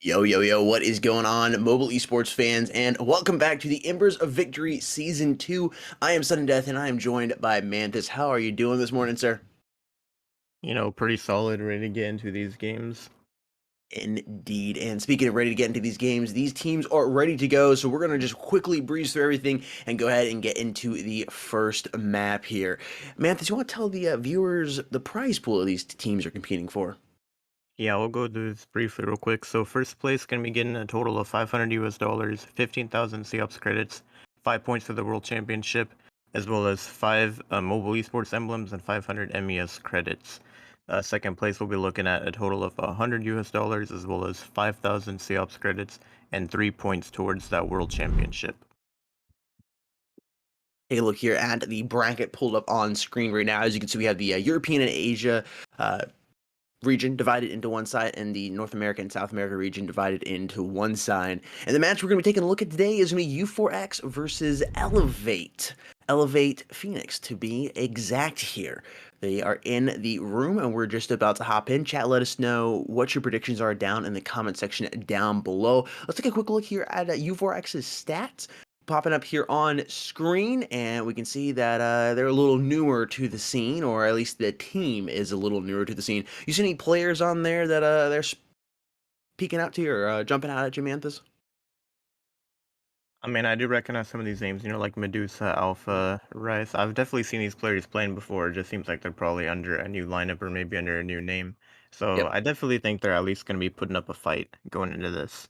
Yo, yo, yo, what is going on, mobile esports fans, and welcome back to the Embers of Victory Season 2. I am Sudden Death, and I am joined by Mantis. How are you doing this morning, sir? Pretty solid, ready to get into these games. Indeed. And speaking of ready to get into these games, these teams are ready to go, so we're going to just quickly breeze through everything and go ahead and get into the first map here. Mantis, you want to tell the viewers the prize pool of these teams are competing for? Yeah, we'll go through this briefly real quick. So first place gonna be getting a total of $500, 15,000 COPS credits, 5 points for the World Championship, as well as 5 mobile esports emblems and 500 MES credits. Second place we'll be looking at a total of $100 as well as 5,000 COPS credits and 3 points towards that World Championship. Take a look here at the bracket pulled up on screen right now. As you can see, we have the European and Asia region divided into one side and the North America and South America region divided into one side. And the match we're going to be taking a look at today is going to be U4X versus Elevate. Elevate Phoenix, to be exact here. They are in the room and we're just about to hop in. Chat, let us know what your predictions are down in the comment section down below. Let's take a quick look here at U4X's stats popping up here on screen, and we can see that they're a little newer to the scene, or at least the team is a little newer to the scene. You see any players on there that they're peeking out to you or jumping out at you, Manthus? I mean, I do recognize some of these names, like Medusa, Alpha, Rice. I've definitely seen these players playing before. It just seems like they're probably under a new lineup or maybe under a new name. So Yep. I definitely think they're at least going to be putting up a fight going into this.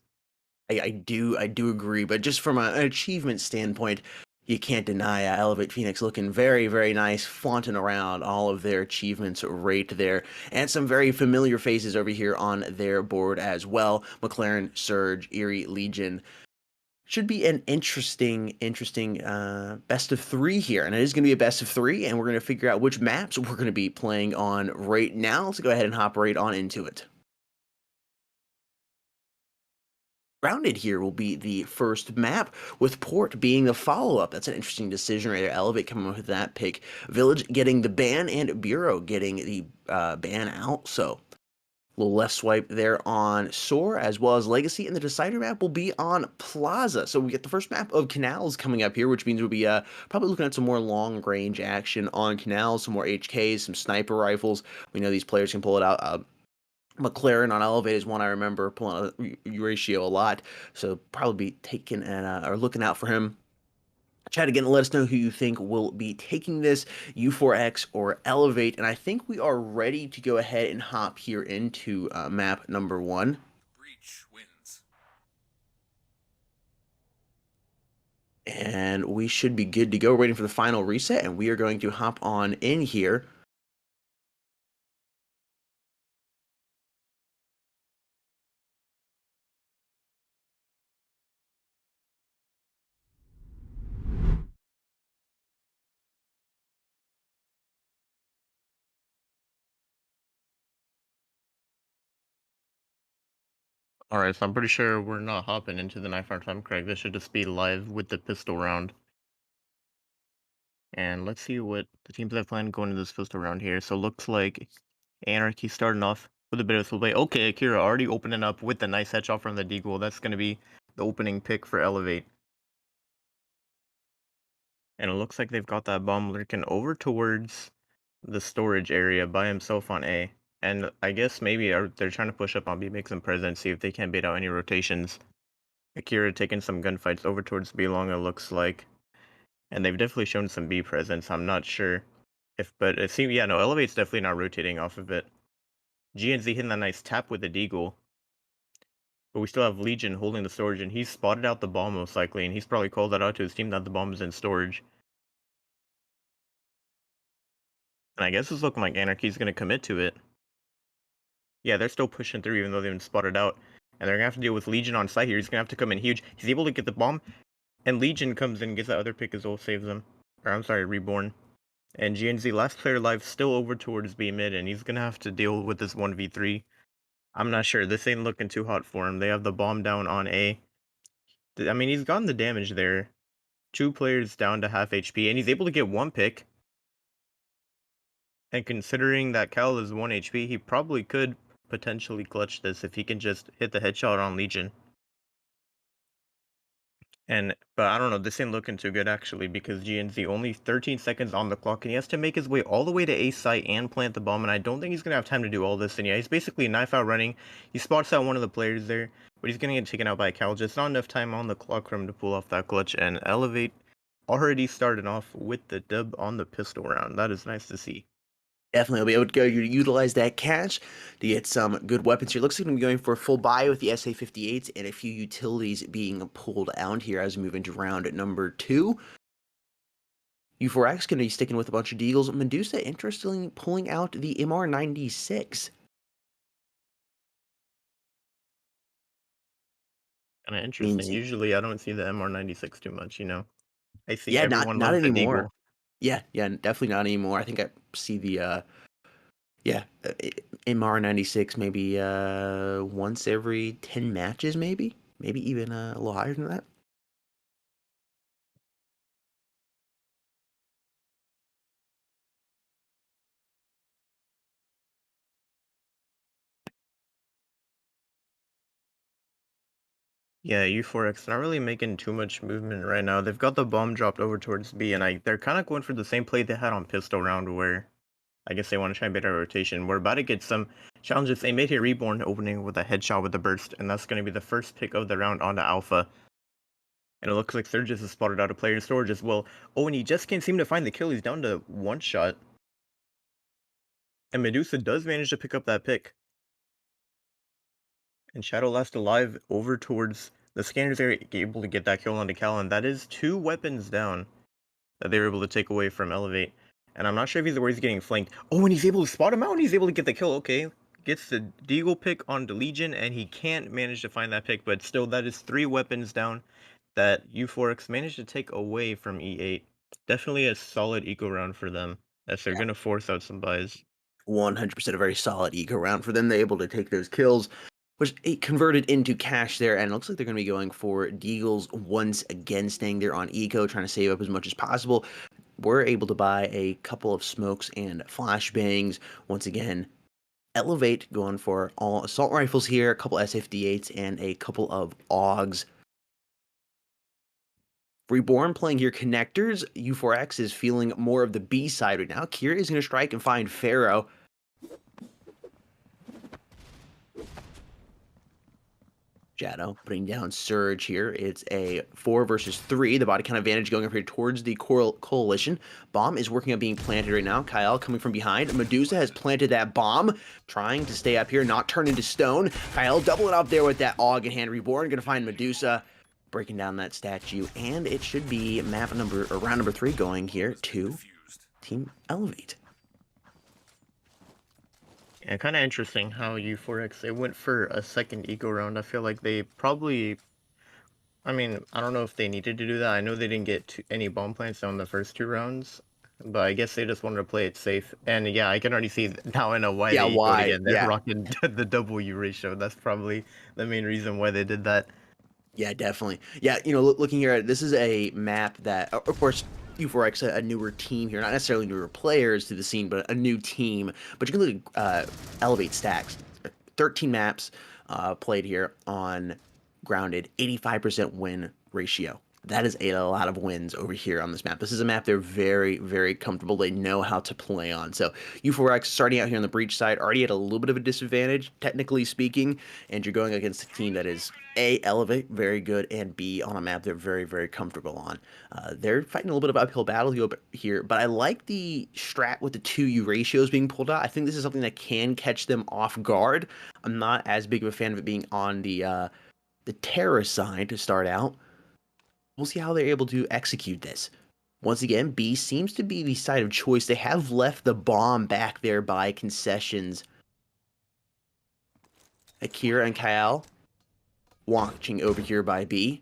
I do agree, but just from an achievement standpoint, you can't deny Elevate Phoenix looking very, very nice, flaunting around all of their achievements right there, and some very familiar faces over here on their board as well. McLaren, Surge, Erie, Legion. Should be an interesting best of three here, and it is going to be a best of three, and we're going to figure out which maps we're going to be playing on right now. Let's go ahead and hop right on into it. Grounded here will be the first map, with Port being the follow-up. That's an interesting decision right there. Elevate coming up with that pick. Village getting the ban, and Bureau getting the ban out. So a little left swipe there on Soar, as well as Legacy, and the decider map will be on Plaza. So we get the first map of Canals coming up here, which means we'll be probably looking at some more long-range action on Canals, some more HKs, some sniper rifles. We know these players can pull it out. McLaren on Elevate is one I remember pulling a ratio a lot, so probably be taking and or looking out for him. Chat again, let us know who you think will be taking this, U4X or Elevate, and I think we are ready to go ahead and hop here into map number 1. Breach wins. And we should be good to go. We're waiting for the final reset, and we are going to hop on in here. Alright, so I'm pretty sure we're not hopping into the knife round, if I'm correct. This should just be live with the pistol round. And let's see what the teams have planned going into this pistol round here. So looks like Anarchy starting off with a bit of play. Okay, Akira already opening up with the nice headshot from the deagle. That's going to be the opening pick for Elevate. And it looks like they've got that bomb lurking over towards the storage area by himself on A. And I guess maybe they're trying to push up on B, make some presence, see if they can bait out any rotations. Akira taking some gunfights over towards B long, it looks like. And they've definitely shown some B presence. I'm not sure but it seems, yeah, no, Elevate's definitely not rotating off of it. GNZ hitting that nice tap with the Deagle. But we still have Legion holding the storage, and he's spotted out the bomb most likely, and he's probably called that out to his team that the bomb is in storage. And I guess it's looking like Anarchy's going to commit to it. Yeah, they're still pushing through even though they've been spotted out. And they're going to have to deal with Legion on site here. He's going to have to come in huge. He's able to get the bomb, and Legion comes in and gets that other pick as well, saves them. Or I'm sorry, Reborn. And GNZ, last player alive, still over towards B mid, and he's going to have to deal with this 1v3. I'm not sure. This ain't looking too hot for him. They have the bomb down on A. I mean, he's gotten the damage there. 2 players down to half HP, and he's able to get 1 pick. And considering that Cal is 1 HP, he probably could potentially clutch this if he can just hit the headshot on Legion. But I don't know, this ain't looking too good actually, because GNZ only 13 seconds on the clock, and he has to make his way all the way to A site and plant the bomb, and I don't think he's gonna have time to do all this. And yeah, he's basically knife out running. He spots out one of the players there, but he's gonna get taken out by Cal. Just not enough time on the clock for him to pull off that clutch, and Elevate already started off with the dub on the pistol round. That is nice to see. Definitely will be able to go utilize that cash to get some good weapons here. Looks like we're going for a full buy with the SA-58s and a few utilities being pulled out here as we move into round number 2. U4X going to be sticking with a bunch of deagles. Medusa interestingly pulling out the MR96. Kind of interesting. Usually I don't see the MR96 too much, you know. I see Yeah, everyone not loves the anymore. Deagle. Yeah, definitely not anymore. I think I see the MR96 maybe once every 10 matches, maybe even a little higher than that. Yeah, U4X not really making too much movement right now. They've got the bomb dropped over towards B, and they're kind of going for the same play they had on pistol round, where I guess they want to try and beat our rotation. We're about to get some challenges. They made here Reborn opening with a headshot with a burst, and that's going to be the first pick of the round onto Alpha. And it looks like Surges has spotted out a player in storage as well. Oh, and he just can't seem to find the kill. He's down to 1 shot. And Medusa does manage to pick up that pick. And Shadow Last alive over towards the scanners. They're able to get that kill onto Cal, and that is 2 weapons down that they were able to take away from Elevate. And I'm not sure if he's where he's getting flanked. Oh, and he's able to spot him out, and he's able to get the kill. Okay, gets the Deagle pick onto Legion, and he can't manage to find that pick, but still, that is 3 weapons down that U4X managed to take away from E8. Definitely a solid eco round for them, as they're going to force out some buys. 100% a very solid eco round for them. They're able to take those kills, which it converted into cash there, and it looks like they're going to be going for Deagles once again, staying there on eco, trying to save up as much as possible. We're able to buy a couple of smokes and flashbangs. Once again, Elevate going for all assault rifles here, a couple S58s, and a couple of AUGs. Reborn playing here connectors. U4X is feeling more of the B side right now. Kira is going to strike and find Pharaoh. Shadow putting down Surge here. It's a 4 versus 3. The body count advantage going up here towards the coalition. Bomb is working on being planted right now. Kyle coming from behind. Medusa has planted that bomb, trying to stay up here, not turn into stone. Kyle doubling up there with that AUG in hand. Reborn going to find Medusa, breaking down that statue, and it should be round number 3 going here to Team Elevate. Yeah, kind of interesting how U4X, they went for a second eco round. I feel like they probably, I mean, I don't know if they needed to do that. I know they didn't get any bomb plants on the first 2 rounds, but I guess they just wanted to play it safe. And yeah, I can already see now I know why they ecoed again. They're rocking the W ratio. That's probably the main reason why they did that. Yeah, definitely. Yeah, you know, looking here at this is a map that, of course, U4X, a newer team here, not necessarily newer players to the scene, but a new team. But you can look at Elevate stacks. 13 maps played here on Grounded, 85% win ratio. That is a lot of wins over here on this map. This is a map they're very, very comfortable. They know how to play on. So U4X starting out here on the breach side already at a little bit of a disadvantage, technically speaking, and you're going against a team that is A, Elevate, very good, and B, on a map they're very, very comfortable on. They're fighting a little bit of uphill battle here, but I like the strat with the 2U ratios being pulled out. I think this is something that can catch them off guard. I'm not as big of a fan of it being on the terrorist side to start out. We'll see how they're able to execute this. Once again, B seems to be the side of choice. They have left the bomb back there by concessions. Akira and Kyle watching over here by B.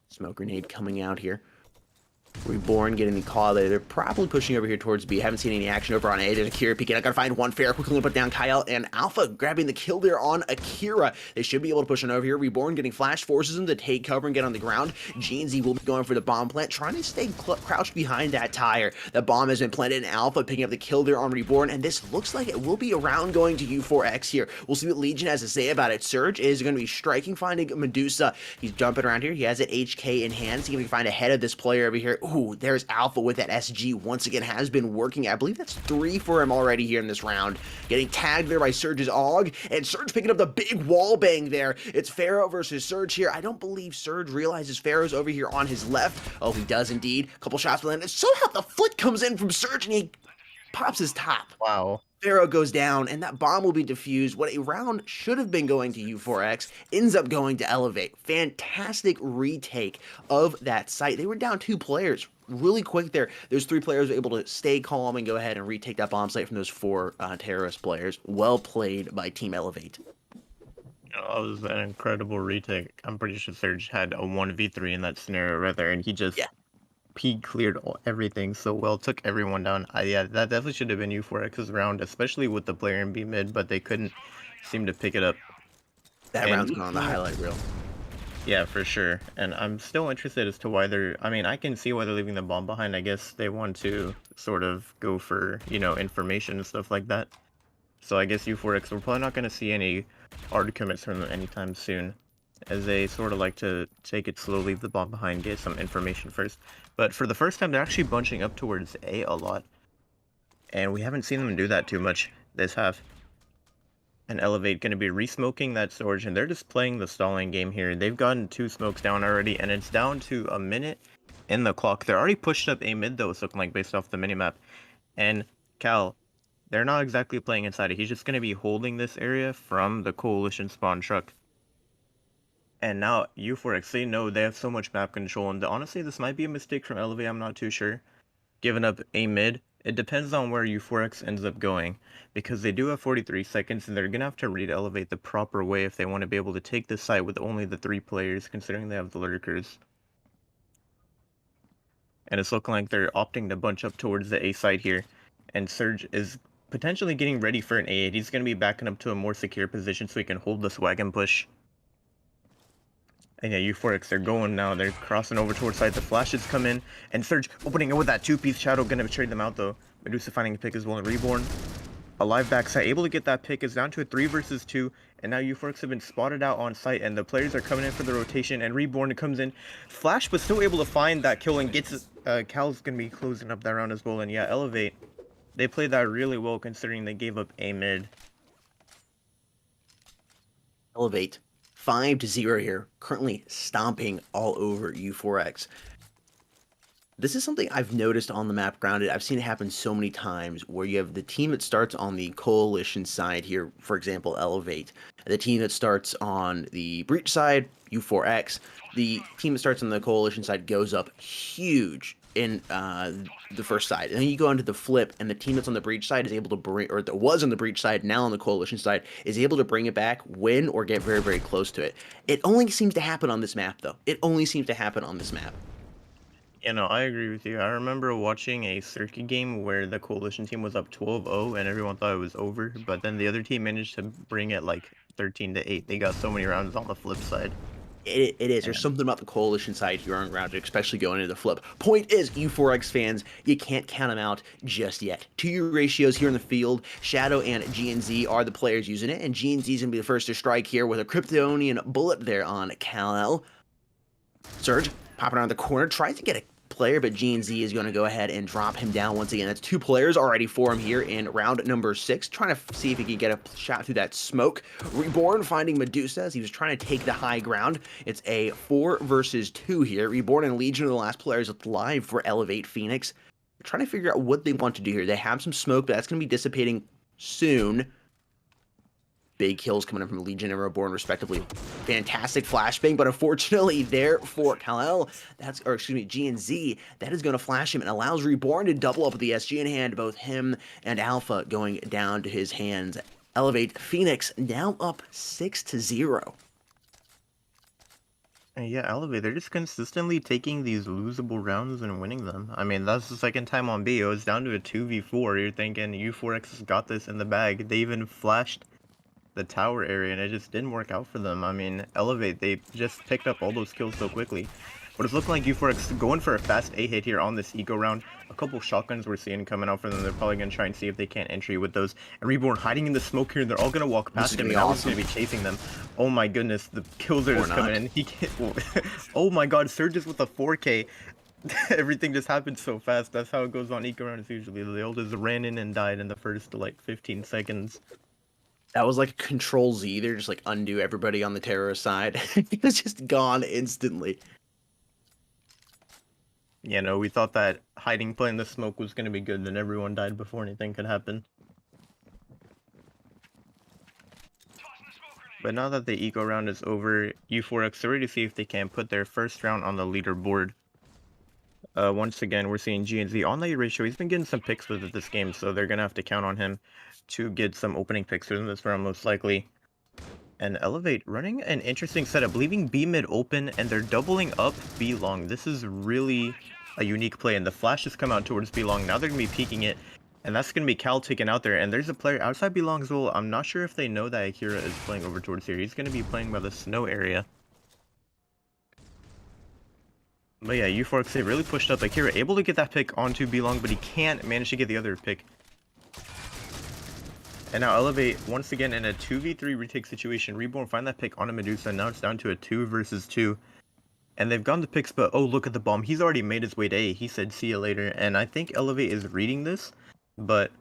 Smoke grenade coming out here. Reborn getting the call there. They're probably pushing over here towards B. Haven't seen any action over on A. There's Akira peeking. I gotta find one fair. Quickly put down Kyle and Alpha grabbing the kill there on Akira. They should be able to push on over here. Reborn getting flash, forces him to take cover and get on the ground. GNZ will be going for the bomb plant, trying to stay crouched behind that tire. The bomb has been planted, and Alpha picking up the kill there on Reborn, and this looks like it will be a round going to U4X here. We'll see what Legion has to say about it. Surge is going to be striking, finding Medusa. He's jumping around here. He has an HK in hand, so he can find ahead of this player over here. Ooh, there's Alpha with that SG once again has been working. I believe that's 3 for him already here in this round. Getting tagged there by Surge's AUG, and Surge picking up the big wall bang there. It's Pharaoh versus Surge here. I don't believe Surge realizes Pharaoh's over here on his left. Oh, he does indeed. A couple shots landed. Somehow the flick comes in from Surge and he pops his top. Wow. Pharaoh goes down, and that bomb will be defused. What a round should have been going to U4X ends up going to Elevate. Fantastic retake of that site. They were down 2 players really quick there. Those 3 players were able to stay calm and go ahead and retake that bomb site from those 4 terrorist players. Well played by Team Elevate. That was an incredible retake. I'm pretty sure Surge had a 1v3 in that scenario right there, and he just cleared everything so well, took everyone down. Yeah, that definitely should have been U4X's round, especially with the player in B mid, but they couldn't seem to pick it up. That round's gone on the highlight reel. Yeah, for sure. And I'm still interested as to why I mean, I can see why they're leaving the bomb behind. I guess they want to sort of go for, information and stuff like that. So I guess U4X, we're probably not going to see any hard commits from them anytime soon, as they sort of like to take it slow, leave the bomb behind, get some information first. But for the first time, they're actually bunching up towards A a lot. And we haven't seen them do that too much this half. And Elevate going to be re-smoking that storage, and they're just playing the stalling game here. They've gotten 2 smokes down already, and it's down to a minute in the clock. They're already pushed up A mid, though, it's looking like, based off the minimap. And Cal, they're not exactly playing inside it. He's just going to be holding this area from the Coalition spawn truck. And now U4X, they know they have so much map control, and honestly, this might be a mistake from Elevate, I'm not too sure. Giving up A mid, it depends on where U4X ends up going, because they do have 43 seconds, and they're going to have to read Elevate the proper way if they want to be able to take this site with only the 3 players, considering they have the lurkers. And it's looking like they're opting to bunch up towards the A site here, and Surge is potentially getting ready for an A8. He's going to be backing up to a more secure position so he can hold this wagon push. And yeah, U4X, they're going now. They're crossing over towards side. The flashes come in, and Surge opening it with that 2-piece shadow, gonna trade them out though. Medusa finding a pick as well, and Reborn. Alive backside, able to get that pick, is down to a 3 versus 2, and now U4X have been spotted out on site, and the players are coming in for the rotation, and Reborn comes in. Flash, but still able to find that kill, and gets Cal's gonna be closing up that round as well, and yeah, Elevate, they played that really well considering they gave up A mid. Elevate 5-0 here, currently stomping all over U4X. This is something I've noticed on the map Grounded. I've seen it happen so many times where you have the team that starts on the Coalition side here, for example, Elevate, and the team that starts on the Breach side, U4X. The team that starts on the Coalition side goes up huge in the first side, and then you go into the flip, and the team that's on the Breach side is able to bring, or that was on the Breach side, now on the Coalition side, is able to bring it back, win, or get very, very close to it. It only seems to happen on this map, though. It only seems to happen on this map. I agree with you. I remember watching a circuit game where the Coalition team was up 12-0 and everyone thought it was over, but then the other team managed to bring it like 13-8. They got so many rounds on the flip side. It is. There's And something about the coalition side here on ground, especially going into the flip. Point is, U4X fans, you can't count them out just yet. 2-year ratios here in the field. Shadow and GNZ are the players using it, and GNZ is going to be the first to strike here with a Kryptonian bullet there on Kal-El. Surge popping around the corner, tries to get a player, but GNZ is going to go ahead and drop him down once again. That's 2 players already for him here in round number 6, trying to see if he can get a shot through that smoke. Reborn finding Medusa as he was trying to take the high ground. It's a 4 versus 2 here. Reborn and Legion are the last players live for Elevate Phoenix. They're trying to figure out what they want to do here. They have some smoke, but that's going to be dissipating soon. Big kills coming in from Legion and Reborn, respectively. Fantastic flashbang, but unfortunately there for Kal-El, GNZ, that is going to flash him and allows Reborn to double up with the SG in hand, both him and Alpha going down to his hands. Elevate Phoenix now up 6-0. yeah, Elevate, they're just consistently taking these losable rounds and winning them. I mean, that's the second time on B. It was down to a 2v4. You're thinking U4X has got this in the bag. They even flashed the tower area, and it just didn't work out for them. I mean, Elevate, they just picked up all those kills so quickly. But it's looking like U4X going for a fast A hit here on this eco round. A couple shotguns we're seeing coming out for them. They're probably going to try and see if they can't entry with those. And Reborn hiding in the smoke here. They're all going to walk past him, and now he's going to be chasing them. Oh my goodness, the kills are just coming in. He can't... Oh my god, Surges with a 4K. Everything just happened so fast. That's how it goes on eco rounds usually. They all just ran in and died in the first, like, 15 seconds. That was like Control Z. They're just like undo everybody on the terrorist side. It's just gone instantly. You know, we thought that hiding play in the smoke was going to be good, then everyone died before anything could happen. But now that the eco round is over, U4X are ready to see if they can put their first round on the leaderboard. Once again, we're seeing GNZ on the ratio. He's been getting some picks with it this game, so they're going to have to count on him to get some opening picks in this round, most likely. And Elevate running an interesting setup, leaving B mid open, and they're doubling up B long. This is really a unique play, and the flash has come out towards B long. Now they're going to be peeking it, and that's going to be Cal taken out there. And there's a player outside B long as well. I'm not sure if they know that Akira is playing over towards here. He's going to be playing by the snow area. But yeah, U4X, they really pushed up. Akira able to get that pick onto B long, but he can't manage to get the other pick. And now Elevate, once again, in a 2v3 retake situation. Reborn find that pick on a Medusa, and now it's down to a 2 versus 2. And they've gone the picks, but oh, look at the bomb. He's already made his way to A. He said, see you later. And I think Elevate is reading this, but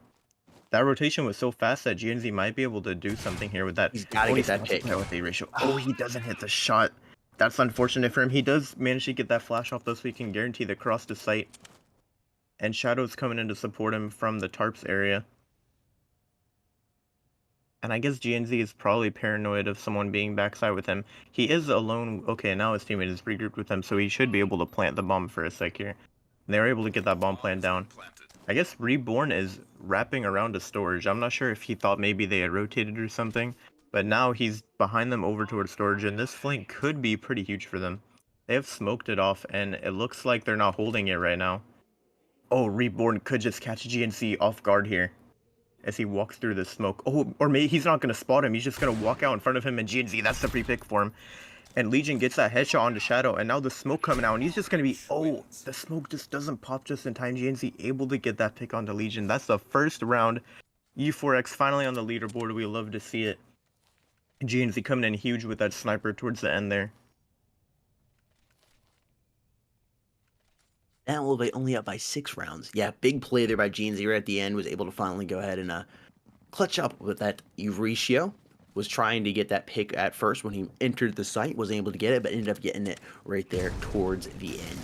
that rotation was so fast that GNZ might be able to do something here with that. He's got to get that pick. With A ratio. Oh, he doesn't hit the shot. That's unfortunate for him. He does manage to get that flash off, though, so he can guarantee the cross to sight. And Shadow's coming in to support him from the tarps area. And I guess GNZ is probably paranoid of someone being backside with him. He is alone. Okay, now his teammate is regrouped with him, so he should be able to plant the bomb for a sec here. And they were able to get that bomb plant down. I guess Reborn is wrapping around a storage. I'm not sure if he thought maybe they had rotated or something, but now he's behind them over towards storage, and this flank could be pretty huge for them. They have smoked it off, and it looks like they're not holding it right now. Oh, Reborn could just catch GNC off guard here as he walks through the smoke. Oh, or maybe he's not going to spot him. He's just going to walk out in front of him, and GNZ, that's the pre-pick for him. And Legion gets that headshot onto Shadow, and now the smoke coming out, and he's just going to be... Oh, the smoke just doesn't pop just in time. GNZ able to get that pick onto Legion. That's the first round. U4X finally on the leaderboard. We love to see it. GNZ coming in huge with that sniper towards the end there. Now Elevate only up by 6 rounds. Yeah, big play there by GNZ right at the end. Was able to finally go ahead and clutch up with that ratio. Was trying to get that pick at first when he entered the site. Wasn't able to get it, but ended up getting it right there towards the end.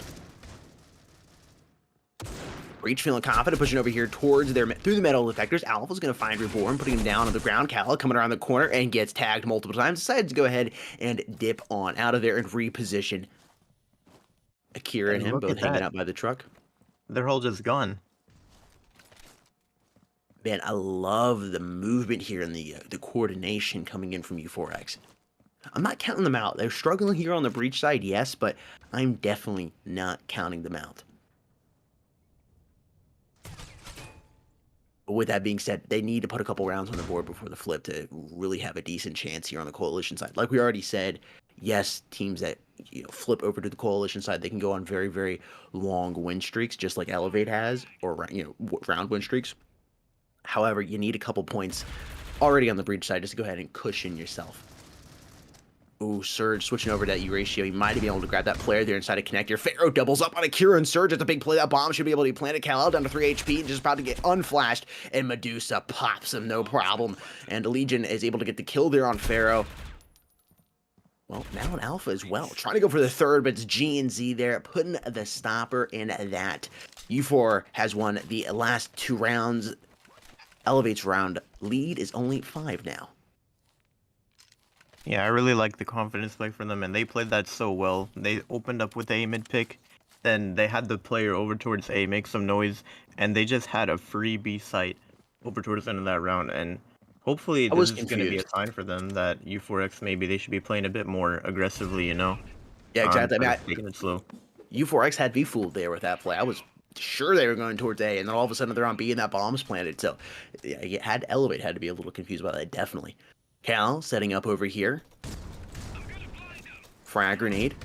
Breach feeling confident, pushing over here towards through the metal detectors. Alpha's going to find Reborn, putting him down on the ground. Cal coming around the corner and gets tagged multiple times. Decides to go ahead and dip on out of there and reposition. Akira and him both hanging out by the truck. They're all just gone. Man, I love the movement here and the coordination coming in from U4X. I'm not counting them out. They're struggling here on the breach side, yes, but I'm definitely not counting them out. But with that being said, they need to put a couple rounds on the board before the flip to really have a decent chance here on the coalition side. Like we already said, Yes, teams that flip over to the coalition side, they can go on very, very long win streaks, just like Elevate has, or round win streaks. However, you need a couple points already on the breach side just to go ahead and cushion yourself. Ooh, Surge switching over to that U-Ratio. He might be able to grab that player there inside a connector. Pharaoh doubles up on Akira and Surge. It's a big play. That bomb should be able to plant it. Kal-El down to 3 HP and just about to get unflashed. And Medusa pops him, no problem. And Legion is able to get the kill there on Pharaoh. Well, now an Alpha as well. Trying to go for the third, but it's G and Z there, putting the stopper in that. U4 has won the last 2 rounds. Elevate's round lead is only 5 now. Yeah, I really like the confidence play from them, and they played that so well. They opened up with A mid pick, then they had the player over towards A make some noise, and they just had a free B site over towards the end of that round. And hopefully I was this is going to be a confused. sign for them that U4X maybe they should be playing a bit more aggressively, you know? Yeah, exactly. Instead of taking it slow. U4X had me fooled there with that play. I was sure they were going towards A, and then all of a sudden they're on B and that bomb's planted. So yeah, Elevate had to be a little confused about that, definitely. Cal setting up over here. Frag grenade.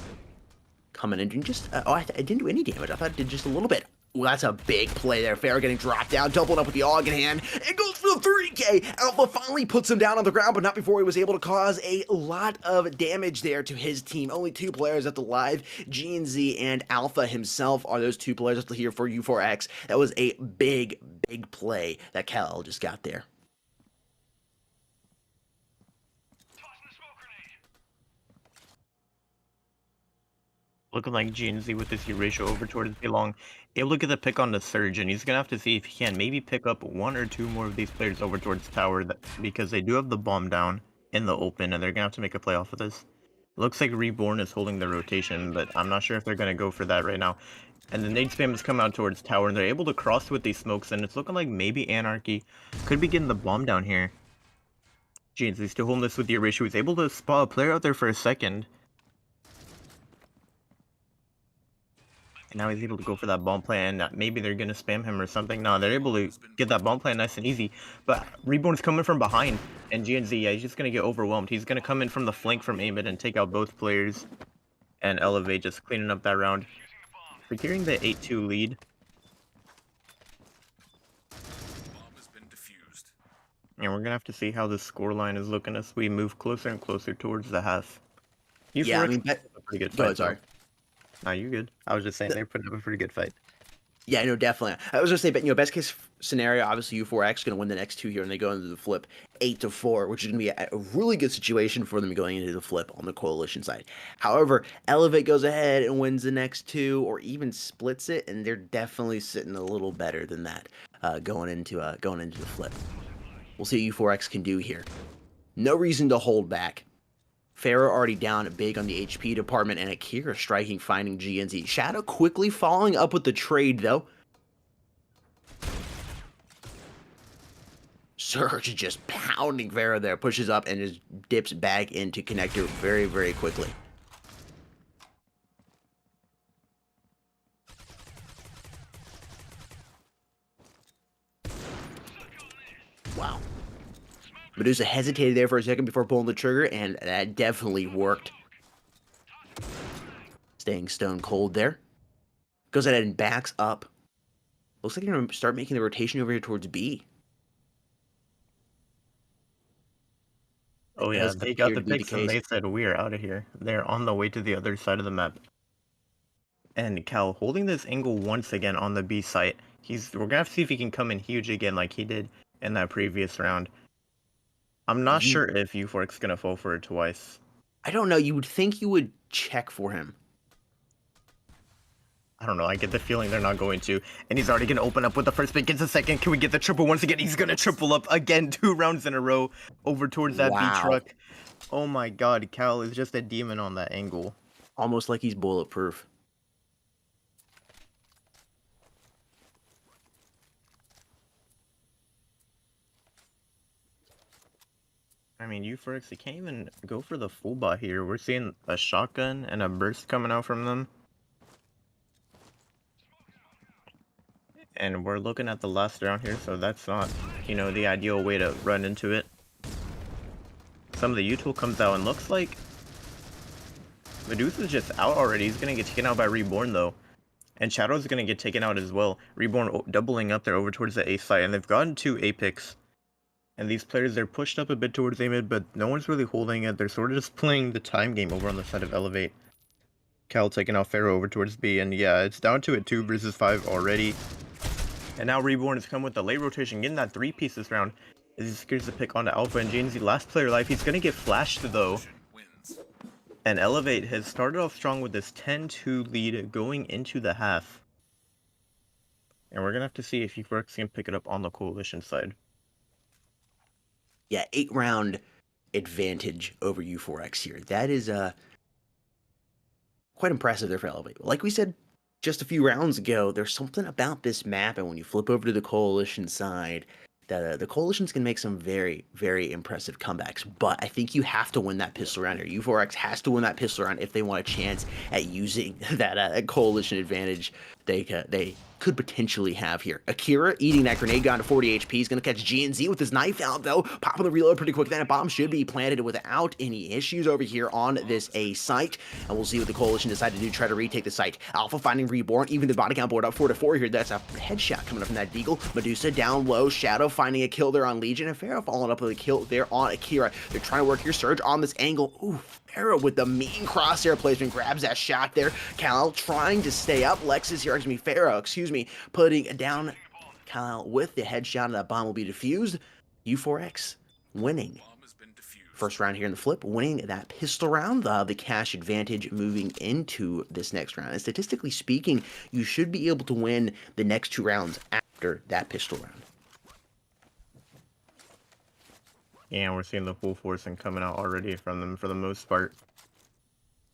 Coming in and just... I didn't do any damage. I thought it did just a little bit. Ooh, that's a big play there. Pharaoh getting dropped down, doubling up with the AUG in hand. It goes for the 3K. Alpha finally puts him down on the ground, but not before he was able to cause a lot of damage there to his team. Only 2 players at the live. G&Z and Alpha himself are those 2 players up here for U4X. That was a big, big play that Kal-El just got there. Looking like GNZ with this U-Ratio over towards Belong, able to get the pick on the Surge, and he's going to have to see if he can maybe pick up 1 or 2 more of these players over towards Tower, because they do have the bomb down in the open, and they're going to have to make a play off of this. Looks like Reborn is holding the rotation, but I'm not sure if they're going to go for that right now. And the nade spam has come out towards Tower, and they're able to cross with these smokes, and it's looking like maybe ANARCHY could be getting the bomb down here. GNZ still holding this with the U-Ratio. He's able to spot a player out there for a second. And now he's able to go for that bomb plan. Maybe they're going to spam him or something. No, they're able to get that bomb plan nice and easy. But Reborn's coming from behind. And GNZ, yeah, he's just going to get overwhelmed. He's going to come in from the flank from A mid and take out both players. And Elevate just cleaning up that round. Securing the 8-2 lead. Bomb has been defused. And we're going to have to see how the scoreline is looking as we move closer and closer towards the half. Yeah, I mean, a pretty good go fight. ahead, sorry. No, you good. I was just saying they're putting up a pretty good fight. Yeah, no, definitely. I was gonna say, but best case scenario, obviously U4X gonna win the next 2 here, and they go into the flip 8-4, which is gonna be a really good situation for them going into the flip on the coalition side. However, Elevate goes ahead and wins the next 2, or even splits it, and they're definitely sitting a little better than that going into the flip. We'll see what U4X can do here. No reason to hold back. Pharaoh already down big on the HP department, and Akira striking, finding GNZ. Shadow quickly following up with the trade, though. Surge just pounding Pharaoh there, pushes up and just dips back into connector very, very quickly. Wow. Medusa hesitated there for a second before pulling the trigger, and that definitely worked. Staying stone cold there. Goes ahead and backs up. Looks like they're going to start making the rotation over here towards B. Oh yeah, they got the picks and they said we are out of here. They're on the way to the other side of the map. And Cal holding this angle once again on the B site. We're gonna have to see if he can come in huge again like he did in that previous round. I'm not sure if U4X is gonna fall for it twice. I don't know. You would think you would check for him. I don't know. I get the feeling they're not going to. And he's already going to open up with the first pick. Gets a second. Can we get the triple once again? He's going to triple up again 2 rounds in a row over towards that B truck. Oh my god. Cal is just a demon on that angle. Almost like he's bulletproof. I mean, U4X, they can't even go for the full bot here. We're seeing a shotgun and a burst coming out from them. And we're looking at the last round here, so that's not, the ideal way to run into it. Some of the U-Tool comes out and looks like Medusa's just out already. He's gonna get taken out by Reborn though. And Shadow's gonna get taken out as well. Reborn doubling up there over towards the A side, and they've gotten 2 Apex. And these players, they're pushed up a bit towards A mid, but no one's really holding it. They're sort of just playing the time game over on the side of Elevate. Cal taking out Pharaoh over towards B, and yeah, it's down to a 2 versus 5 already. And now Reborn has come with the late rotation, getting that 3-piece this round. As he secures the pick onto Alpha and GNZ, last player alive. He's gonna get flashed though. Wins. And Elevate has started off strong with this 10-2 lead going into the half. And we're gonna have to see if U4X can pick it up on the Coalition side. Yeah, 8-round advantage over U4X here. That is quite impressive there for Elevate. Like we said just a few rounds ago, there's something about this map, and when you flip over to the Coalition side, that the Coalitions can make some very, very impressive comebacks. But I think you have to win that pistol round here. U4X has to win that pistol round if they want a chance at using that Coalition advantage they could potentially have here. Akira eating that grenade gun to 40 HP. He's going to catch GNZ with his knife out, though. Popping the reload pretty quick. That bomb should be planted without any issues over here on this A site. And we'll see what the Coalition decide to do, try to retake the site. Alpha finding Reborn, even the body count board up 4-4 here. That's a headshot coming up from that Deagle. Medusa down low. Shadow finding a kill there on Legion. And Pharaoh following up with a kill there on Akira. They're trying to work your surge on this angle. Ooh, Pharaoh with the mean crosshair placement grabs that shot there. Kal trying to stay up. Lex is here, Pharaoh, putting down Kal with the headshot, and that bomb will be defused. U4X winning. Bomb has been defused. First round here in the flip, winning that pistol round, the cash advantage moving into this next round. And statistically speaking, you should be able to win the next 2 rounds after that pistol round. Yeah, we're seeing the full force and coming out already from them for the most part.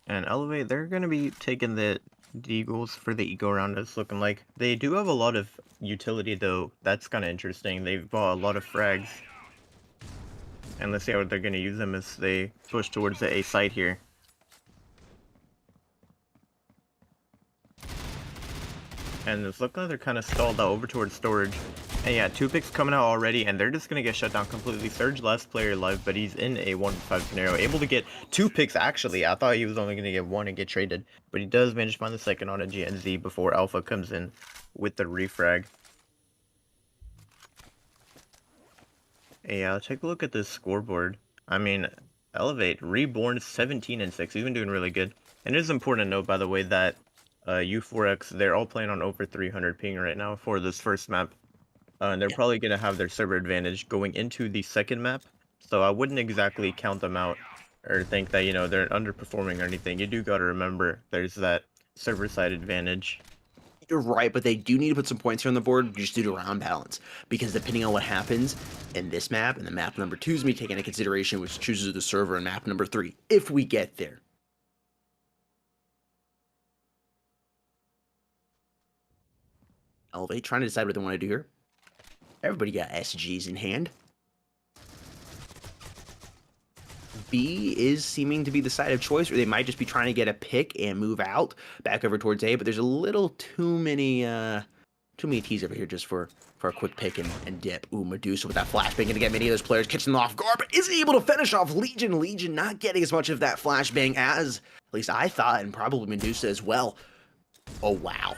And Elevate, they're going to be taking the Deagles for the eco round, it's looking like. They do have a lot of utility though. That's kind of interesting. They've bought a lot of frags. And let's see how they're going to use them as they push towards the A site here. And it's looking like they're kind of stalled out over towards storage. And yeah, 2 picks coming out already, and they're just going to get shut down completely. Surge last player alive, but he's in a 1v5 scenario. Able to get 2 picks, actually. I thought he was only going to get 1 and get traded. But he does manage to find the second on a GNZ before Alpha comes in with the refrag. Yeah, let's take a look at this scoreboard. I mean, Elevate, Reborn 17-6. He's been doing really good. And it is important to note, by the way, that U4X, they're all playing on over 300 ping right now for this first map. And they're probably going to have their server advantage going into the second map. So I wouldn't exactly count them out or think that, you know, they're underperforming or anything. You do got to remember there's that server side advantage. You're right, but they do need to put some points here on the board just due to round balance. Because depending on what happens in this map, and the map number 2 is me taking into consideration which chooses the server in map number 3, if we get there. Elevate trying to decide what they want to do here. Everybody got SGs in hand. B is seeming to be the side of choice, or they might just be trying to get a pick and move out back over towards A, but there's a little too many T's over here just for a quick pick and dip. Ooh, Medusa with that flashbang, gonna get many of those players catching them off guard, but isn't able to finish off Legion. Legion not getting as much of that flashbang as at least I thought, and probably Medusa as well. Oh, wow.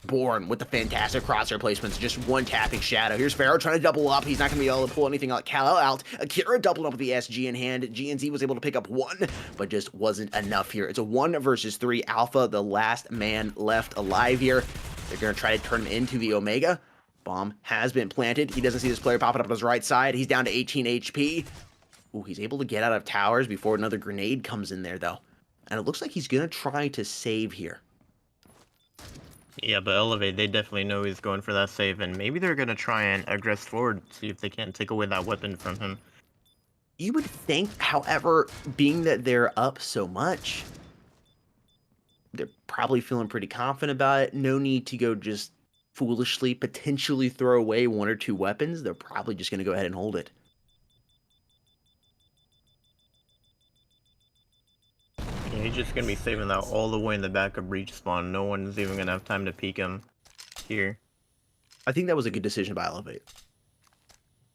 Born with the fantastic crosshair placements, just one tapping Shadow. Here's Pharaoh trying to double up. He's not going to be able to pull anything out. Kal out. Akira doubled up with the SG in hand. GNZ was able to pick up 1, but just wasn't enough here. It's a 1 versus 3. Alpha, the last man left alive here. They're going to try to turn him into the Omega. Bomb has been planted. He doesn't see this player popping up on his right side. He's down to 18 HP. Ooh, he's able to get out of towers before another grenade comes in there, though. And it looks like he's going to try to save here. Yeah, but Elevate, they definitely know he's going for that save, and maybe they're going to try and aggress forward, see if they can't take away that weapon from him. You would think, however, being that they're up so much, they're probably feeling pretty confident about it. No need to go just foolishly, potentially throw away 1 or 2 weapons. They're probably just going to go ahead and hold it. He's just going to be saving that all the way in the back of breach spawn. No one's even going to have time to peek him here. I think that was a good decision by Elevate.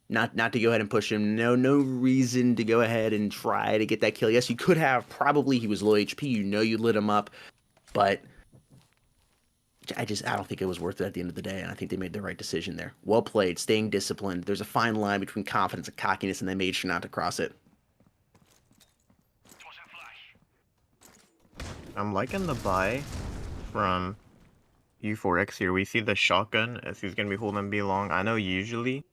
not to go ahead and push him. No reason to go ahead and try to get that kill. Yes, you could have. Probably he was low HP. You know you lit him up, but I don't think it was worth it at the end of the day, and I think they made the right decision there. Well played, staying disciplined. There's a fine line between confidence and cockiness, and they made sure not to cross it. I'm liking the buy from U4X here. We see the shotgun as he's going to be holding B long. I know usually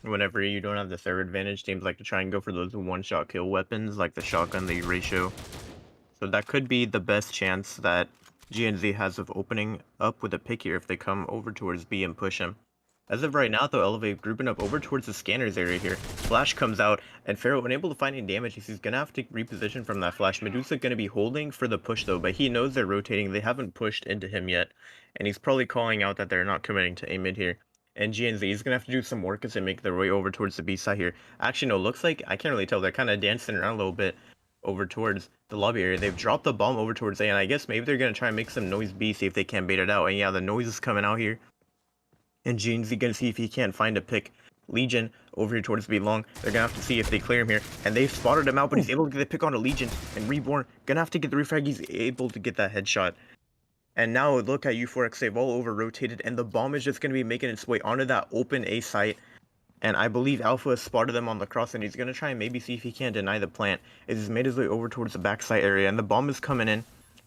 whenever you don't have the server advantage, teams like to try and go for those one-shot kill weapons like the shotgun, the ratio. So that could be the best chance that GNZ has of opening up with a pick here if they come over towards B and push him. As of right now, though, Elevate grouping up over towards the scanners area here. Flash comes out, and Pharaoh, unable to find any damage, he's going to have to reposition from that flash. Medusa going to be holding for the push, though, but he knows they're rotating. They haven't pushed into him yet, and he's probably calling out that they're not committing to A mid here. And GNZ is going to have to do some work as they make their way over towards the B side here. Actually, no, looks like, I can't really tell, they're kind of dancing around a little bit over towards the lobby area. They've dropped the bomb over towards A, and I guess maybe they're going to try and make some noise B, see if they can bait it out. And yeah, the noise is coming out here. And GNZ gonna see if he can't find a pick. Legion over here towards B long. They're gonna have to see if they clear him here. And they've spotted him out, but he's able to get the pick on a Legion. And Reborn gonna have to get the refrag. He's able to get that headshot. And now look at U4X. They've all over rotated, and the bomb is just gonna be making its way onto that open A site. And I believe Alpha has spotted them on the cross, and he's gonna try and maybe see if he can deny the plant. He's made his way over towards the backside area, and the bomb is coming in.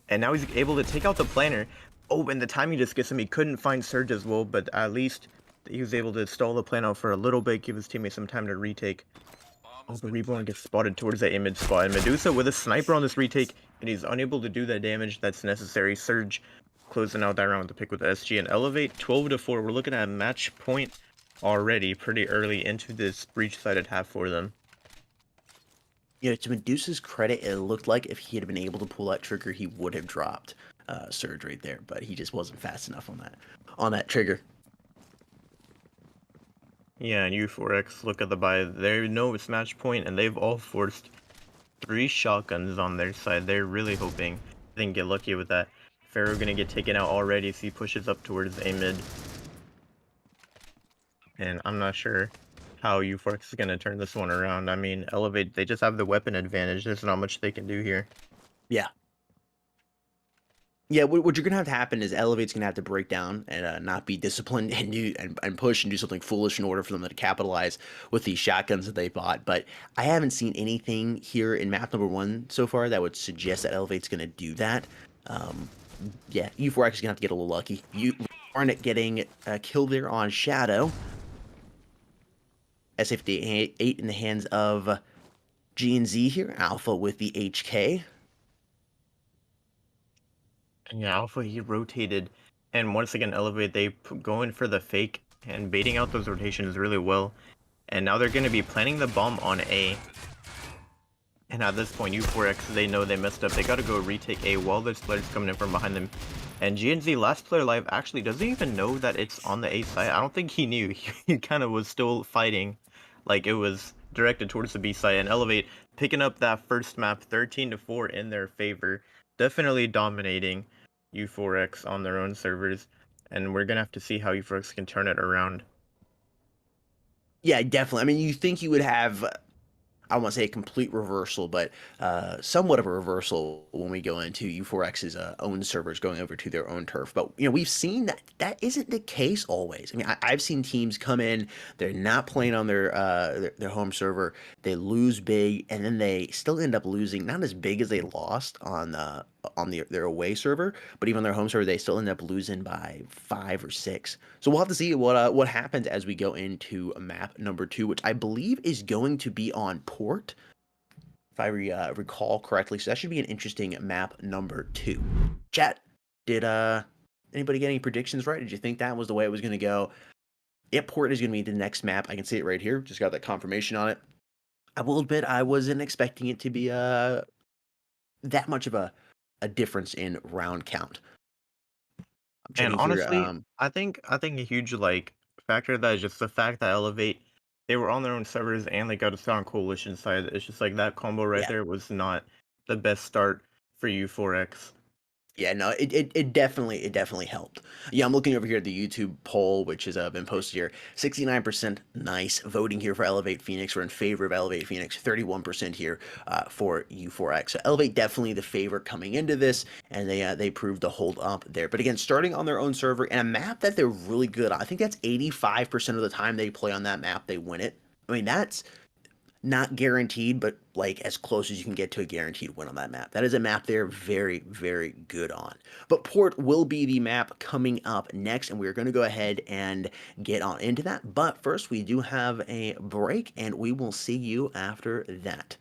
And now he's able to take out the planner. Oh, and the timing just gets him. He couldn't find Surge as well, but at least he was able to stall the plan out for a little bit, give his teammates some time to retake. Oh, the Reborn gets spotted towards that image spot. And Medusa with a sniper on this retake, and he's unable to do the damage that's necessary. Surge closing out that round with the pick with the SG and Elevate 12-4. We're looking at a match point already pretty early into this breach-sided half for them. You know, to Medusa's credit, it looked like if he had been able to pull that trigger, he would have dropped Surge right there, but he just wasn't fast enough on that trigger. Yeah, and U4X, look at the buy. They know it's match point, and they've all forced 3 shotguns on their side. They're really hoping they can get lucky with that. Pharaoh gonna get taken out already as he pushes up towards A mid. And I'm not sure how U4X is gonna turn this one around. I mean, Elevate, they just have the weapon advantage. There's not much they can do here. Yeah. Yeah, what you're gonna have to happen is Elevate's gonna have to break down and not be disciplined and and push and do something foolish in order for them to capitalize with these shotguns that they bought. But I haven't seen anything here in map number 1 so far that would suggest that Elevate's gonna do that. Yeah, U4X is gonna have to get a little lucky. You aren't getting killed there on Shadow. S58 in the hands of GNZ here. Alpha with the HK. Yeah, Alpha, he rotated, and once again, Elevate, they go in for the fake and baiting out those rotations really well. And now they're going to be planting the bomb on A. And at this point, U4X, they know they messed up. They got to go retake A while there's players coming in from behind them. And GNZ, last player alive, actually doesn't even know that it's on the A side. I don't think he knew. He kind of was still fighting like it was directed towards the B side. And Elevate picking up that first map 13-4 in their favor. Definitely dominating U4X on their own servers, and we're gonna have to see how U4X can turn it around. Yeah, definitely. I mean, you think you would have, I don't want to say a complete reversal, but somewhat of a reversal when we go into U4X's own servers going over to their own turf. But, you know, we've seen that that isn't the case always. I mean, I've seen teams come in, they're not playing on their home server, they lose big, and then they still end up losing, not as big as they lost on their away server, but even on their home server, they still end up losing by 5 or 6. So we'll have to see what happens as we go into map number 2, which I believe is going to be on Port, if I recall correctly. So that should be an interesting map number 2. Chat, did anybody get any predictions right? Did you think that was the way it was going to go? Yep, Port is going to be the next map. I can see it right here. Just got that confirmation on it. I will admit I wasn't expecting it to be that much of a difference in round count. And honestly, I think a huge factor of that is just the fact that Elevate, they were on their own servers and they got a strong coalition side. It's just like that combo right there was not the best start for U4X. Yeah, no, it definitely helped. Yeah, I'm looking over here at the YouTube poll, which has been posted here. 69% nice voting here for Elevate Phoenix. We're in favor of Elevate Phoenix. 31% here for U4X. So Elevate definitely the favorite coming into this, and they proved to hold up there. But again, starting on their own server and a map that they're really good on. I think that's 85% of the time they play on that map, they win it. I mean, that's not guaranteed, but like as close as you can get to a guaranteed win on that map. That is a map they're very, very good on. But Port will be the map coming up next, and we're going to go ahead and get on into that. But first, we do have a break, and we will see you after that.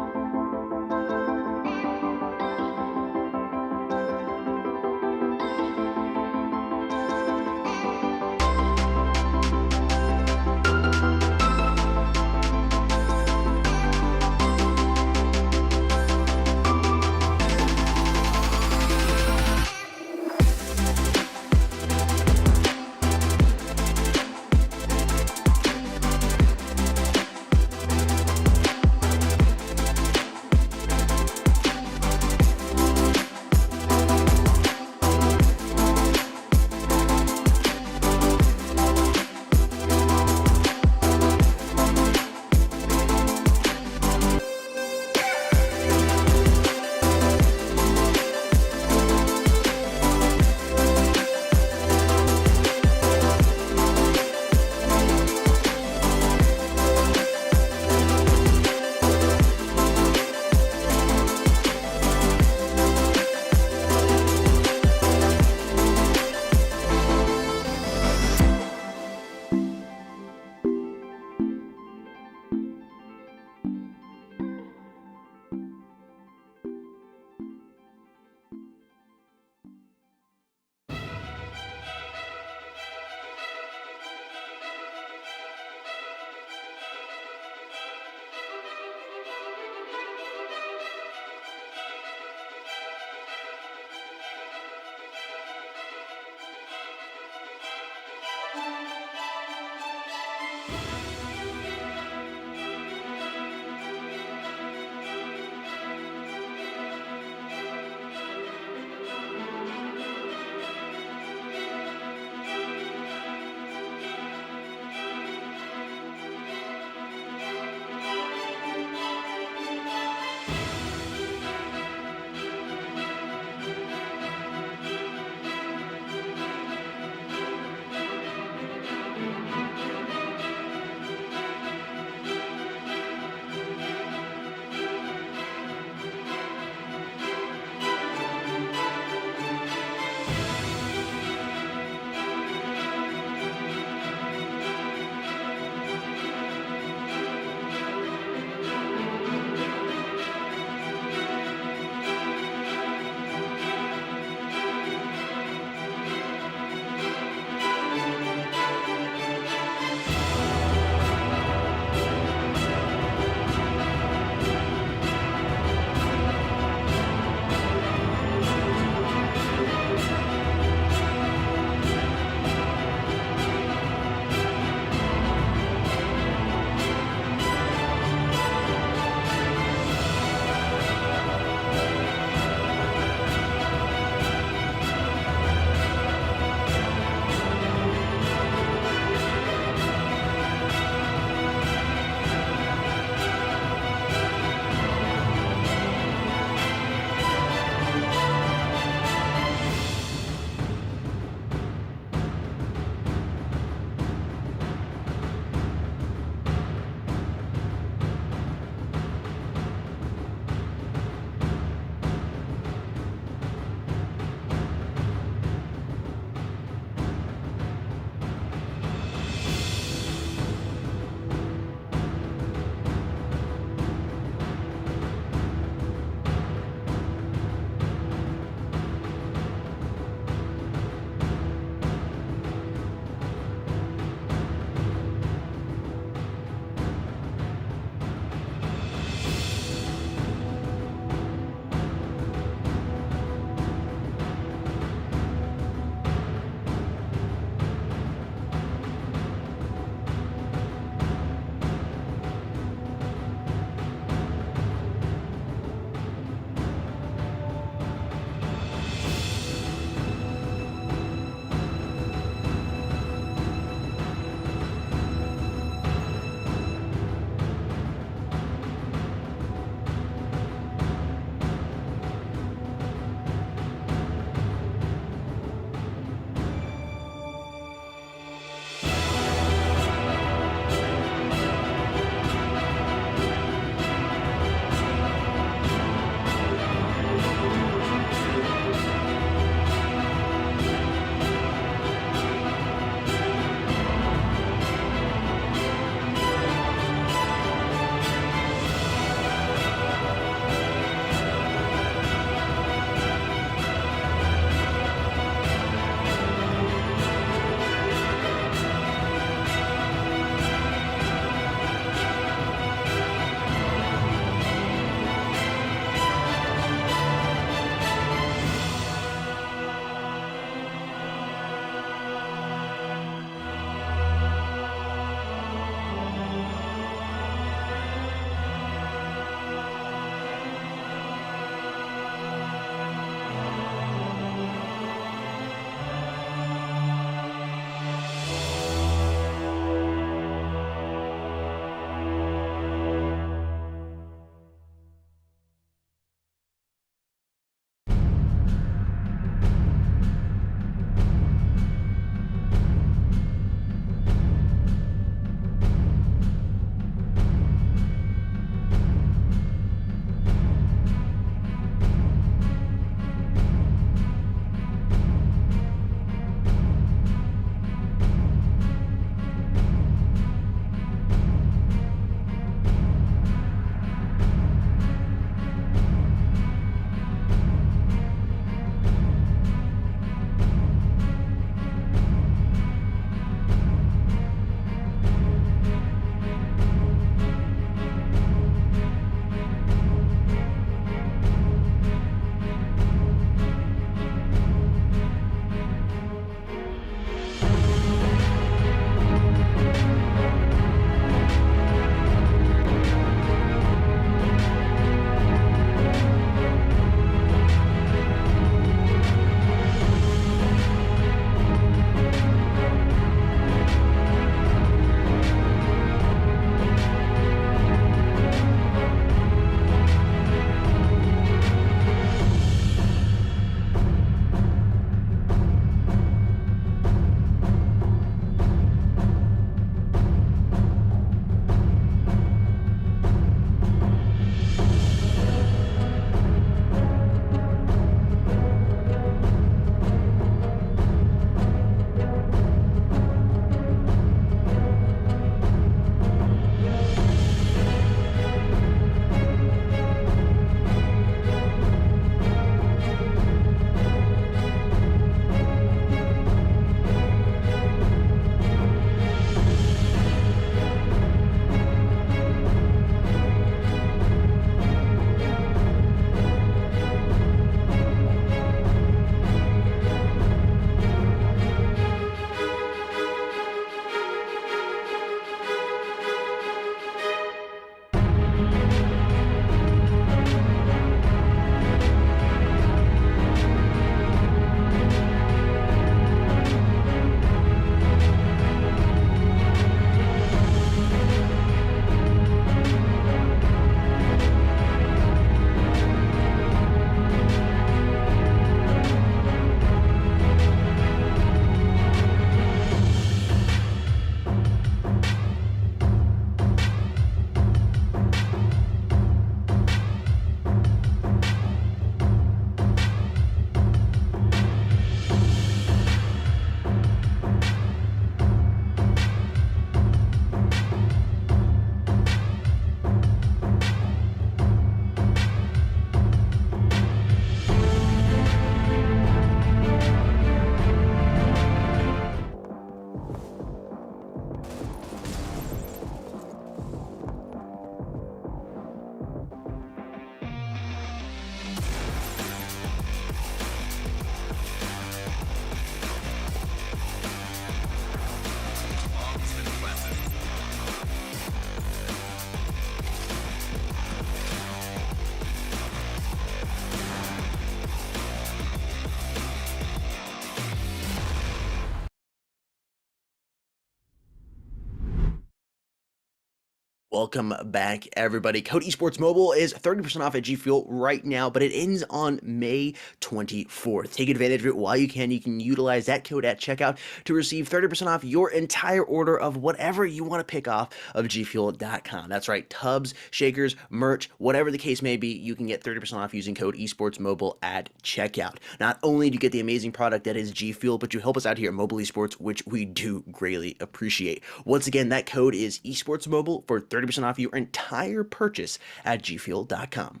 Welcome back, everybody. Code Esports Mobile is 30% off at Gfuel right now, but it ends on May 24th. Take advantage of it while you can. You can utilize that code at checkout to receive 30% off your entire order of whatever you want to pick off of gfuel.com. That's right, tubs, shakers, merch, whatever the case may be, you can get 30% off using code Esports Mobile at checkout. Not only do you get the amazing product that is Gfuel, but you help us out here at Mobile Esports, which we do greatly appreciate. Once again, that code is Esports Mobile for 30% off your entire purchase at gfuel.com.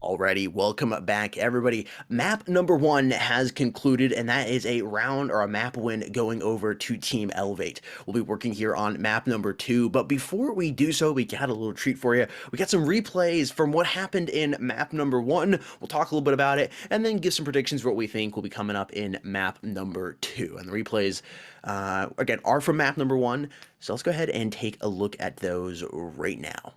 Alrighty, welcome back, everybody. Map number 1 has concluded, and that is a round or a map win going over to Team Elevate. We'll be working here on map number 2, but before we do so, we got a little treat for you. We got some replays from what happened in map number 1. We'll talk a little bit about it, and then give some predictions for what we think will be coming up in map number 2. And the replays, again, are from map number 1, so let's go ahead and take a look at those right now.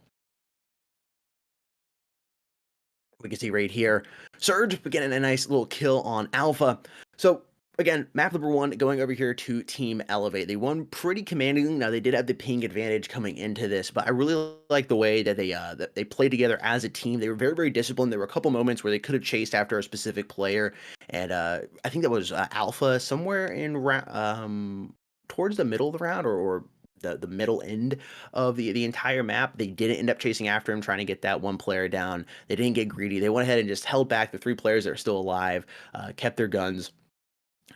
We can see right here, Surge getting a nice little kill on Alpha. So again, map number 1 going over here to Team Elevate. They won pretty commandingly. Now they did have the ping advantage coming into this, but I really like the way that they played together as a team. They were very, very disciplined. There were a couple moments where they could have chased after a specific player, and I think that was Alpha somewhere in towards the middle of the round or the middle end of the entire map. They didn't end up chasing after him, trying to get that one player down. They didn't get greedy. They went ahead and just held back the 3 players that are still alive, kept their guns,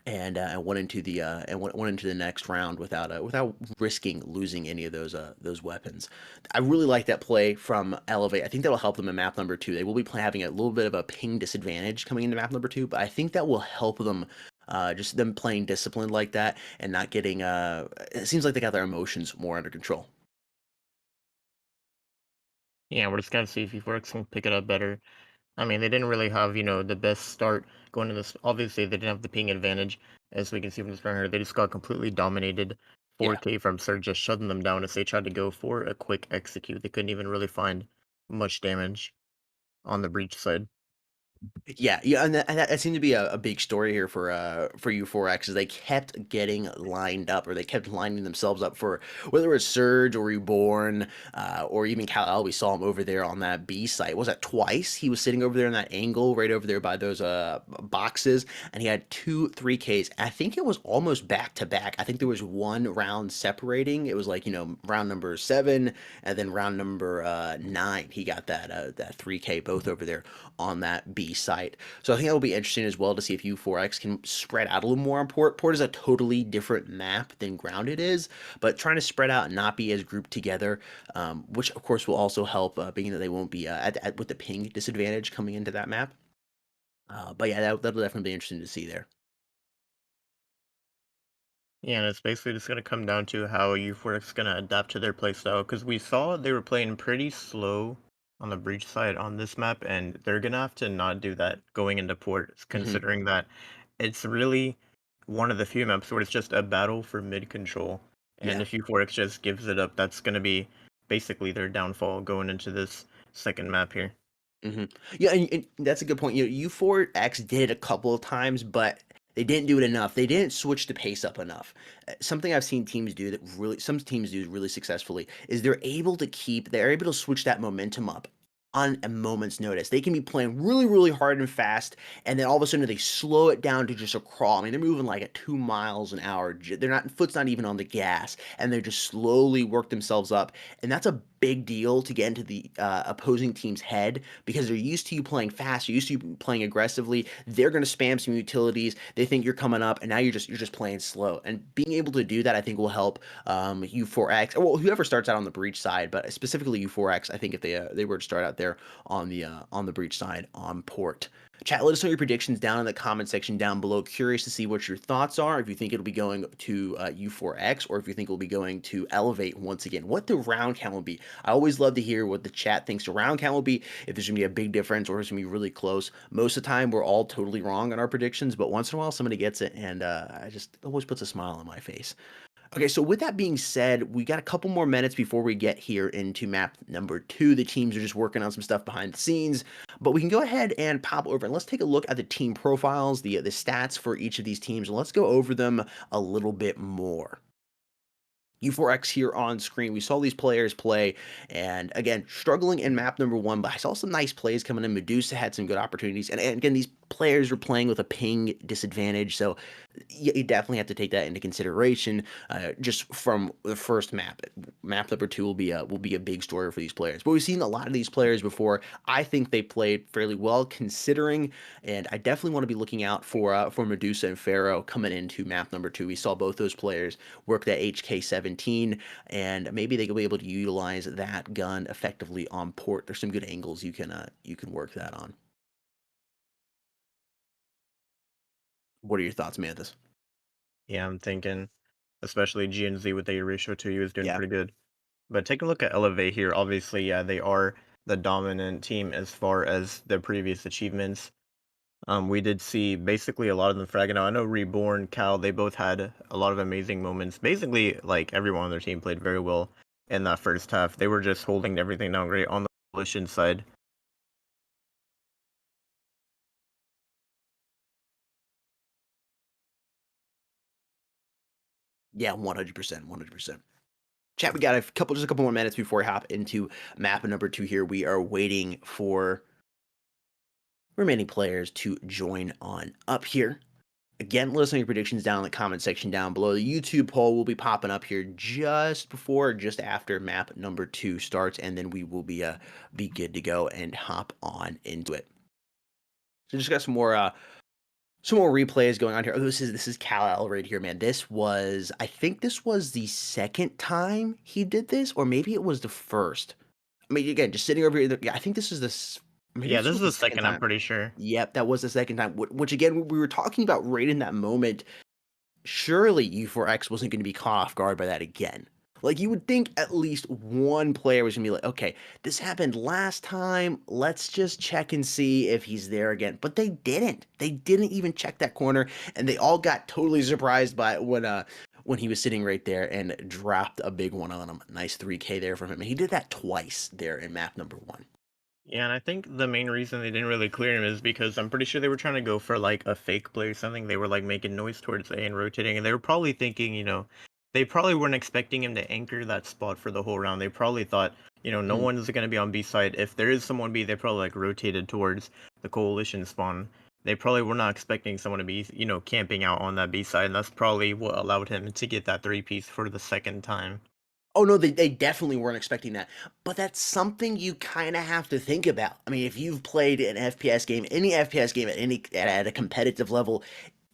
and went into the next round without risking losing any of those weapons. I really like that play from Elevate. I think that'll help them in map number 2. They will be having a little bit of a ping disadvantage coming into map number 2, but I think that will help them. Just them playing disciplined like that and not getting. It seems like they got their emotions more under control. Yeah, we're just gonna see if U4X can pick it up better. I mean, they didn't really have, the best start going to this. Obviously, they didn't have the ping advantage, as we can see from this right here. They just got completely dominated. Yeah. 4K from Surge just shutting them down as they tried to go for a quick execute. They couldn't even really find much damage on the breach side. Yeah, and that seemed to be a big story here for U4X, is they kept getting lined up, or they kept lining themselves up for whether it was Surge or Reborn, or even Kal-El. We saw him over there on that B site. Was that twice? He was sitting over there in that angle, right over there by those boxes, and he had 2 3Ks. I think it was almost back to back. I think there was one round separating. It was like round number 7, and then round number 9. He got that 3K both over there on that B site. So I think that will be interesting as well to see if U4X can spread out a little more on Port. Port is a totally different map than Grounded is, but trying to spread out and not be as grouped together, which of course will also help, being that they won't be with the ping disadvantage coming into that map. But yeah, that'll definitely be interesting to see there. Yeah, and it's basically just going to come down to how U4X is going to adapt to their playstyle, because we saw they were playing pretty slow on the breach side on this map, and they're going to have to not do that going into port, Hmm. considering that it's really one of the few maps where it's just a battle for mid control. And Yeah. if U4X just gives it up, that's going to be basically their downfall going into this second map here. Yeah, and that's a good point. U4X did it a couple of times, but they didn't do it enough. They didn't switch the pace up enough. Something I've seen teams do that really, some teams do really successfully, is they're able to switch that momentum up on a moment's notice. They can be playing really, really hard and fast, and then all of a sudden they slow it down to just a crawl. I mean, they're moving like at 2 miles an hour. They're not, foot's not even on the gas, and they just slowly work themselves up. And that's a big deal to get into the opposing team's head, because they're used to you playing fast, they're used to you playing aggressively. They're going to spam some utilities. They think you're coming up, and now you're just playing slow. And being able to do that, I think, will help U4X, well, whoever starts out on the breach side, but specifically U4X. I think if they were to start out there on the breach side on port. Chat, let us know your predictions down in the comment section down below. Curious to see what your thoughts are. If you think it'll be going to U4X, or if you think it'll be going to Elevate once again. What the round count will be. I always love to hear what the chat thinks the round count will be. If there's going to be a big difference or if it's going to be really close. Most of the time, we're all totally wrong on our predictions, but once in a while, somebody gets it, and it just always puts a smile on my face. Okay, so with that being said, we got a couple more minutes before we get here into map number 2. The teams are just working on some stuff behind the scenes, but we can go ahead and pop over and let's take a look at the team profiles, the stats for each of these teams, and let's go over them a little bit more. U4X here on screen. We saw these players play, and again, struggling in map number one, but I saw some nice plays coming in. Medusa had some good opportunities, and again, these players were playing with a ping disadvantage, so you definitely have to take that into consideration. Just from the first map, map number two will be a big story for these players. But we've seen a lot of these players before. I think they played fairly well considering, and I definitely want to be looking out for Medusa and Pharaoh coming into map number two. We saw both those players work that HK-17, and maybe they could be able to utilize that gun effectively on port. There's some good angles you can work that on. What are your thoughts, Manthus? Yeah, I'm thinking, especially G and Z with the ratio to you is doing Yeah. pretty good. But take a look at Elevate here. Obviously, yeah, they are the dominant team as far as their previous achievements. We did see basically a lot of them fragging out. I know Reborn, Cal, they both had a lot of amazing moments. Basically, like everyone on their team played very well in that first half. They were just holding everything down great on the coalition side. Yeah, 100%, 100%. Chat, we got just a couple more minutes before we hop into map number two here. We are waiting for remaining players to join on up here. Again, let us know your predictions down in the comment section down below. The YouTube poll will be popping up here just before, just after map number two starts, and then we will be good to go and hop on into it. So just got some more replays going on here. Oh, this is Kal-El right here, man. I think this was the second time he did this, or maybe it was the first. I mean, again, just sitting over here. Yeah, I think this is maybe Yeah, this this was is the the second second, I'm time. pretty sure. Yep, that was the second time. Which again, we were talking about right in that moment. Surely U4X wasn't going to be caught off guard by that again. Like, you would think at least one player was going to be like, okay, this happened last time. Let's just check and see if he's there again. But they didn't. They didn't even check that corner, and they all got totally surprised by when he was sitting right there and dropped a big one on him. Nice 3K there from him. And he did that twice there in map number one. Yeah, and I think the main reason they didn't really clear him is because I'm pretty sure they were trying to go for like a fake play or something. They were like making noise towards A and rotating, and they were probably thinking, they probably weren't expecting him to anchor that spot for the whole round. They probably thought, no Mhm. one's going to be on B side. If there is someone B, they probably like rotated towards the coalition spawn. They probably were not expecting someone to be, camping out on that B side, and that's probably what allowed him to get that three-piece for the second time. Oh no, they definitely weren't expecting that. But that's something you kind of have to think about. I mean, if you've played an FPS game, any FPS game at a competitive level,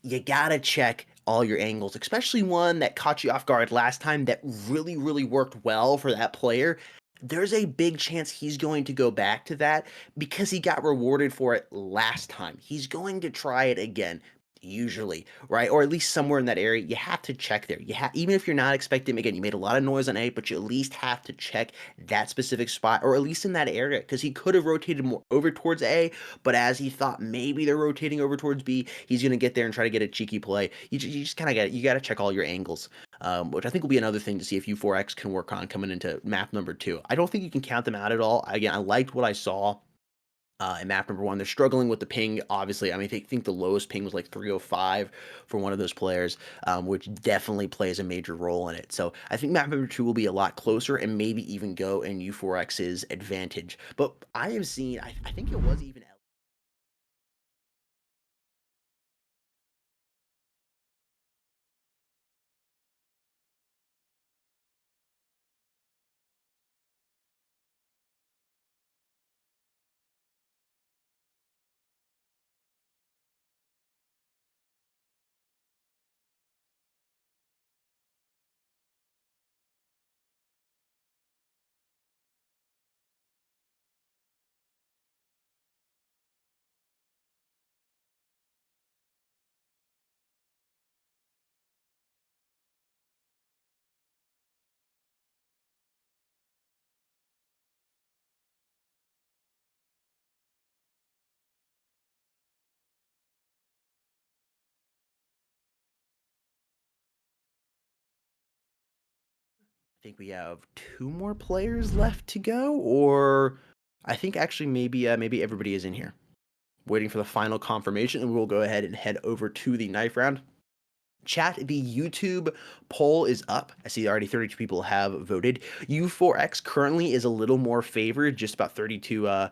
you gotta check all your angles, especially one that caught you off guard last time that really worked well for that player. There's a big chance he's going to go back to that because he got rewarded for it last time. He's going to try it again. Usually, right? Or at least somewhere in that area, you have to check there. Even if you're not expecting, again, you made a lot of noise on A, but you at least have to check that specific spot, or at least in that area, because he could have rotated more over towards A, but as he thought maybe they're rotating over towards B, he's gonna get there and try to get a cheeky play. You just kind of got to check all your angles, which I think will be another thing to see if U4X can work on coming into map number two. I don't think you can count them out at all. Again, I liked what I saw in map number one. They're struggling with the ping, obviously. I mean, I think the lowest ping was like 305 for one of those players, which definitely plays a major role in it. So I think map number two will be a lot closer and maybe even go in U4X's advantage. But I have seen, I think it was even. I think we have two more players left to go, or I think actually maybe everybody is in here, waiting for the final confirmation, and we'll go ahead and head over to the knife round. Chat, the YouTube poll is up. I see already 32 people have voted. U4X currently is a little more favored, just about 32%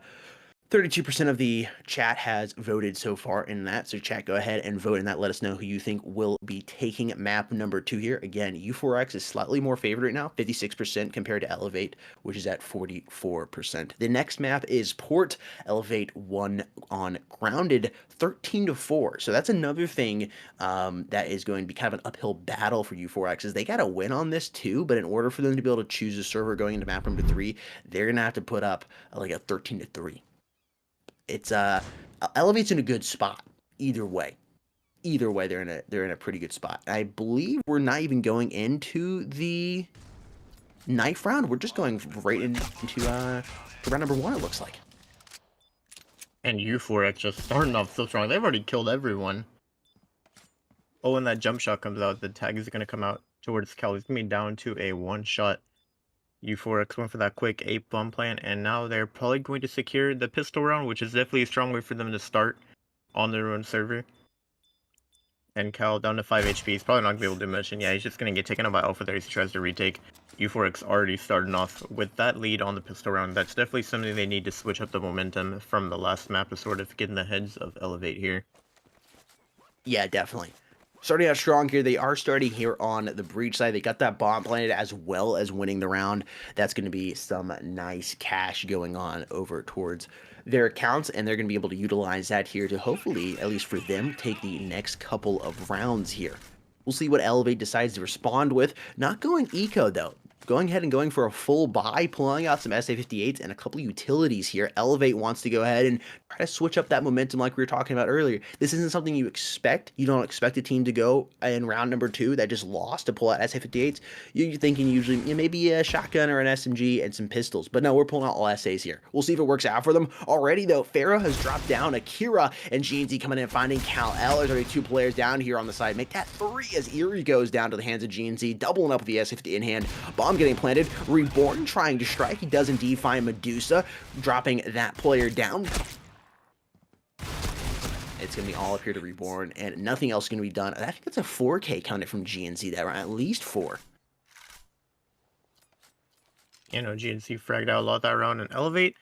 of the chat has voted so far in that. So chat, go ahead and vote in that. Let us know who you think will be taking map number 2 here. Again, U4X is slightly more favored right now, 56% compared to Elevate, which is at 44%. The next map is Port. Elevate won on Grounded 13-4. So that's another thing that is going to be kind of an uphill battle for U4X is they got to win on this too, but in order for them to be able to choose a server going into map number 3, they're going to have to put up like a 13-3. It's Elevate's in a good spot either way. Either way, they're in a pretty good spot. I believe we're not even going into the knife round. We're just going right into round number 1. It looks like. And U4X just starting off so strong. They've already killed everyone. Oh, and that jump shot comes out. The tag is going to come out towards Cal. He's going to be down to a one-shot. U4X went for that quick 8 bomb plant, and now they're probably going to secure the pistol round, which is definitely a strong way for them to start on their own server. And Cal down to 5 HP. He's probably not going to be able to do much, and yeah, he's just going to get taken out by Alpha there as he tries to retake. U4X already starting off with that lead on the pistol round. That's definitely something they need to switch up the momentum from the last map to sort of get in the heads of Elevate here. Yeah, definitely. Starting out strong here. They are starting here on the breach side. They got that bomb planted as well as winning the round. That's going to be some nice cash going on over towards their accounts, and they're going to be able to utilize that here to hopefully, at least for them, take the next couple of rounds here. We'll see what Elevate decides to respond with. Not going eco, though. Going ahead and going for a full buy, pulling out some SA-58s and a couple utilities here. Elevate wants to go ahead and try to switch up that momentum like we were talking about earlier. This isn't something you expect. You don't expect a team to go in round number 2 that just lost to pull out SA-58s. You're thinking usually maybe a shotgun or an SMG and some pistols. But no, we're pulling out all SAs here. We'll see if it works out for them. Already, though, Pharaoh has dropped down. Akira and GNZ coming in and finding Kal-El. There's already 2 players down here on the side. Make that 3 as Eerie goes down to the hands of GNZ, doubling up with the SA-50 in hand. Bomb getting planted. Reborn trying to strike. He does indeed find Medusa, dropping that player down. It's going to be all up here to Reborn, and nothing else going to be done. I think that's a 4K counted from GNZ that round, at least 4. You know, GNC fragged out a lot that round, and Elevate,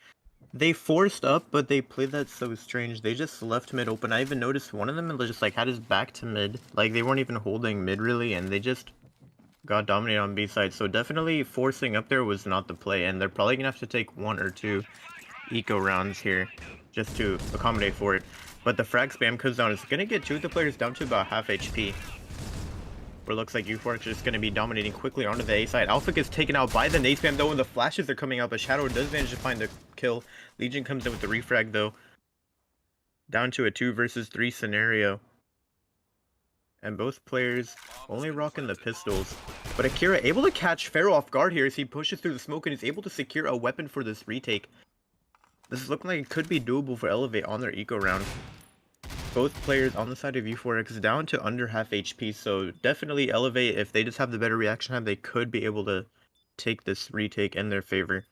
they forced up, but they played that so strange. They just left mid open. I even noticed one of them just like had his back to mid. Like, they weren't even holding mid really, and they just got dominated on B side. So definitely forcing up there was not the play, and they're probably gonna have to take 1 or 2 eco rounds here just to accommodate for it. But the frag spam comes down. It's gonna get 2 of the players down to about half HP. Where it looks like U4X is going to be dominating quickly onto the A side. Alpha gets taken out by the nade spam though, and the flashes are coming out, but Shadow does manage to find the kill. Legion comes in with the refrag though. Down to a 2 versus 3 scenario. And both players only rocking the pistols. But Akira able to catch Pharaoh off guard here as he pushes through the smoke and is able to secure a weapon for this retake. This is looking like it could be doable for Elevate on their eco round. Both players on the side of U4X down to under half HP, so definitely Elevate, if they just have the better reaction time, they could be able to take this retake in their favor.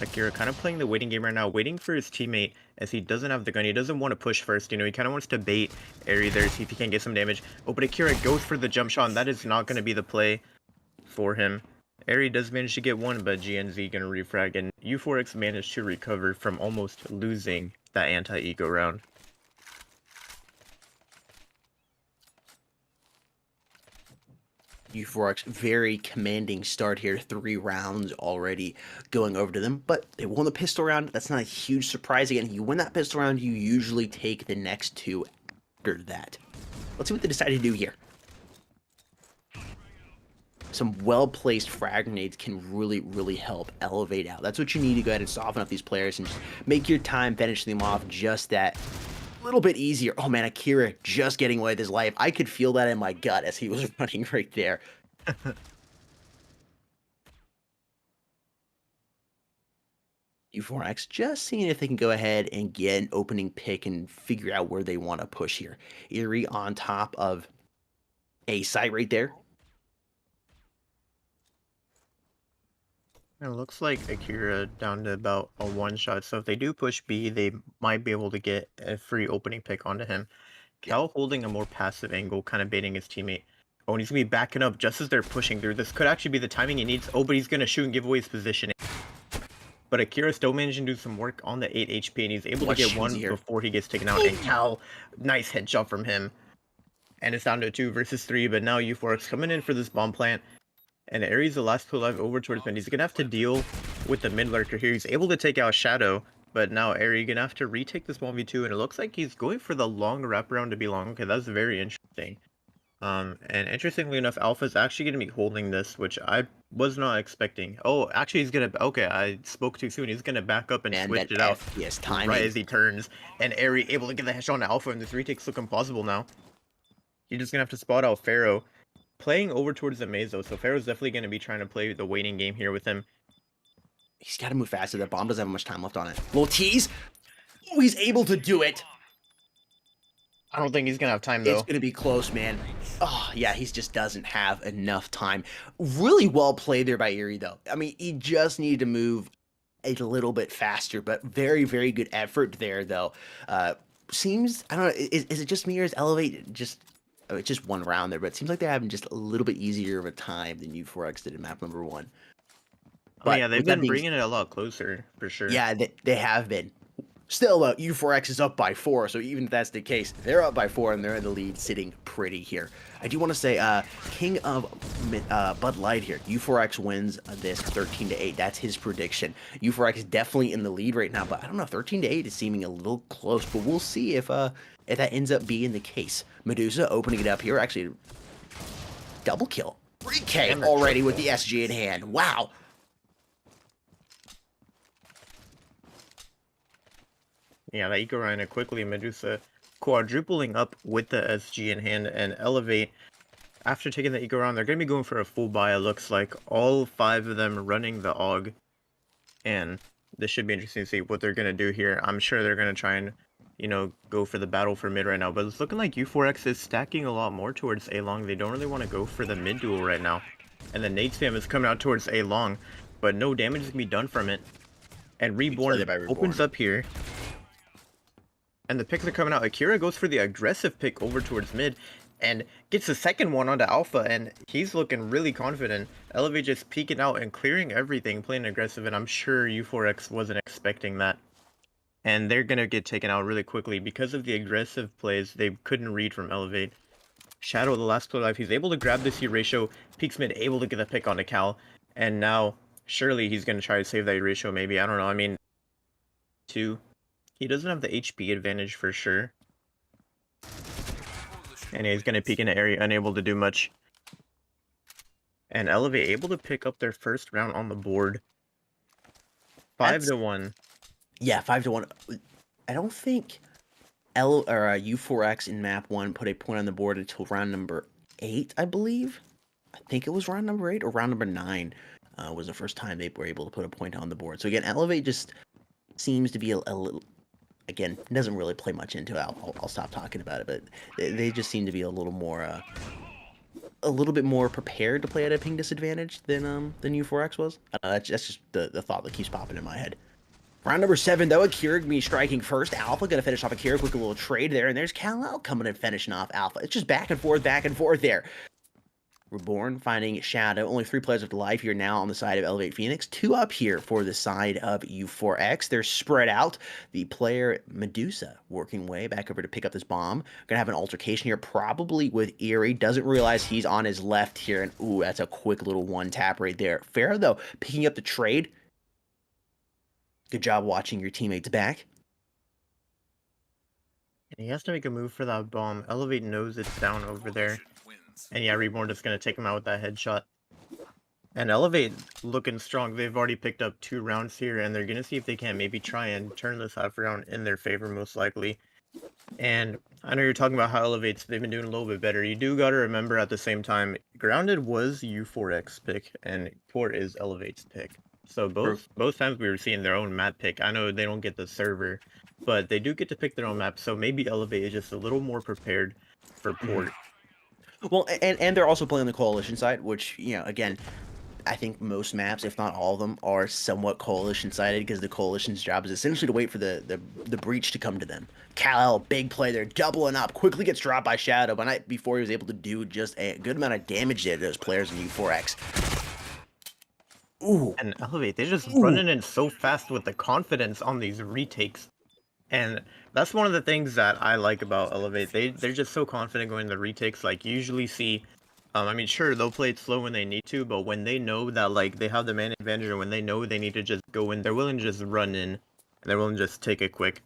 Akira kind of playing the waiting game right now, waiting for his teammate as he doesn't have the gun. He doesn't want to push first, you know, he kind of wants to bait Airy there, see if he can get some damage. Oh, but Akira goes for the jump shot, and that is not going to be the play for him. Airy does manage to get 1, but GNZ going to refrag, and U4X managed to recover from almost losing that anti-eco round. U4X, very commanding start here. 3 rounds already going over to them, but they won the pistol round. That's not a huge surprise. Again, you win that pistol round, you usually take the next 2 after that. Let's see what they decide to do here. Some well-placed frag grenades can really help Elevate out. That's what you need to go ahead and soften up these players and just make your time finishing them off just that little bit easier. Oh man, Akira just getting away with his life. I could feel that in my gut as he was running right there. U4X just seeing if they can go ahead and get an opening pick and figure out where they want to push here. Eerie on top of A site right there. It looks like Akira down to about a 1-shot, so if they do push B, they might be able to get a free opening pick onto him. Cal holding a more passive angle, kind of baiting his teammate. Oh, and he's gonna be backing up just as they're pushing through. This could actually be the timing he needs. Oh, but he's gonna shoot and give away his positioning. But Akira still managed to do some work on the 8 HP, and he's able to get one before he gets taken out. And Cal, nice headshot from him. And it's down to 2 versus 3, but now U4X coming in for this bomb plant. And Aries, the last pull alive over towards mid. He's gonna have to deal with the mid lurker here. He's able to take out Shadow, but now Aries gonna have to retake this 1v2, and it looks like he's going for the long wraparound to be long. Okay, that's very interesting. And interestingly enough, Alpha's actually going to be holding this, which I was not expecting. Oh, actually, he's going to... Okay, I spoke too soon. He's going to back up and switch it out right as he turns. And Aerie able to get the headshot on Alpha, and this retake's looking plausible now. You're just going to have to spot out Pharaoh. Playing over towards the maze, though, so Pharaoh's definitely going to be trying to play the waiting game here with him. He's got to move faster. That bomb doesn't have much time left on it. Little tease. Oh, he's able to do it. I don't think he's going to have time, though. It's going to be close, man. Oh, yeah, he just doesn't have enough time. Really well played there by Eerie, though. I mean, he just needed to move a little bit faster, but very, very good effort there, though. Seems, I don't know, is it just me or is Elevate just... Oh, it's just one round there, but it seems like they're having just a little bit easier of a time than U4X did in map number 1. But oh, yeah, they've been bringing it a lot closer, for sure. Yeah, they have been. Still, U4X is up by 4, so even if that's the case, they're up by 4 and they're in the lead, sitting pretty here. I do want to say, King of Bud Light here, U4X wins this 13-8. That's his prediction. U4X definitely in the lead right now, but I don't know, 13-8 is seeming a little close, but we'll see if that ends up being the case. Medusa opening it up here, actually, double kill. 3K already with the SG in hand. Wow. Yeah, that Eco Rhino quickly, Medusa quadrupling up with the SG in hand, and Elevate, after taking the Eco round, they're going to be going for a full buy, it looks like. All 5 of them running the AUG, and this should be interesting to see what they're going to do here. I'm sure they're going to try and, you know, go for the battle for mid right now, but it's looking like U4X is stacking a lot more towards A-Long. They don't really want to go for the mid duel right now. And the nade spam is coming out towards A-Long, but no damage is going to be done from it. And Reborn opens up here. And the picks are coming out. Akira goes for the aggressive pick over towards mid and gets the second one onto Alpha, and he's looking really confident. Elevate just peeking out and clearing everything, playing aggressive, and I'm sure U4X wasn't expecting that. And they're going to get taken out really quickly. Because of the aggressive plays, they couldn't read from Elevate. Shadow, the last play life, he's able to grab this ratio, peeks mid, able to get the pick onto Cal, and now surely he's going to try to save that ratio maybe, I don't know, I mean, 2. He doesn't have the HP advantage for sure. And he's going to peek into area, unable to do much. And Elevate able to pick up their first round on the board. 5-1. Yeah, 5-1. I don't think U4X in map 1 put a point on the board until round number 8, I believe. I think it was round number 8 or round number 9 was the first time they were able to put a point on the board. So again, Elevate just seems to be a little... Again, doesn't really play much into it. I'll stop talking about it, but they just seem to be a little bit more prepared to play at a ping disadvantage than U4X was. That's just the thought that keeps popping in my head. Round number 7, though, Akira me striking first. Alpha gonna finish off Akira. Quick little trade there, and there's Kal-El coming and finishing off Alpha. It's just back and forth there. Reborn finding Shadow. Only 3 players with life here now on the side of Elevate Phoenix. 2 up here for the side of U4X. They're spread out. The player Medusa working way back over to pick up this bomb. Gonna have an altercation here, probably with Eerie. Doesn't realize he's on his left here. And ooh, that's a quick little 1-tap right there. Fair, though, picking up the trade. Good job watching your teammates back. And he has to make a move for that bomb. Elevate knows it's down over there. And yeah, Reborn is going to take him out with that headshot. And Elevate looking strong. They've already picked up 2 rounds here, and they're going to see if they can maybe try and turn this half round in their favor, most likely. And I know you're talking about how Elevate's, they've been doing a little bit better. You do got to remember at the same time, Grounded was U4X pick, and Port is Elevate's pick. So both times we were seeing their own map pick. I know they don't get the server, but they do get to pick their own map, so maybe Elevate is just a little more prepared for Port. Well, and they're also playing the coalition side, which, you know, again, I think most maps, if not all of them, are somewhat coalition-sided because the coalition's job is essentially to wait for the breach to come to them. Kal-El, big play there, doubling up, quickly gets dropped by Shadow, but not before he was able to do just a good amount of damage there to those players in U4X. Ooh. And Elevate, they're just Ooh. running in so fast with the confidence on these retakes. And that's one of the things that I like about Elevate. They're just so confident going to the retakes. Like, you usually see, I mean, sure, they'll play it slow when they need to, but when they know that, like, they have the man advantage, or when they know they need to just go in, they're willing to just run in, and they're willing to just take it quick.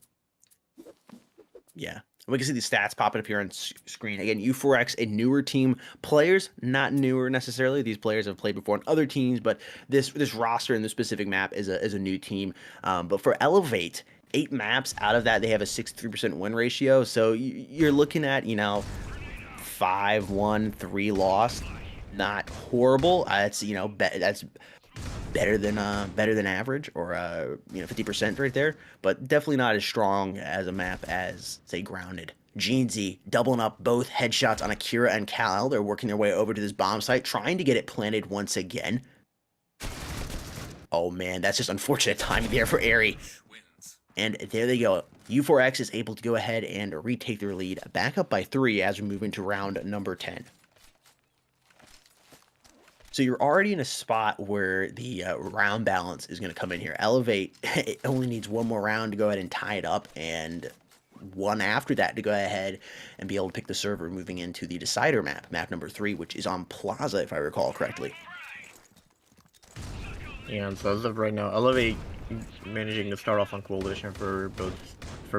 Yeah. We can see the stats popping up here on screen. Again, U4X, a newer team. Players, not newer necessarily. These players have played before on other teams, but this roster in this specific map is a new team. But for Elevate, 8 maps out of that, they have a 63% win ratio. So you're looking at, 5-1, 3 loss. Not horrible. That's that's better than average, or 50% right there, but definitely not as strong as a map as, say, Grounded. Jeansy doubling up both headshots on Akira and Kal-El. They're working their way over to this bomb site, trying to get it planted once again. Oh man, that's just unfortunate timing there for Airy. And there they go. U4X is able to go ahead and retake their lead, back up by 3 as we move into round number 10. So you're already in a spot where the round balance is going to come in here. Elevate, it only needs one more round to go ahead and tie it up, and one after that to go ahead and be able to pick the server moving into the decider map, map number 3, which is on Plaza, if I recall correctly. Yeah, and so as of right now, Elevate managing to start off on coalition for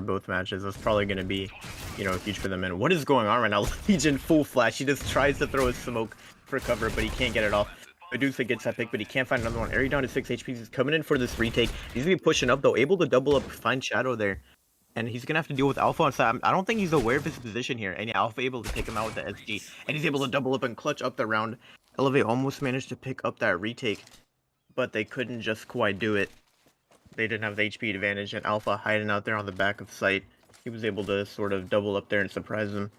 both matches is probably going to be, huge for them. And what is going on right now? Legion full flash. He just tries to throw a smoke for cover, but he can't get it off. Medusa gets that pick, but he can't find another one. Airy down to 6 HP. He's coming in for this retake. He's going to be pushing up, though, able to double up, find Shadow there. And he's going to have to deal with Alpha on side. I don't think he's aware of his position here. And yeah, Alpha able to take him out with the SG. And he's able to double up and clutch up the round. Elevate almost managed to pick up that retake, but they couldn't just quite do it. They didn't have the HP advantage, and Alpha hiding out there on the back of site. He was able to sort of double up there and surprise them.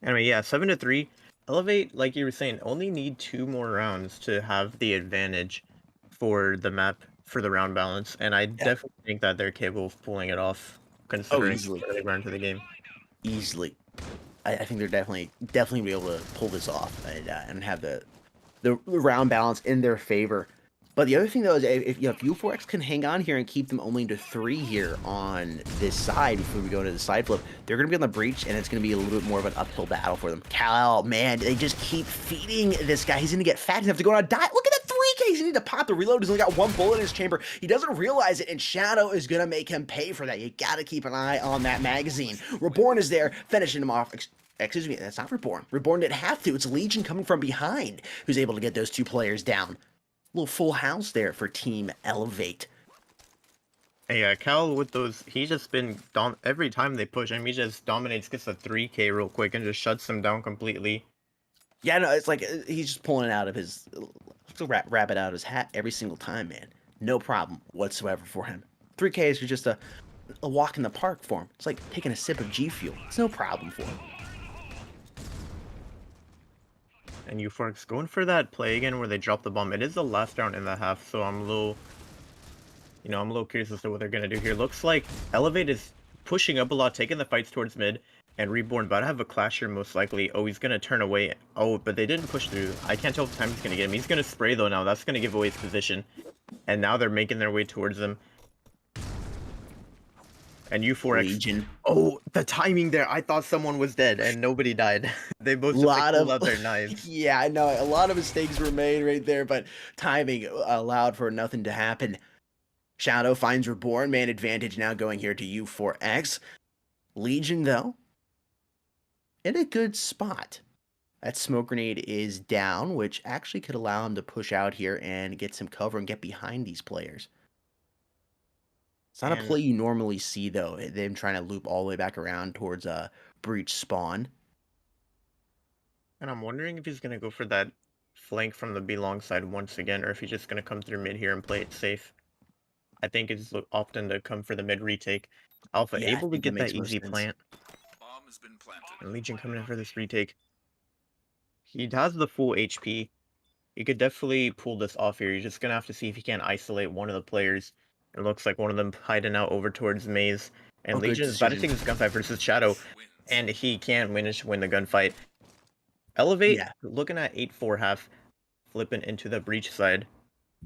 Anyway, yeah, 7-3. Elevate, like you were saying, only need 2 more rounds to have the advantage for the map, for the round balance, and I definitely think that they're capable of pulling it off, considering they run into the game. Easily. I think they're definitely be able to pull this off and have the round balance in their favor. But the other thing, though, is if U4X can hang on here and keep them only to 3 here on this side before we go into the side flip, they're going to be on the breach, and it's going to be a little bit more of an uphill battle for them. Kal-El, man, they just keep feeding this guy. He's going to get fat. He's going to have to go on a diet. Look at that 3K. He's going to need to pop the reload. He's only got 1 bullet in his chamber. He doesn't realize it, and Shadow is going to make him pay for that. You got to keep an eye on that magazine. Reborn is there, finishing him off. Excuse me, that's not Reborn. Reborn didn't have to. It's Legion coming from behind who's able to get those 2 players down. Little full house there for Team Elevate. Yeah, Cal with those, he's just been every time they push him, he just dominates, gets a 3K real quick, and just shuts them down completely. Yeah, no, it's like he's just pulling it out of his rabbit out of his hat every single time, man. No problem whatsoever for him. 3K is just a walk in the park for him. It's like taking a sip of Gfuel. It's no problem for him. And U4X going for that play again where they drop the bomb. It is the last round in the half, so I'm a little curious as to what they're gonna do here. Looks like Elevate is pushing up a lot, taking the fights towards mid, and Reborn about to have a clasher most likely. Oh, he's gonna turn away. Oh, but they didn't push through. I can't tell if time he's gonna get him. He's gonna spray though now. That's gonna give away his position. And now they're making their way towards him. And U4X. Legion. Oh, the timing there. I thought someone was dead and nobody died. They both just pulled out their knives. Yeah, I know. A lot of mistakes were made right there, but timing allowed for nothing to happen. Shadow finds Reborn. Man advantage now going here to U4X. Legion, though, in a good spot. That smoke grenade is down, which actually could allow him to push out here and get some cover and get behind these players. It's not a play you normally see, though, them trying to loop all the way back around towards a breach spawn. And I'm wondering if he's going to go for that flank from the B long side once again, or if he's just going to come through mid here and play it safe. I think it's often to come for the mid retake. Alpha able to get that easy plant. Bomb has been planted. And Legion coming in for this retake. He has the full HP. He could definitely pull this off here. You're just gonna have to see if he can isolate one of the players. It looks like one of them hiding out over towards Maze. And Oh, good Legion is about to decision. take this gunfight versus Shadow, Wins. and he can win the gunfight. Elevate, Yeah. looking at 8-4 half, flipping into the breach side.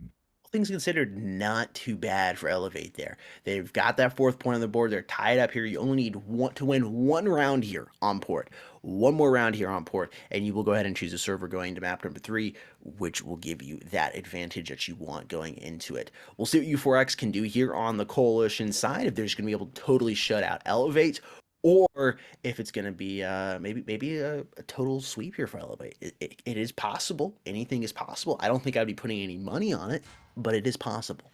All things considered, not too bad for Elevate there. They've got that 4th point on the board. They're tied up here. You only need to win 1 round here on port. 1 more round here on port, and you will go ahead and choose a server going to map number 3, which will give you that advantage that you want going into it. We'll see what U4X can do here on the Coalition side, if they're just going to be able to totally shut out Elevate, or if it's going to be maybe a total sweep here for Elevate. It is possible. Anything is possible. I don't think I'd be putting any money on it, but it is possible.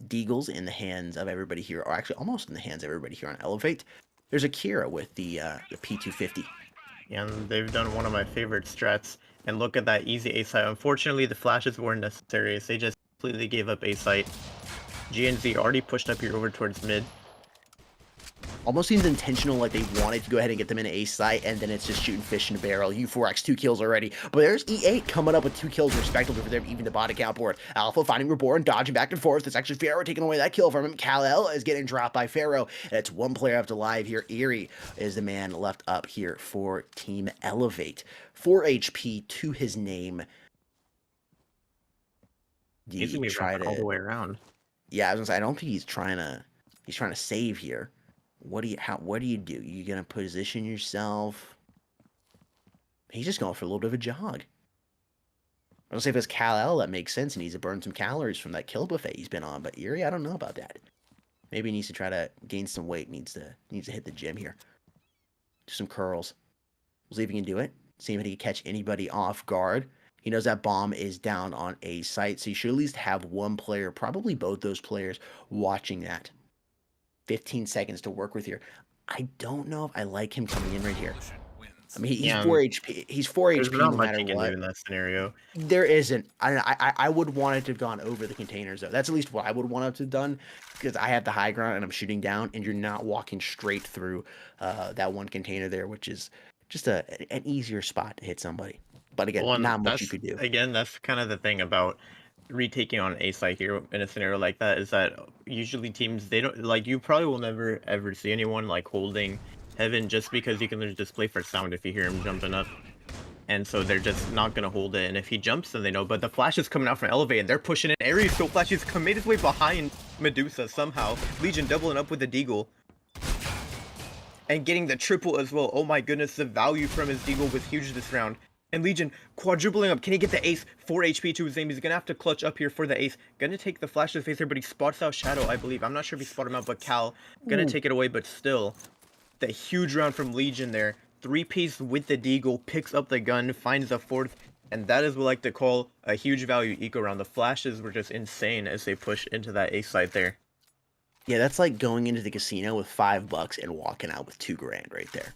Deagle's in the hands of everybody here, or actually almost in the hands of everybody here on Elevate. There's a Kira with the P250. And they've done one of my favorite strats. And look at that easy A site. Unfortunately, the flashes weren't necessary, so they just completely gave up A site. GNZ already pushed up here over towards mid. Almost seems intentional, like they wanted to go ahead and get them in A site, and then it's just shooting fish in a barrel. U4X 2 kills already, but there's E8 coming up with 2 kills respectively for them, even the body count board. Alpha finding Reborn, dodging back and forth. It's actually Pharaoh taking away that kill from him. Kal-El is getting dropped by Pharaoh, and it's 1 player left alive here. Eerie is the man left up here for Team Elevate. 4 HP to his name. Do He's gonna you be try running all the to? way around. Yeah, I was gonna say, I don't think he's trying to save here. What do you do? You gonna position yourself? He's just going for a little bit of a jog. I don't say if it's Kal-El, that makes sense. He needs to burn some calories from that kill buffet he's been on. But Eerie, I don't know about that. Maybe he needs to try to gain some weight. Needs to hit the gym here. Do some curls. We'll see if he can do it. See if he can catch anybody off guard. He knows that bomb is down on A site, so you should at least have 1 player, probably both those players, watching that. 15 seconds to work with here. I don't know if I like him coming in right here. I mean, he's 4 HP. He's 4 There's HP not no much matter you can do what. in that scenario. There isn't. I would want it to have gone over the containers, though. That's at least what I would want it to have done, because I have the high ground and I'm shooting down, and you're not walking straight through that 1 container there, which is just an easier spot to hit somebody. But again, Well, and not much you could do. that's kind of the thing about retaking on A site here in a scenario like that, is that usually teams, they don't, like, you probably will never ever see anyone like holding heaven, just because you can just play for sound if you hear him jumping up. And so they're just not gonna hold it, and if he jumps, then they know. But the flash is coming out from Elevate, and they're pushing in. Ares still flashes, made his way behind Medusa somehow. Legion doubling up with the Deagle. And getting the triple as well. Oh my goodness, the value from his Deagle was huge this round. And Legion quadrupling up. Can he get the ace? 4 HP to his name. He's gonna have to clutch up here for the ace. Gonna take the flash to the face here, but he spots out Shadow, I believe. I'm not sure if he spotted him out, but Cal gonna take it away, but still. The huge round from Legion there. 3-piece with the Deagle, picks up the gun, finds the 4th, and that is what I like to call a huge value eco round. The flashes were just insane as they push into that ace side there. Yeah, that's like going into the casino with $5 and walking out with $2,000 right there,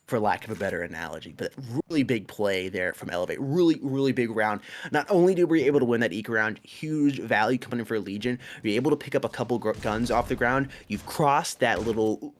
for lack of a better analogy. But really big play there from Elevate. Really big round. Not only did we able to win that eco round, huge value coming in for Legion. You're able to pick up a couple guns off the ground. You've crossed that little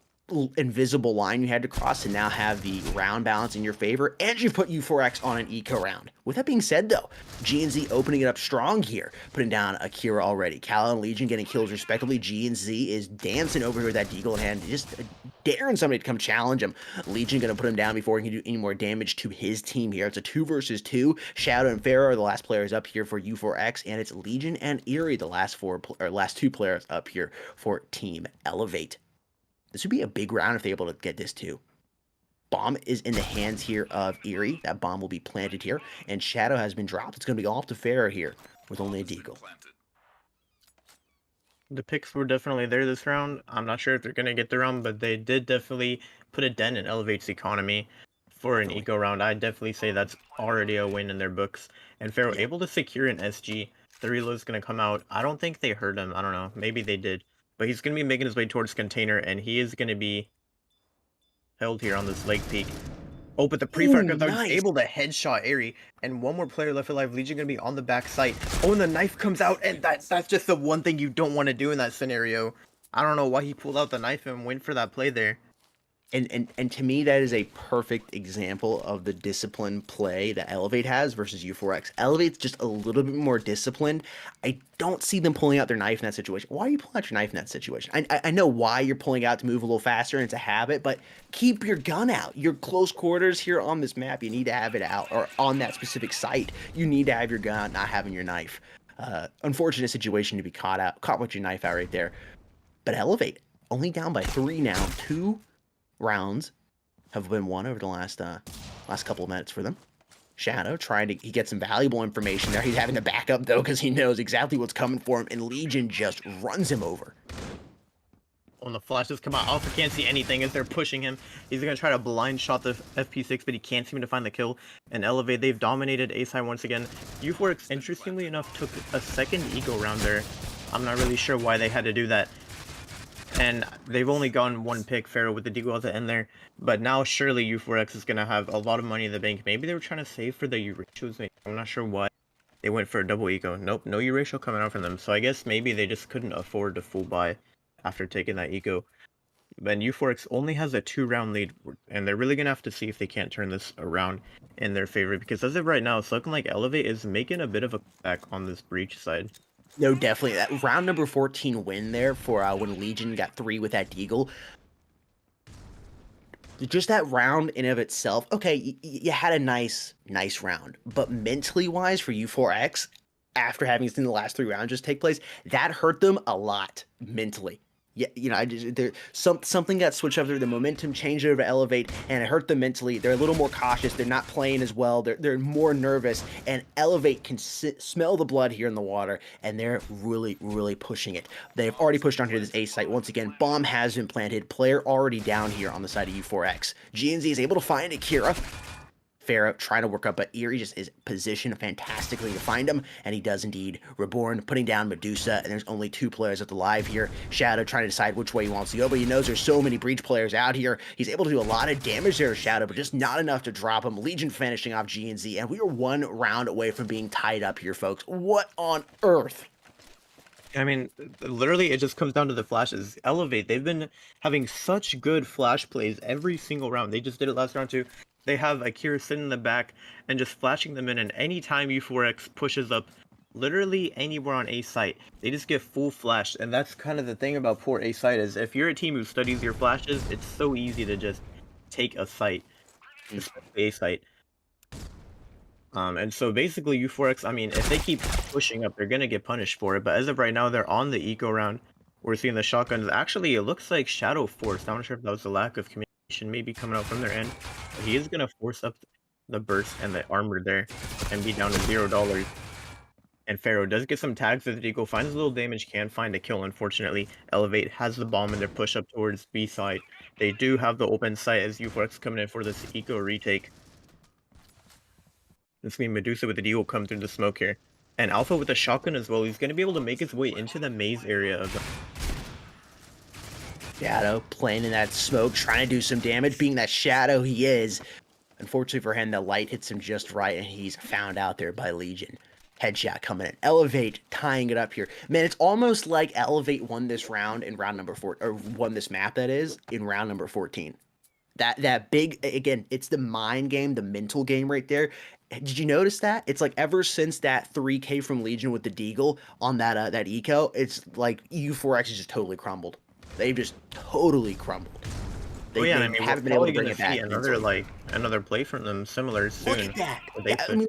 invisible line you had to cross and now have the round balance in your favor, and you've put U4X on an eco round. With that being said, though, GNZ opening it up strong here, putting down Akira already. Cal and Legion getting kills respectively. GNZ is dancing over here with that Deagle in hand, just daring somebody to come challenge him. Legion gonna put him down before he can do any more damage to his team here. It's a 2 versus 2. Shadow and Pharaoh are the last players up here for U4X, and it's Legion and Eerie, the last 2 players up here for Team Elevate. This would be a big round if they're able to get this too. Bomb is in the hands here of Eerie. That bomb will be planted here. And Shadow has been dropped. It's going to be off to Pharaoh here with only a Deagle. The picks were definitely there this round. I'm not sure if they're going to get the round, but they did definitely put a dent in Elevate's economy for an eco round. I'd definitely say that's already a win in their books. And Pharaoh able to secure an SG. The reload is going to come out. I don't think they heard him. I don't know. Maybe they did. But he's going to be making his way towards container, and he is going to be held here on this leg peak. Oh, but the pre-fire comes out, nice. able to headshot Airy, and 1 more player left alive. Legion going to be on the back site. Oh, and the knife comes out, and that's just the one thing you don't want to do in that scenario. I don't know why he pulled out the knife and went for that play there. And to me, that is a perfect example of the disciplined play that Elevate has versus U4X. Elevate's just a little bit more disciplined. I don't see them pulling out their knife in that situation. Why are you pulling out your knife in that situation? I know why you're pulling out to move a little faster, and it's a habit, but keep your gun out. Your close quarters here on this map, you need to have it out, or on that specific site, you need to have your gun out, not having your knife. Unfortunate situation to be caught with your knife out right there. But Elevate, only down by 3 now, 2 rounds have been won over the last couple of minutes for them. Shadow he gets some valuable information there. He's having to back up though because he knows exactly what's coming for him, and Legion just runs him over. When the flashes come out, Alpha can't see anything as they're pushing him. He's gonna try to blind shot the FP6, but he can't seem to find the kill. And Elevate, they've dominated A side once again. U4X, interestingly enough, took a second eco round there. I'm not really sure why they had to do that. And they've only gone 1 pick, Pharaoh with the deagle at the end there. But now surely U4X is going to have a lot of money in the bank. Maybe they were trying to save for the Eurasios. I'm not sure why they went for a double eco. Nope, no Eurasio coming out from them. So I guess maybe they just couldn't afford to full buy after taking that eco. Then U4X only has a 2-round lead. And they're really going to have to see if they can't turn this around in their favor. Because as of right now, it's looking like Elevate is making a bit of a comeback on this breach side. No, definitely. That round number 14 win there for when Legion got 3 with that deagle. Just that round in of itself, okay, you had a nice round. But mentally wise for U4X, after having seen the last 3 rounds just take place, that hurt them a lot mentally. Yeah, something got switched up there. The momentum changed over to Elevate, and it hurt them mentally. They're a little more cautious. They're not playing as well. They're more nervous, and Elevate can smell the blood here in the water, and they're really pushing it. They've already pushed onto this A site once again. Bomb has been planted. Player already down here on the side of U4X. GNZ is able to find Akira. Pharaoh trying to work up, but Eerie just is positioned fantastically to find him, and he does indeed. Reborn putting down Medusa, and there's only 2 players left alive here. Shadow trying to decide which way he wants to go, but he knows there's so many Breach players out here. He's able to do a lot of damage there to Shadow, but just not enough to drop him. Legion finishing off GNZ, and we are 1 round away from being tied up here, folks. What on earth? I mean, literally, it just comes down to the flashes. Elevate, they've been having such good flash plays every single round. They just did it last round too. They have Akira sitting in the back and just flashing them in, and anytime U4X pushes up literally anywhere on A site, they just get full flashed. And that's kind of the thing about poor A site, is if you're a team who studies your flashes, it's so easy to just take a site, especially A site. And so basically U4X, I mean, if they keep pushing up, they're gonna get punished for it. But as of right now, they're on the eco round. We're seeing the shotguns. Actually, it looks like Shadow forced. I'm not sure if that was the lack of communication maybe coming out from their end. But he is gonna force up the burst and the armor there and be down to $0. And Pharaoh does get some tags with the eco, finds a little damage, can find a kill. Unfortunately, Elevate has the bomb in their push up towards B side. They do have the open site as U4X coming in for this eco retake. It's going to be Medusa with the D will come through the smoke here. And Alpha with a shotgun as well. He's going to be able to make his way into the maze area of the... Shadow playing in that smoke, trying to do some damage, being that Shadow he is. Unfortunately for him, the light hits him just right, and he's found out there by Legion. Headshot coming in. Elevate tying it up here. Man, it's almost like Elevate won this round in round number 4, or won this map, that is, in round number 14. That big, again, it's the mind game, the mental game right there. Did you notice that? It's like ever since that 3K from Legion with the deagle on that eco, it's like U4X has just totally crumbled. They've just totally crumbled. They I mean, haven't we're been able to probably bring going it to back. see another play from them similar soon. Look at that. Yeah, I mean,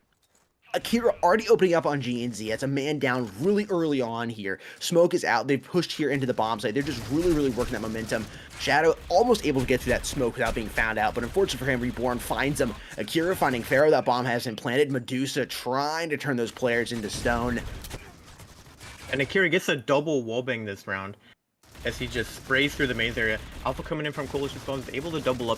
Akira already opening up on GNZ. That's a man down really early on here. Smoke is out. They've pushed here into the bomb site. They're just really working that momentum. Shadow almost able to get through that smoke without being found out, but unfortunately for him, Reborn finds him. Akira finding Pharaoh. That bomb has been planted. Medusa trying to turn those players into stone. And Akira gets a double wallbang this round as he just sprays through the maze area. Alpha coming in from Coalition Stones is able to double up.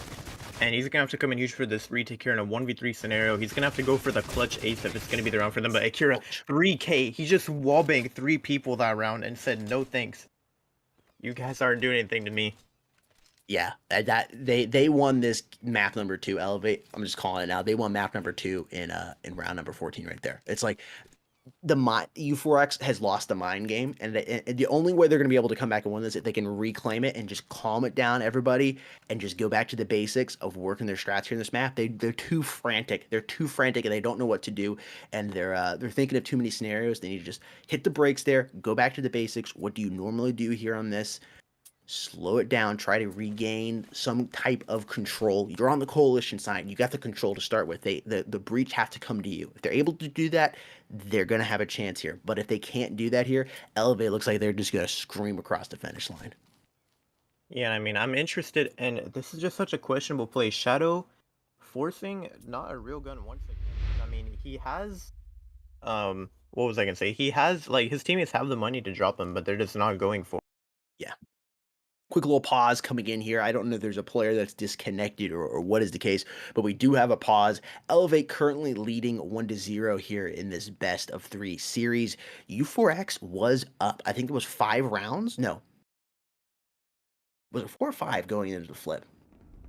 And he's going to have to come in huge for this retake here in a 1v3 scenario. He's going to have to go for the clutch ace if it's going to be the round for them. But Akira, 3K, he just wallbanged 3 people that round and said, no thanks. You guys aren't doing anything to me. Yeah, they won this map number 2, Elevate. I'm just calling it now. They won map number 2 in round number 14 right there. It's like U4X has lost the mind game, and the only way they're going to be able to come back and win this is if they can reclaim it and just calm it down, everybody, and just go back to the basics of working their strats here in this map. They're too frantic. They're too frantic, and they don't know what to do, and they're thinking of too many scenarios. They need to just hit the brakes there, go back to the basics. What do you normally do here on this? Slow it down, try to regain some type of control. You're on the coalition side. You got the control to start with. The breach have to come to you. If they're able to do that, they're going to have a chance here. But if they can't do that here, Elevate looks like they're just going to scream across the finish line. Yeah, I mean, I'm interested, and this is just such a questionable play. Shadow forcing not a real gun once again. I mean, he has, what was I gonna say? He has, like, his teammates have the money to drop him, but they're just not going for it. Yeah. Quick little pause coming in here. I don't know if there's a player that's disconnected or what is the case, but we do have a pause. Elevate currently leading 1-0 here in this best of 3 series. U4X was up. I think it was 5 rounds. No. Was it 4 or 5 going into the flip?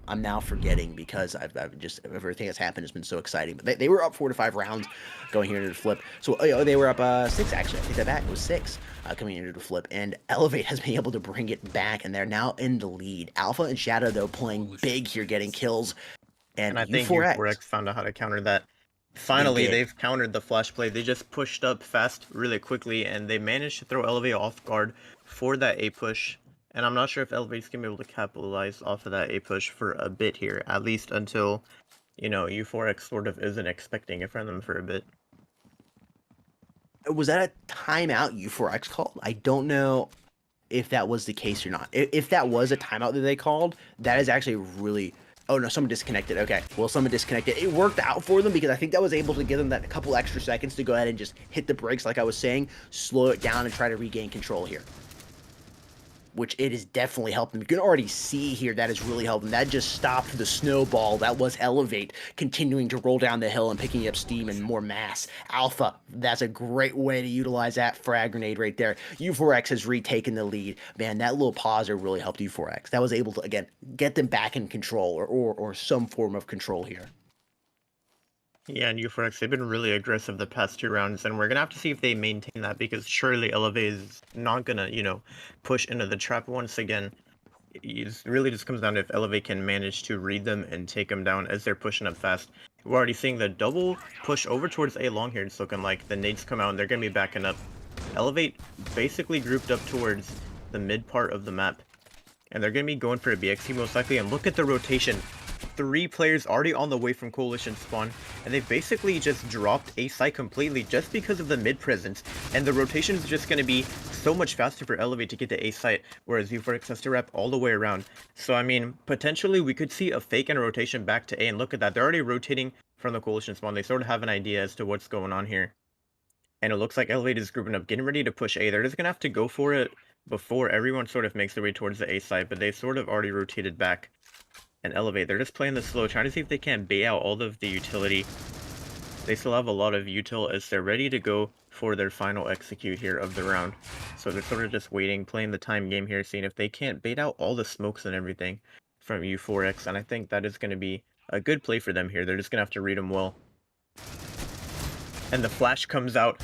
I'm now forgetting because I've just everything that's happened has been so exciting. But they were up 4 to 5 rounds going here into the flip. So they were up 6 actually. I think that back was 6 coming into the flip. And Elevate has been able to bring it back, and they're now in the lead. Alpha and Shadow though playing big here, getting kills. And And I think U4X, U4X found out how to counter that. Finally, did. they've countered the flash play. They just pushed up fast really quickly, and they managed to throw Elevate off guard for that A push. And I'm not sure if Elevate's gonna be able to capitalize off of that A push for a bit here, at least until, U4X sort of isn't expecting it from them for a bit. Was that a timeout U4X called? I don't know if that was the case or not. If that was a timeout that they called, that is actually really. Oh no, someone disconnected. Okay, well, someone disconnected. It worked out for them because I think that was able to give them that a couple extra seconds to go ahead and just hit the brakes, like I was saying, slow it down and try to regain control here. Which it is definitely helping. You can already see here that is really helping. That just stopped the snowball that was Elevate continuing to roll down the hill and picking up steam and more mass. Alpha, that's a great way to utilize that frag grenade right there. U4X has retaken the lead. Man, that little pauser really helped U4X. That was able to, again, get them back in control or some form of control here. Yeah, and U4X, they've been really aggressive the past 2 rounds, and we're gonna have to see if they maintain that, because surely Elevate is not gonna, push into the trap once again. It really just comes down to if Elevate can manage to read them and take them down as they're pushing up fast. We're already seeing the double push over towards A long here. It's looking like the nades come out and they're gonna be backing up. Elevate basically grouped up towards the mid part of the map, and they're gonna be going for a BXT most likely, and look at the rotation. 3 players already on the way from coalition spawn, and they basically just dropped A site completely just because of the mid presence, and the rotation is just going to be so much faster for Elevate to get to A site, whereas U4X has to wrap all the way around. So I mean, potentially we could see a fake and a rotation back to A, and look at that, they're already rotating from the coalition spawn. They sort of have an idea as to what's going on here, and it looks like Elevate is grouping up, getting ready to push A. They're just going to have to go for it before everyone sort of makes their way towards the A site, but they sort of already rotated back. And Elevate, they're just playing this slow, trying to see if they can bait out all of the utility. They still have a lot of util as they're ready to go for their final execute here of the round. So they're sort of just waiting, playing the time game here, seeing if they can't bait out all the smokes and everything from U4X. And I think that is going to be a good play for them here. They're just going to have to read them well. And the flash comes out.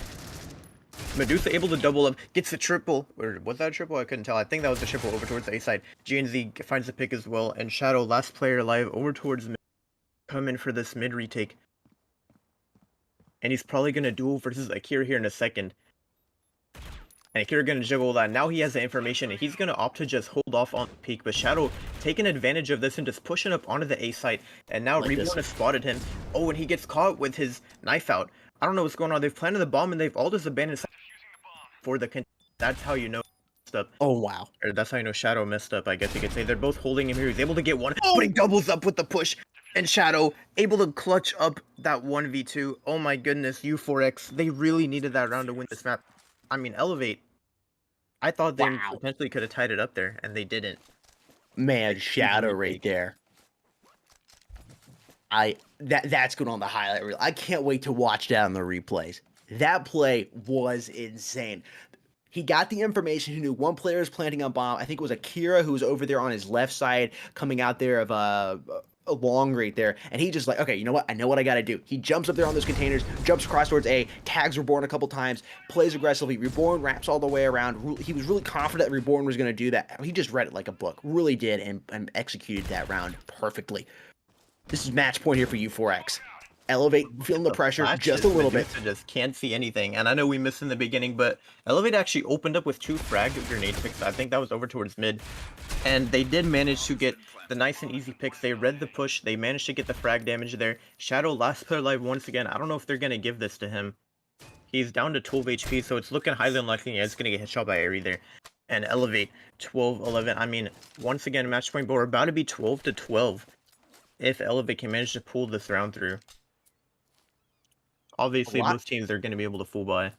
Medusa able to double up, gets the triple, or was that a triple? I couldn't tell. I think that was a triple over towards the A side. GNZ finds the pick as well, and Shadow, last player alive, over towards mid, come in for this mid retake. And he's probably going to duel versus Akira here in a second. And Akira going to juggle that. Now he has the information, and he's going to opt to just hold off on the peak. But Shadow taking advantage of this and just pushing up onto the A site. And now Like Reborn has spotted him. Oh, and he gets caught with his knife out. I don't know what's going on. They've planted the bomb, and they've all just abandoned for the that's how you know messed up. Oh, wow. Or that's how you know Shadow messed up, I guess you could say. They're both holding him here. He's able to get one, but he doubles up with the push. And Shadow able to clutch up that 1v2. Oh my goodness, U4X. They really needed that round to win this map. I mean, Elevate. I thought they potentially could have tied it up there, and they didn't. Man, Shadow right there. That's going on the highlight reel. I can't wait to watch that on the replays. That play was insane. He got the information. He knew one player was planting a bomb. I think it was Akira who was over there on his left side, coming out there of long right there, and he just like, okay, you know what? I know what I got to do. He jumps up there on those containers, jumps across towards A, tags Reborn a couple times, plays aggressively. Reborn wraps all the way around. He was really confident that Reborn was going to do that. He just read it like a book, really did, and executed that round perfectly. This is match point here for U4X. Elevate, feeling the pressure just a little bit. Just can't see anything, and I know we missed in the beginning, but Elevate actually opened up with 2 frag grenade picks. I think that was over towards mid, and they did manage to get the nice and easy picks. They read the push. They managed to get the frag damage there. Shadow last player alive once again. I don't know if they're gonna give this to him. He's down to 12 HP, so it's looking highly unlikely he's gonna get hit shot by Airy there. And Elevate 12-11. I mean, once again match point, but we're about to be 12-12 if Elevate can manage to pull this round through. Obviously, both teams are going to be able to full buy.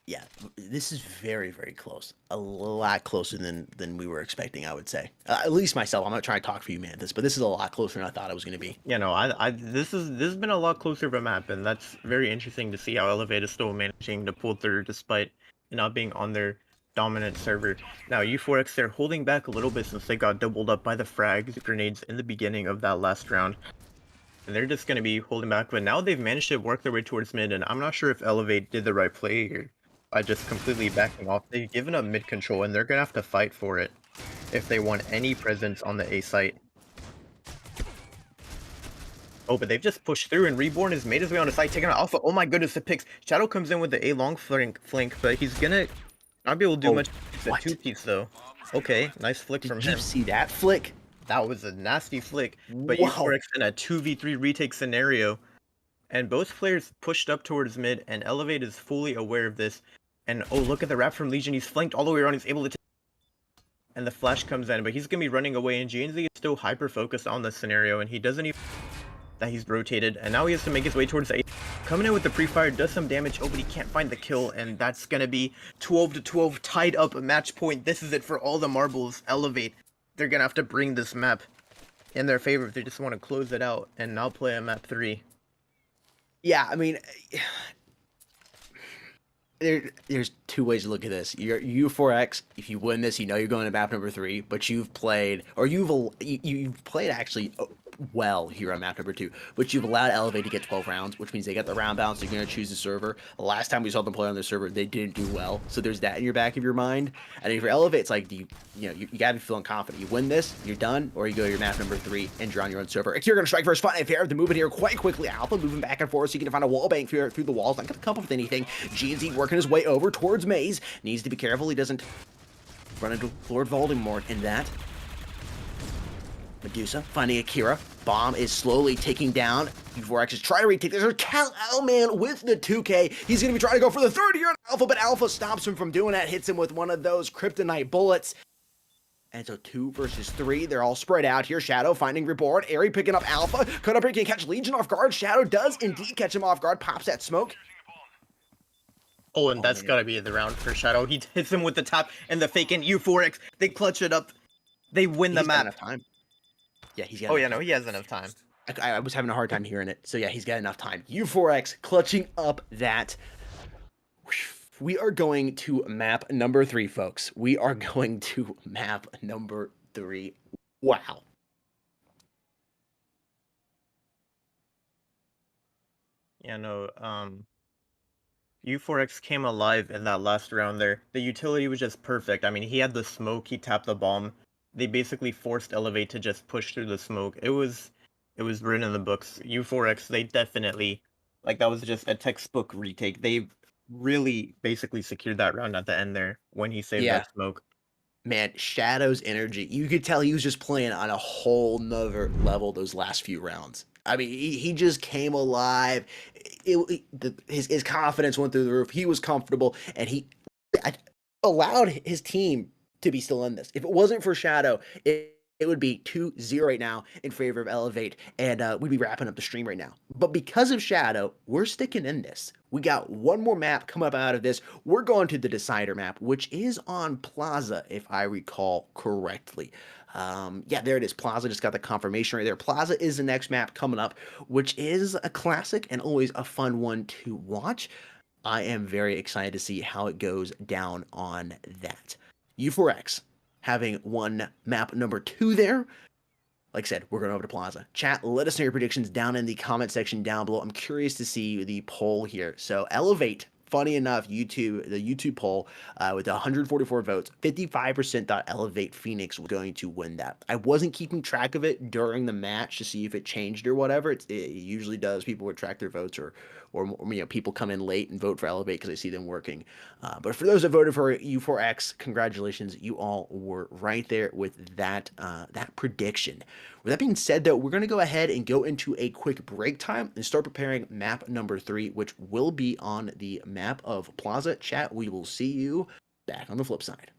Yeah, this is very, very close. A lot closer than we were expecting, I would say. At least myself. I'm not trying to talk for you, Mantis, but this is a lot closer than I thought it was going to be. You know, this has been a lot closer of a map, and that's very interesting to see how Elevate is still managing to pull through despite not being on their dominant server. Now, U4X, they're holding back a little bit since they got doubled up by the frags grenades in the beginning of that last round. And they're just going to be holding back, but now they've managed to work their way towards mid, and I'm not sure if Elevate did the right play here by just completely backing off. They've given up mid control, and they're going to have to fight for it if they want any presence on the A site. Oh, but they've just pushed through, and Reborn has made his way on the site, taking out Alpha. Oh my goodness, the picks. Shadow comes in with the A long flank, but he's going to not be able to do much. It's a 2-piece, though. Okay, nice flick from him. Did you see that flick? That was a nasty flick, but Wow. U4X in a 2v3 retake scenario, and both players pushed up towards mid, and Elevate is fully aware of this, and oh, look at the wrap from Legion, he's flanked all the way around, he's able to and the flash comes in, but he's going to be running away, and GNZ is still hyper-focused on this scenario, and he doesn't even that he's rotated, and now he has to make his way towards the A. Coming in with the pre-fire, does some damage, oh, but he can't find the kill, and that's going to be 12-12, tied up match point. This is it for all the marbles. Elevate. They're going to have to bring this map in their favor if they just want to close it out and now play a map 3. Yeah, I mean, there's two ways to look at this. You're U4X. If you win this, you know you're going to map number 3. But you've played actually well here on map number 2. But you've allowed Elevate to get 12 rounds, which means they got the round balance. They're going to choose the server. The last time we saw them play on their server, they didn't do well. So there's that in your back of your mind. And if for Elevate, it's like, you got to be feeling confident. You win this, you're done, or you go to your map number 3 and you're on your own server. If you're going to strike first, fun and fair, the movement here quite quickly. Alpha moving back and forth so you can find a wall bank through the walls. Not going to come up with anything. GNZ working his way over towards Maze. Needs to be careful he doesn't run into Lord Voldemort in that. Medusa finding Akira. Bomb is slowly ticking down. U4X is trying to retake. There's a Cal-Man with the 2K. He's going to be trying to go for the third here on Alpha, but Alpha stops him from doing that. Hits him with one of those kryptonite bullets. And so 2 versus 3. They're all spread out here. Shadow finding Reborn. Airy picking up Alpha. Cut up here, can catch Legion off guard. Shadow does indeed catch him off guard. Pops that smoke. Oh, and that's got to be the round for Shadow. He hits him with the tap and the fake in U4X. They clutch it up. They win the map. Enough time. Yeah, he's got Oh, yeah, no, he has enough time. I was having a hard time hearing it. So, yeah, he's got enough time. U4X clutching up that. We are going to map number 3, folks. We are going to map number 3. Wow. Yeah, no, U4X came alive in that last round there. The utility was just perfect. I mean, he had the smoke, he tapped the bomb. They basically forced Elevate to just push through the smoke. It was written in the books. U4X, they definitely, like, that was just a textbook retake. They really basically secured that round at the end there when he saved that smoke. Man, Shadow's energy. You could tell he was just playing on a whole nother level those last few rounds. I mean, he just came alive. His confidence went through the roof. He was comfortable, and he allowed his team to be still in this. If it wasn't for Shadow, it would be 2-0 right now in favor of Elevate, and we'd be wrapping up the stream right now. But because of Shadow, we're sticking in this. We got one more map come up out of this. We're going to the Decider map, which is on Plaza, if I recall correctly. Yeah, there it is. Plaza just got the confirmation right there. Plaza is the next map coming up, which is a classic and always a fun one to watch. I am very excited to see how it goes down on that. U4X having won map number 2 there. like I said, we're going over to Plaza. Chat, let us know your predictions down in the comment section down below. I'm curious to see the poll here. So Elevate, funny enough, the YouTube poll with 144 votes, 55% thought Elevate Phoenix was going to win that. I wasn't keeping track of it during the match to see if it changed or whatever. It usually does. People would track their votes, or people come in late and vote for Elevate because they see them working. But for those that voted for U4X, congratulations, you all were right there with that prediction. With that being said, though, we're going to go ahead and go into a quick break time and start preparing map number 3, which will be on the map of Plaza. Chat, we will see you back on the flip side.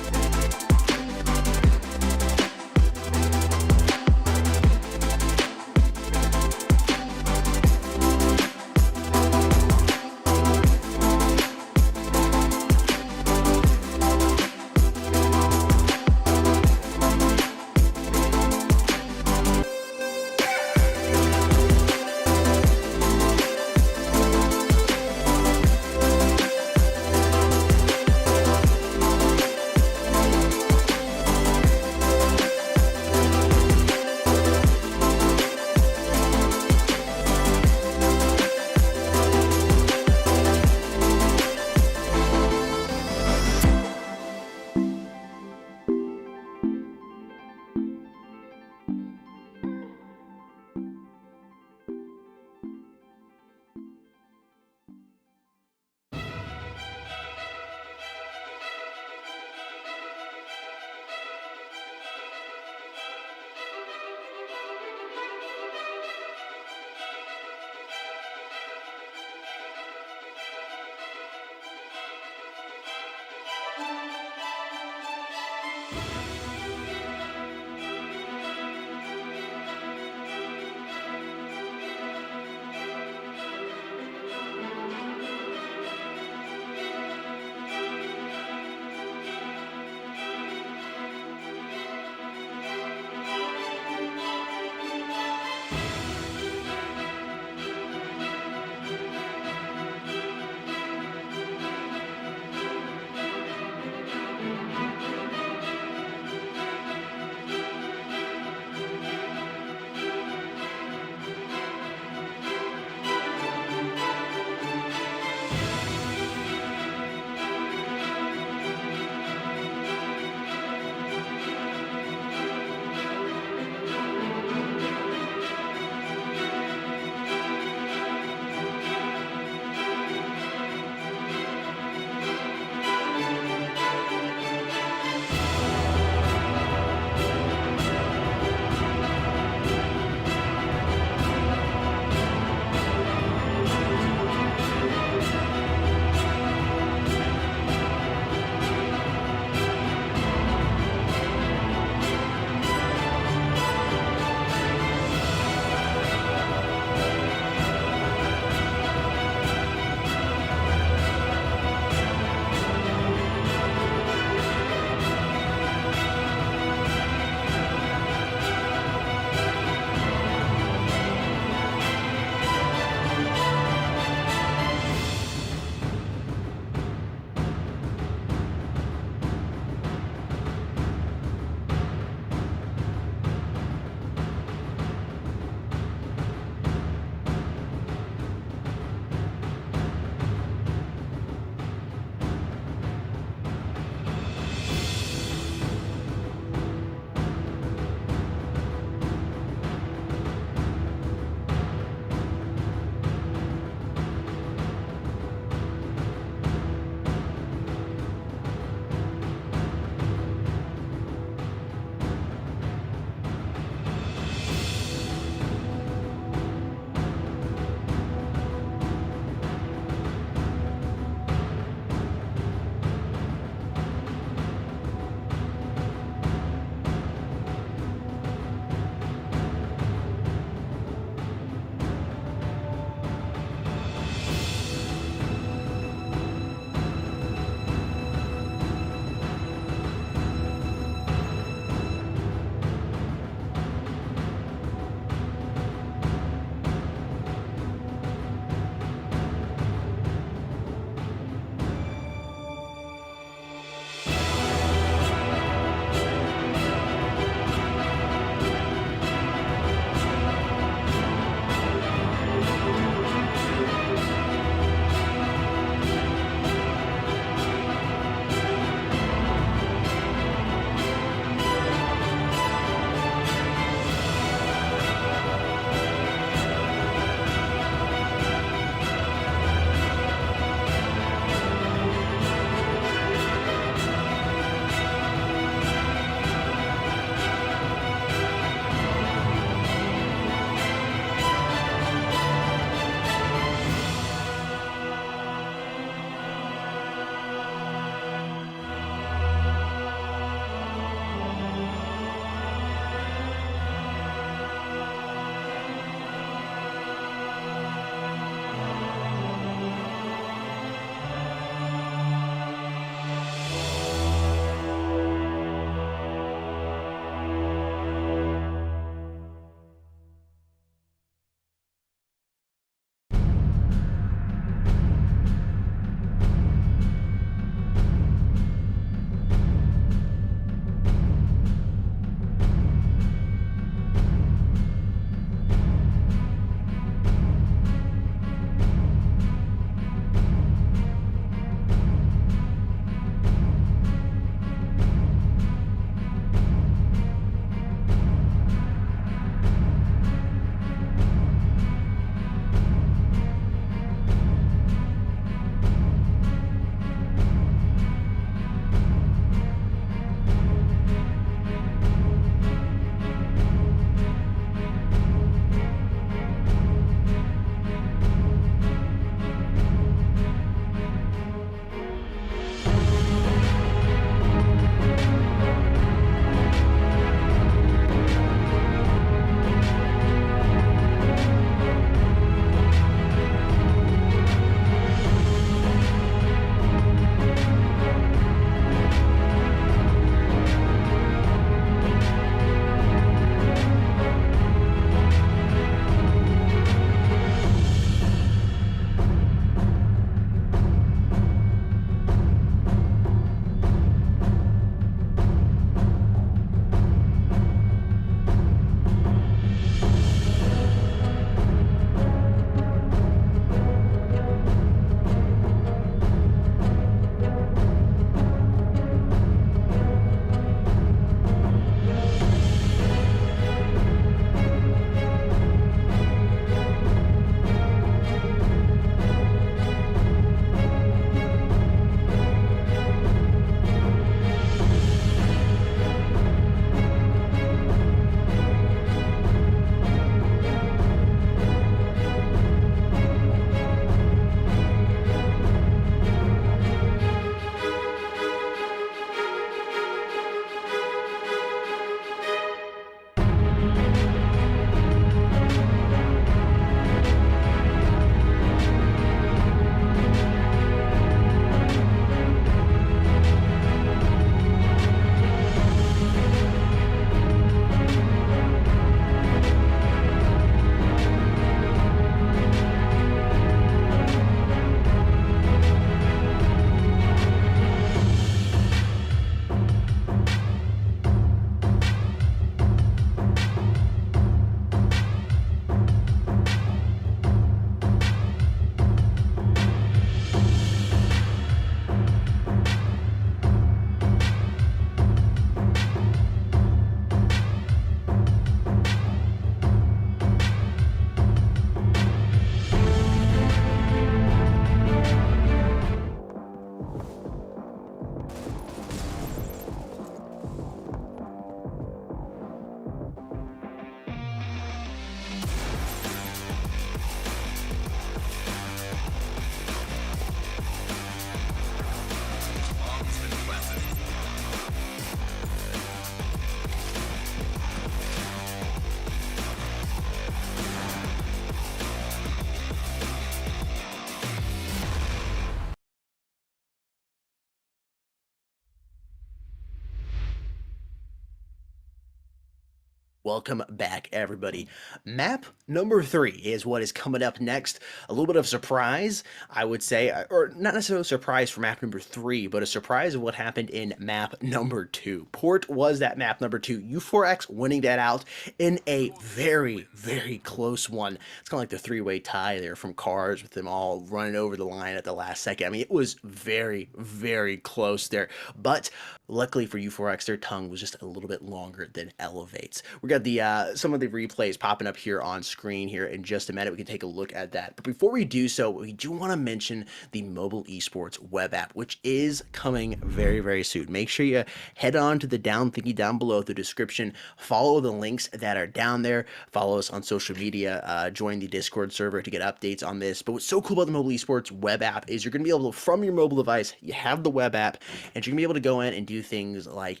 Welcome back, everybody. Map number 3 is what is coming up next. A little bit of surprise, I would say, or not necessarily a surprise for map number 3, but a surprise of what happened in map number 2. Port was that map number 2. U4X winning that out in a very, very close one. It's kind of like the three-way tie there from Cars with them all running over the line at the last second. I mean, it was very, very close there. But luckily for U4X, their tongue was just a little bit longer than Elevate's. We're got the some of the replays popping up here on screen here in just a minute. We can take a look at that. But before we do so, we do want to mention the mobile esports web app, which is coming very, very soon. Make sure you head on to the down thingy down below the description. Follow the links that are down there. Follow us on social media. Join the Discord server to get updates on this. But what's so cool about the mobile esports web app is you're going to be able to, from your mobile device, you have the web app, and you're going to be able to go in and do things like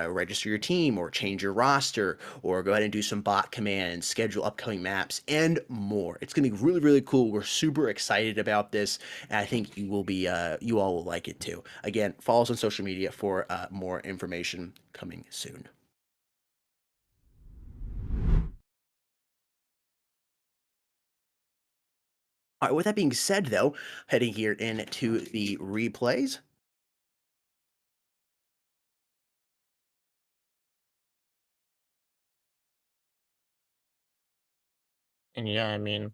register your team or change your roster, or go ahead and do some bot commands, schedule upcoming maps, and more. It's going to be really, really cool. We're super excited about this, and I think you will be, you all will like it too. Again, follow us on social media for more information coming soon. All right, with that being said, though, heading here into the replays. And yeah, I mean,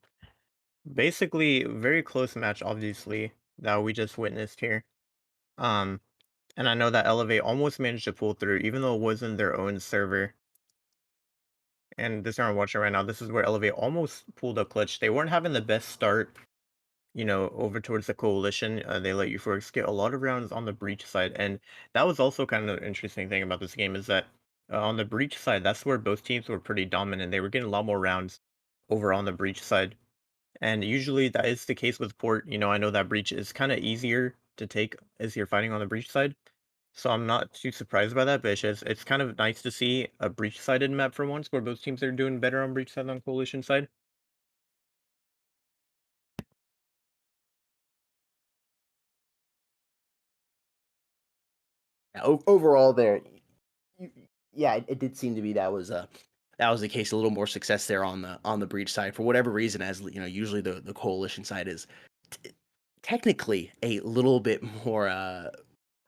basically, very close match, obviously, that we just witnessed here. Um, and I know that Elevate almost managed to pull through, even though it wasn't their own server. And this round I'm watching right now, this is where Elevate almost pulled a clutch. They weren't having the best start, over towards the coalition. They let U4X get a lot of rounds on the breach side, and that was also kind of the interesting thing about this game is that on the breach side, that's where both teams were pretty dominant. They were getting a lot more rounds over on the breach side, and usually that is the case with port. I know that breach is kind of easier to take as you're fighting on the breach side, so I'm not too surprised by that. But it's kind of nice to see a breach sided map for once, where both teams are doing better on breach side than coalition side. Overall, there, yeah, it did seem to be that was the case. A little more success there on the breach side for whatever reason. As you know, usually the coalition side is technically a little bit more.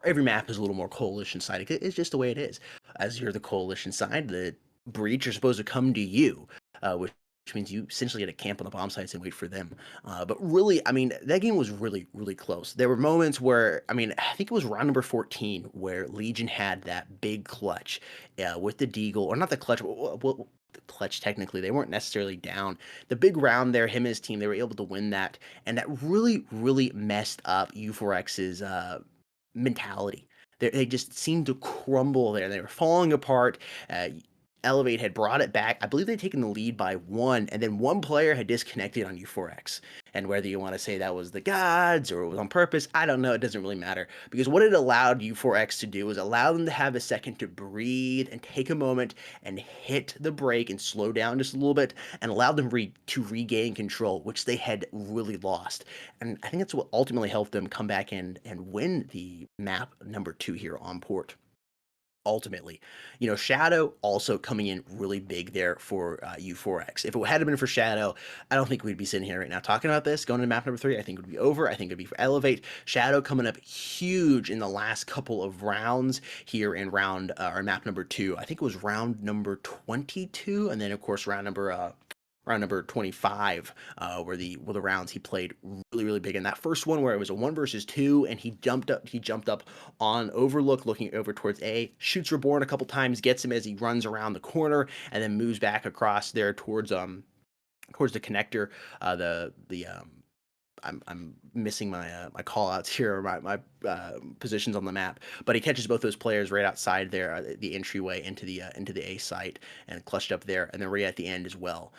Every map is a little more coalition side. It's just the way it is. As you're the coalition side, the breach are supposed to come to you, which means you essentially get to camp on the bomb sites and wait for them. But really, I mean, that game was really, really close. There were moments where, I mean, I think it was round number 14 where Legion had that big clutch with the Deagle, or not the clutch, well, the clutch technically. They weren't necessarily down. The big round there, him and his team, they were able to win that, and that really, really messed up U4X's mentality. They just seemed to crumble there. They were falling apart. Elevate had brought it back. I believe they'd taken the lead by one, and then one player had disconnected on U4X. And whether you want to say that was the gods or it was on purpose, I don't know. It doesn't really matter. Because what it allowed U4X to do was allow them to have a second to breathe and take a moment and hit the brake and slow down just a little bit and allow them to regain control, which they had really lost. And I think that's what ultimately helped them come back and win the map number 2 here on port. Ultimately, Shadow also coming in really big there for U4X. If it had been for Shadow, I don't think we'd be sitting here right now talking about this. Going to map number 3, I think it would be over. I think it'd be for Elevate. Shadow coming up huge in the last couple of rounds here in round or map number 2. I think it was round number 22, and then of course round number 25, where the rounds he played really, really big. In that first one where it was a 1 versus 2, and he jumped up on Overlook, looking over towards A, shoots Reborn a couple times, gets him as he runs around the corner, and then moves back across there towards the connector. I'm missing my call outs here, or my positions on the map, but he catches both those players right outside there, the entryway into the A site, and clutched up there, and then right at the end as well.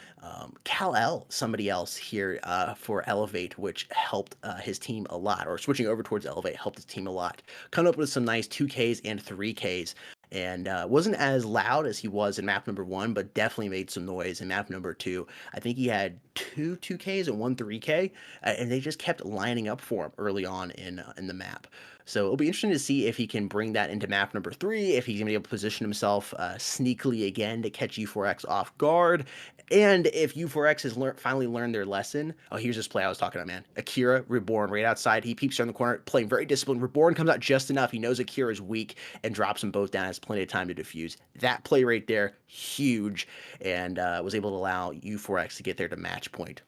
Kal-El, somebody else here for Elevate, which helped his team a lot, or switching over towards Elevate helped his team a lot. Coming up with some nice 2Ks and 3Ks. and wasn't as loud as he was in map number 1, but definitely made some noise in map number 2. I think he had two 2Ks and one 3K, and they just kept lining up for him early on in the map. So it'll be interesting to see if he can bring that into map number 3, if he's gonna be able to position himself sneakily again to catch U4X off guard, and if U4X has finally learned their lesson. Oh, here's this play I was talking about, man. Akira, Reborn, right outside. He peeps around the corner, playing very disciplined. Reborn comes out just enough. He knows Akira is weak and drops them both down. Has plenty of time to defuse. That play right there, huge, and was able to allow U4X to get there to match point.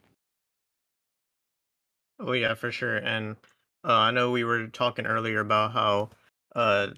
Oh yeah, for sure. And I know we were talking earlier about how uh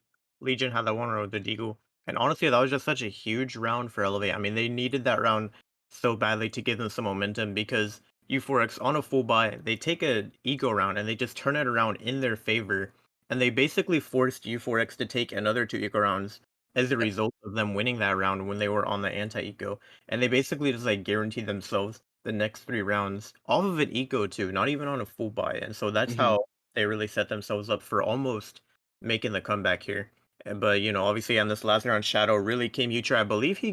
Legion had that one round with the Deagle. And honestly, that was just such a huge round for Elevate. I mean, they needed that round so badly to give them some momentum because U4X on a full buy, they take a ego round and they just turn it around in their favor. And they basically forced U4X to take another two eco rounds as a result of them winning that round when they were on the anti-eco. And they basically just like guaranteed themselves the next 3 rounds off of an eco too, not even on a full buy, and so that's Mhm. how they really set themselves up for almost making the comeback here. But, obviously on this last round, Shadow really came huge. I believe he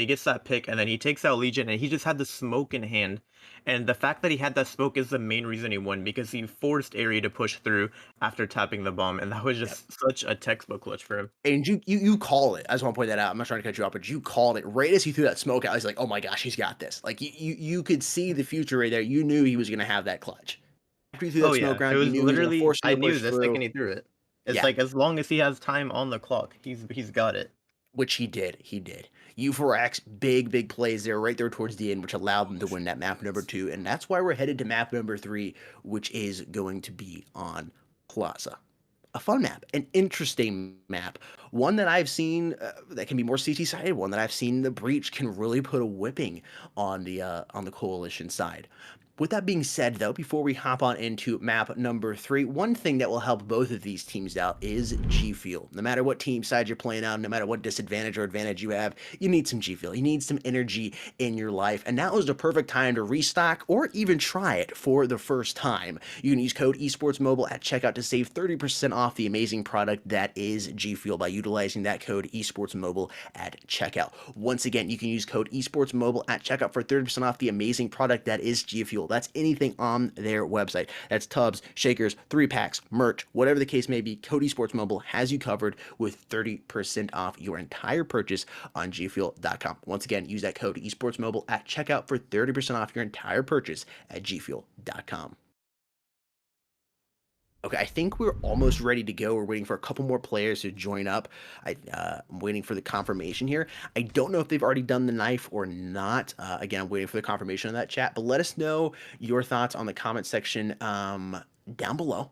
gets that pick, and then he takes out Legion, and he just had the smoke in hand. And the fact that he had that smoke is the main reason he won, because he forced Airy to push through after tapping the bomb, and that was Yep. just such a textbook clutch for him. And you call it. I just want to point that out. I'm not trying to cut you off, but you called it right as he threw that smoke out. I was like, oh my gosh, he's got this. Like you could see the future right there. You knew he was gonna have that clutch. After he threw Oh, that smoke yeah. It around, you was knew he was gonna literally force him I to knew push the second through. he threw it. It's Yeah, like, as long as he has time on the clock, he's got it. which he did. He did. U4X, big plays there, right there towards the end, which allowed them to win that map number 2. And that's why we're headed to map number 3, which is going to be on Plaza. A fun map, an interesting map, one that I've seen that can be more CT sided, one that I've seen the Breach can really put a whipping on the Coalition side. With that being said, though, before we hop on into map number 3, one thing that will help both of these teams out is Gfuel. No matter what team side you're playing on, no matter what disadvantage or advantage you have, you need some Gfuel. You need some energy in your life, and now is the perfect time to restock or even try it for the first time. You can use code esportsmobile at checkout to save 30% off the amazing product that is Gfuel by utilizing that code esportsmobile at checkout. Once again, you can use code esportsmobile at checkout for 30% off the amazing product that is Gfuel. That's anything on their website. That's tubs, shakers, 3-packs, merch, whatever the case may be. Code esportsmobile has you covered with 30% off your entire purchase on gfuel.com. Once again, use that code esportsmobile at checkout for 30% off your entire purchase at gfuel.com. Okay, I think we're almost ready to go. We're waiting for a couple more players to join up. I'm waiting for the confirmation here. I don't know if they've already done the knife or not. Again, I'm waiting for the confirmation on that chat. But let us know your thoughts on the comment section down below.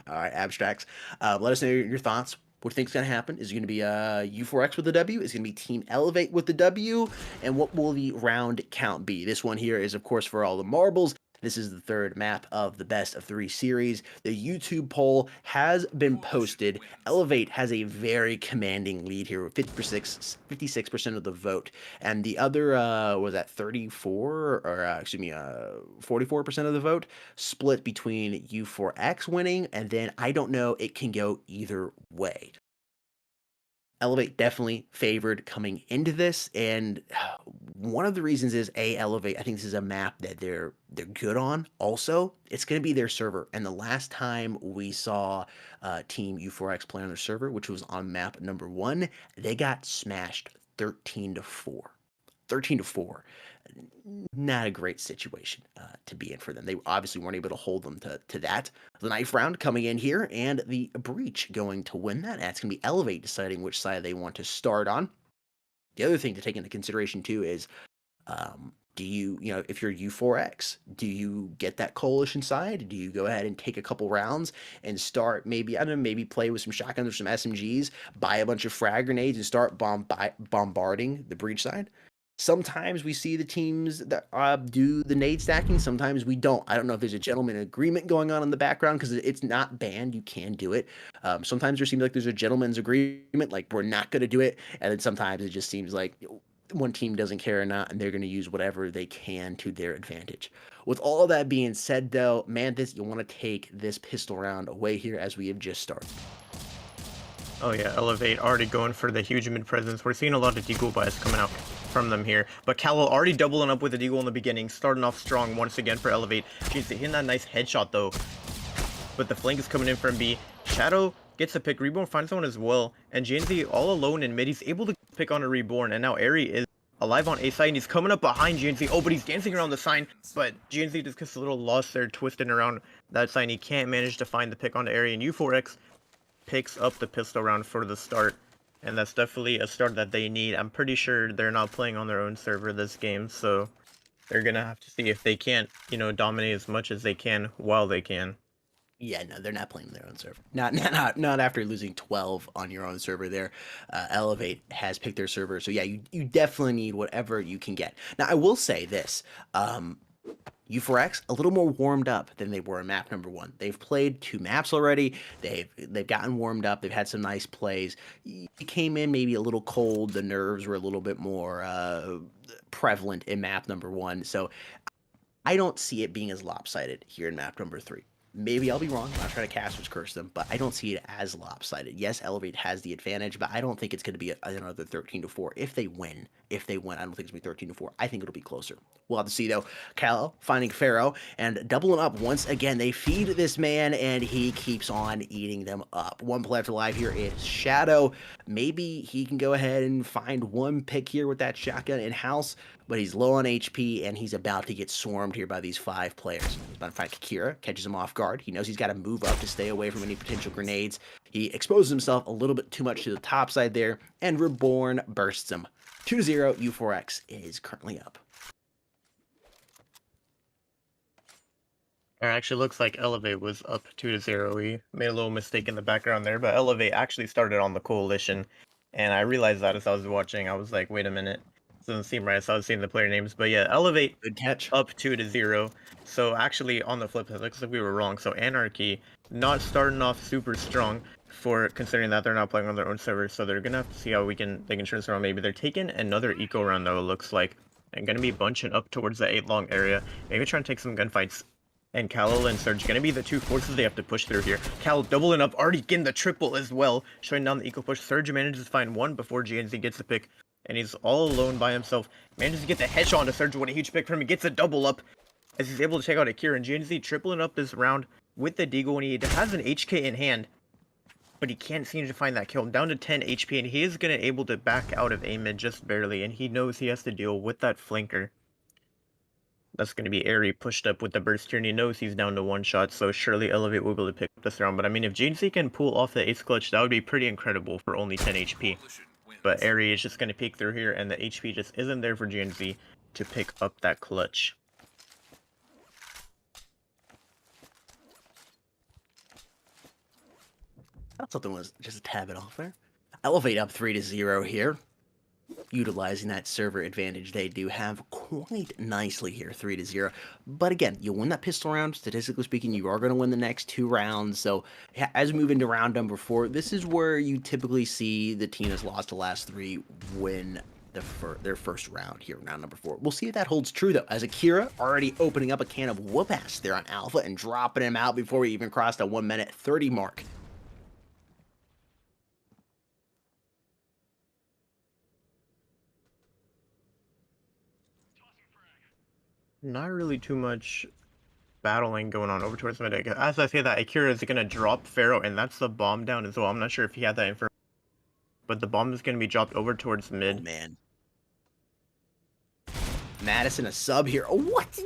All right, abstracts. Let us know your thoughts. What do you think is going to happen? Is it going to be U4X with the W? Is it going to be Team Elevate with the W? And what will the round count be? This one here is, of course, for all the marbles. This is the third map of the best of 3 series. The YouTube poll has been posted. Elevate has a very commanding lead here with 56% of the vote. And the other, was that 34 or, 44% of the vote split between U4X winning. And then I don't know, it can go either way. Elevate definitely favored coming into this, and one of the reasons is Elevate. I think this is a map that they're good on. Also, it's going to be their server, and the last time we saw Team U4X play on their server, which was on map number 1, they got smashed 13-4. 13-4. Not a great situation to be in for them. They obviously weren't able to hold them to that. The knife round coming in here, and the Breach going to win that. That's going to be Elevate deciding which side they want to start on. The other thing to take into consideration too is, do if you're U4X, do you get that coalition side? Do you go ahead and take a couple rounds and start maybe, I don't know, maybe play with some shotguns or some SMGs, buy a bunch of frag grenades and start bombarding the Breach side? Sometimes we see the teams that do the nade stacking. Sometimes we don't. I don't know if there's a gentleman agreement going on in the background because it's not banned. You can do it. Sometimes there seems like there's a gentleman's agreement, like we're not going to do it. And then sometimes it just seems like one team doesn't care or not, and they're going to use whatever they can to their advantage. With all of that being said, though, man, you want to take this pistol round away here as we have just started. Oh yeah, Elevate already going for the huge mid presence. We're seeing a lot of deagle bias coming out from them here. But Callow already doubling up with the deagle in the beginning, starting off strong once again for Elevate. Jeez, hitting that nice headshot though. But the flank is coming in from B. Shadow gets a pick. Reborn finds one as well. And GNZ all alone in mid. He's able to pick on a Reborn. And now Airy is alive on A side. And he's coming up behind GNZ. Oh, but he's dancing around the sign. But GNZ just gets a little lost there, twisting around that sign. He can't manage to find the pick onto Airy. And U4X picks up the pistol round for the start. And that's definitely a start that they need. I'm pretty sure they're not playing on their own server this game. So they're going to have to see if they can't, dominate as much as they can while they can. Yeah, no, they're not playing their own server. Not after losing 12 on your own server there. Elevate has picked their server. So yeah, you definitely need whatever you can get. Now, I will say this. U4X a little more warmed up than they were in map number 1. They've played 2 maps already. They've gotten warmed up. They've had some nice plays. You came in maybe a little cold. The nerves were a little bit more prevalent in map number 1. So I don't see it being as lopsided here in map number 3. Maybe I'll be wrong. I'm not trying to casters curse them, but I don't see it as lopsided. Yes, Elevate has the advantage, but I don't think it's going to be another 13-4 if they win. If they win, I don't think it's going to be 13-4. I think it'll be closer. We'll have to see, though. Cal finding Pharaoh and doubling up once again. They feed this man, and he keeps on eating them up. One player left alive here is Shadow. Maybe he can go ahead and find one pick here with that shotgun in-house, but he's low on HP, and he's about to get swarmed here by these 5 players. He's about to find Kira, catches him off guard. He knows he's got to move up to stay away from any potential grenades. He exposes himself a little bit too much to the top side there, and Reborn bursts him. 2-0, U4X is currently up. It actually looks like Elevate was up 2-0. We made a little mistake in the background there, but Elevate actually started on the Coalition. And I realized that as I was watching. I was like, wait a minute. This doesn't seem right. So I was seeing the player names. But yeah, Elevate Good catch. up 2-0. So actually, on the flip side, looks like we were wrong. So Anarchy not starting off super strong for considering that they're not playing on their own server. So they're gonna have to see how they can turn this around. Maybe they're taking another eco round though. It looks like, and gonna be bunching up towards the 8 long area. Maybe trying to take some gunfights. And Callow and Surge gonna be the 2 forces they have to push through here. Cal doubling up, already getting the triple as well, showing down the eco push. Surge manages to find 1 before GNZ gets the pick, and he's all alone by himself. Manages to get the headshot onto Surge. What a huge pick from him. He gets a double up as he's able to take out Akira. And GNZ tripling up this round with the deagle, and he has an HK in hand, but he can't seem to find that kill. Down to 10 HP, and he is gonna able to back out of A mid just barely, and he knows he has to deal with that flanker. That's going to be Airy pushed up with the burst here, and he knows he's down to 1 shot, so surely Elevate will be able to pick up this round. But I mean, if GNC can pull off the ace clutch, that would be pretty incredible for only 10 HP. But Airy is just going to peek through here, and the HP just isn't there for GNC to pick up that clutch. I thought something was just a tad bit off there. Elevate up 3-0 here. Utilizing that server advantage they do have quite nicely here, 3-0. But again, you win that pistol round. Statistically speaking, you are going to win the next 2 rounds. So as we move into round number 4, this is where you typically see the team that's lost the last 3 win their first round here, round number 4. We'll see if that holds true, though, as Akira already opening up a can of whoop-ass there on Alpha and dropping him out before we even crossed the 1-minute 30 mark. Not really too much battling going on over towards mid. As I say that, Akira is going to drop Pharaoh, and that's the bomb down as well. I'm not sure if he had that info, but the bomb is going to be dropped over towards mid. Oh, man. Madison a sub here. Oh, what?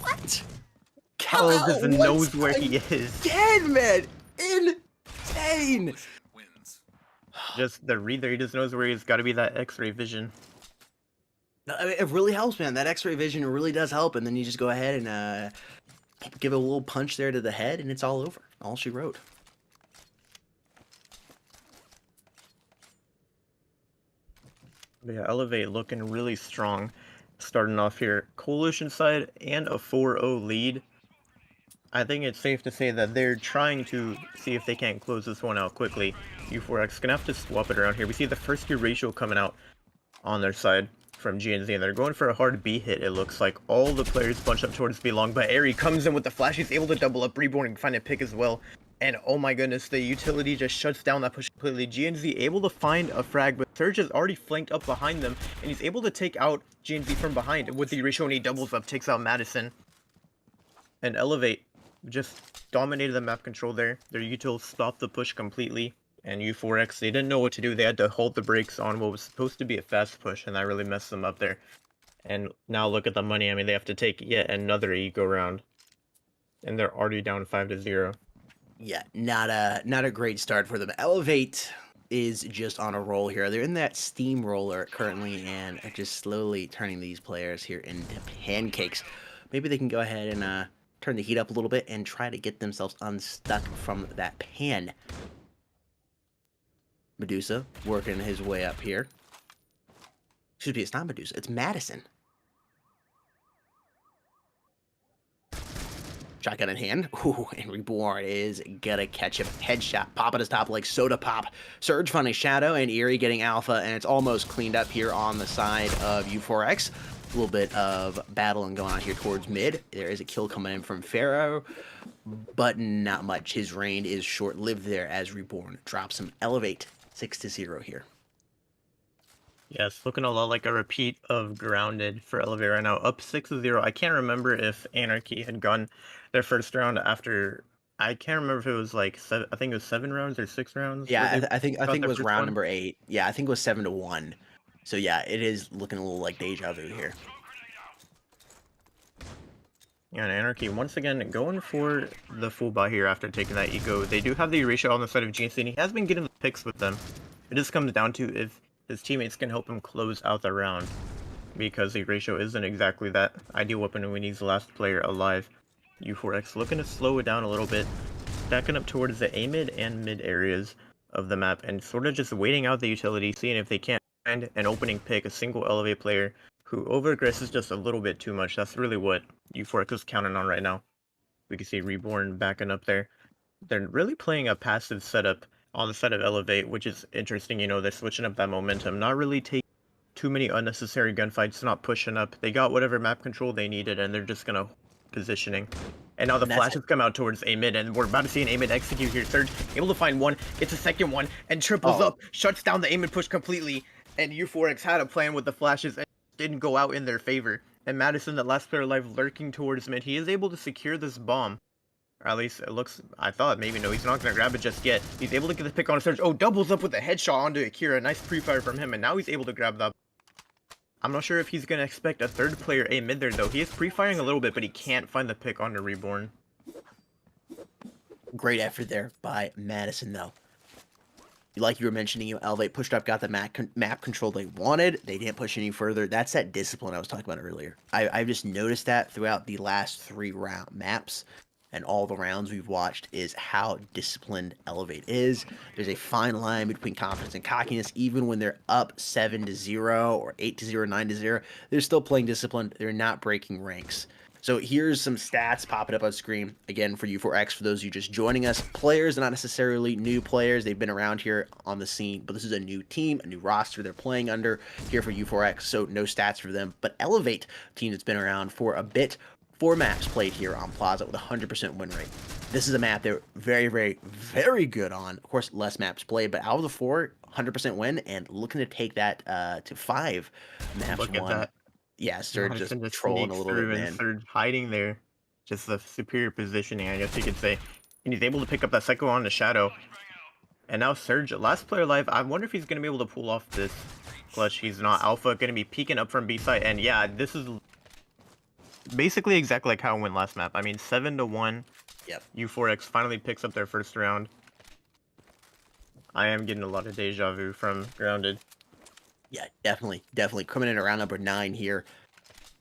What? Cal just knows where he is. Again, man. Insane. Just the read there, he just knows where he's got to be that X-ray vision. No, I mean, it really helps, man. That X-ray vision really does help, and then you just go ahead and give it a little punch there to the head, and it's all over. All she wrote. Yeah, Elevate looking really strong, starting off here. Coalition side and a 4-0 lead. I think it's safe to say that they're trying to see if they can't close this one out quickly. U4X gonna have to swap it around here. We see the first gear ratio coming out on their side from GNZ, and they're going for a hard B hit. It looks like all the players bunch up towards B long, but Airy comes in with the flash. He's able to double up Reborn and find a pick as well. And oh my goodness, the utility just shuts down that push completely. GNZ able to find a frag, but Surge is already flanked up behind them, and he's able to take out GNZ from behind with the ratio, and he doubles up, takes out Madison. And Elevate just dominated the map control there. Their util stopped the push completely, and U4X, they didn't know what to do. They had to hold the brakes on what was supposed to be a fast push, and that really messed them up there. And now look at the money. I mean, they have to take yet another eco round, and they're already down 5-0. Yeah, not a great start for them. Elevate is just on a roll here. They're in that steamroller currently and are just slowly turning these players here into pancakes. Maybe they can go ahead and turn the heat up a little bit and try to get themselves unstuck from that pan. Medusa working his way up here. Excuse me, it's not Medusa, it's Madison. Shotgun in hand. Ooh, and Reborn is gonna catch him. Headshot. Pop at his top like soda pop. Surge finding Shadow and Eerie getting Alpha, and it's almost cleaned up here on the side of U4X. A little bit of battling going on here towards mid. There is a kill coming in from Pharaoh, but not much. His reign is short-lived there as Reborn drops him. Elevate 6-0 here. Yeah, it's looking a lot like a repeat of Grounded for Elevate right now. Up 6-0. I can't remember if Anarchy had gone their first round after. I can't remember if it was like I think it was 7 rounds or 6 rounds. Yeah, I think got it their was first round one. number 8. Yeah, I think it was 7-1. So yeah, it is looking a little like deja vu here. Yeah, and Anarchy once again going for the full buy here after taking that eco. They do have the ratio on the side of GNC, and he has been getting the picks with them. It just comes down to if his teammates can help him close out the round, because the ratio isn't exactly that ideal weapon when he's the last player alive. U4X looking to slow it down a little bit, backing up towards the A mid and mid areas of the map, and sort of just waiting out the utility, seeing if they can't find an opening pick, a single Elevate player who over-aggresses just a little bit too much. That's really what U4X is counting on right now. We can see Reborn backing up there. They're really playing a passive setup on the side of Elevate, which is interesting. You know, they're switching up that momentum, not really taking too many unnecessary gunfights, not pushing up. They got whatever map control they needed, and they're just gonna positioning. And now the flashes come out towards A mid, and we're about to see an A mid execute here. Surge able to find one, gets a second one, and triples up, shuts down the A mid push completely. And U4X had a plan with the flashes and didn't go out in their favor. And Madison, the last player alive, lurking towards mid, he is able to secure this bomb. Or at least it looks, I thought maybe no, he's not going to grab it just yet. He's able to get the pick on Surge. Oh, doubles up with a headshot onto Akira. Nice pre-fire from him, and now he's able to grab that. I'm not sure if he's going to expect a third player A mid there, though. He is pre-firing a little bit, but he can't find the pick onto Reborn. Great effort there by Madison, though. Like you were mentioning, Elevate pushed up, got the map control they wanted. They didn't push any further. That's that discipline I was talking about earlier. I've just noticed that throughout the last 3 round maps and all the rounds we've watched is how disciplined Elevate is. There's a fine line between confidence and cockiness. Even when they're up 7-0 or 8-0, 9-0, they're still playing disciplined. They're not breaking ranks. So here's some stats popping up on screen, again, for U4X, for those of you just joining us. Players, not necessarily new players. They've been around here on the scene, but this is a new team, a new roster they're playing under here for U4X, so no stats for them. But Elevate, team that's been around for a bit, 4 maps played here on Plaza with a 100% win rate. This is a map they're very, very, very good on. Of course, less maps played, but out of the 4, 100% win, and looking to take that to 5 maps Look at won. that. Yeah, Surge just trolling a little bit, man. Surge hiding there. Just the superior positioning, I guess you could say. And he's able to pick up that second one on the Shadow. And now Surge, last player alive. I wonder if he's going to be able to pull off this clutch. He's not. Alpha going to be peeking up from B side. And yeah, this is basically exactly like how it went last map. I mean, 7-1. Yep. U4X finally picks up their first round. I am getting a lot of deja vu from Grounded. Yeah, definitely. Coming in around number 9 here.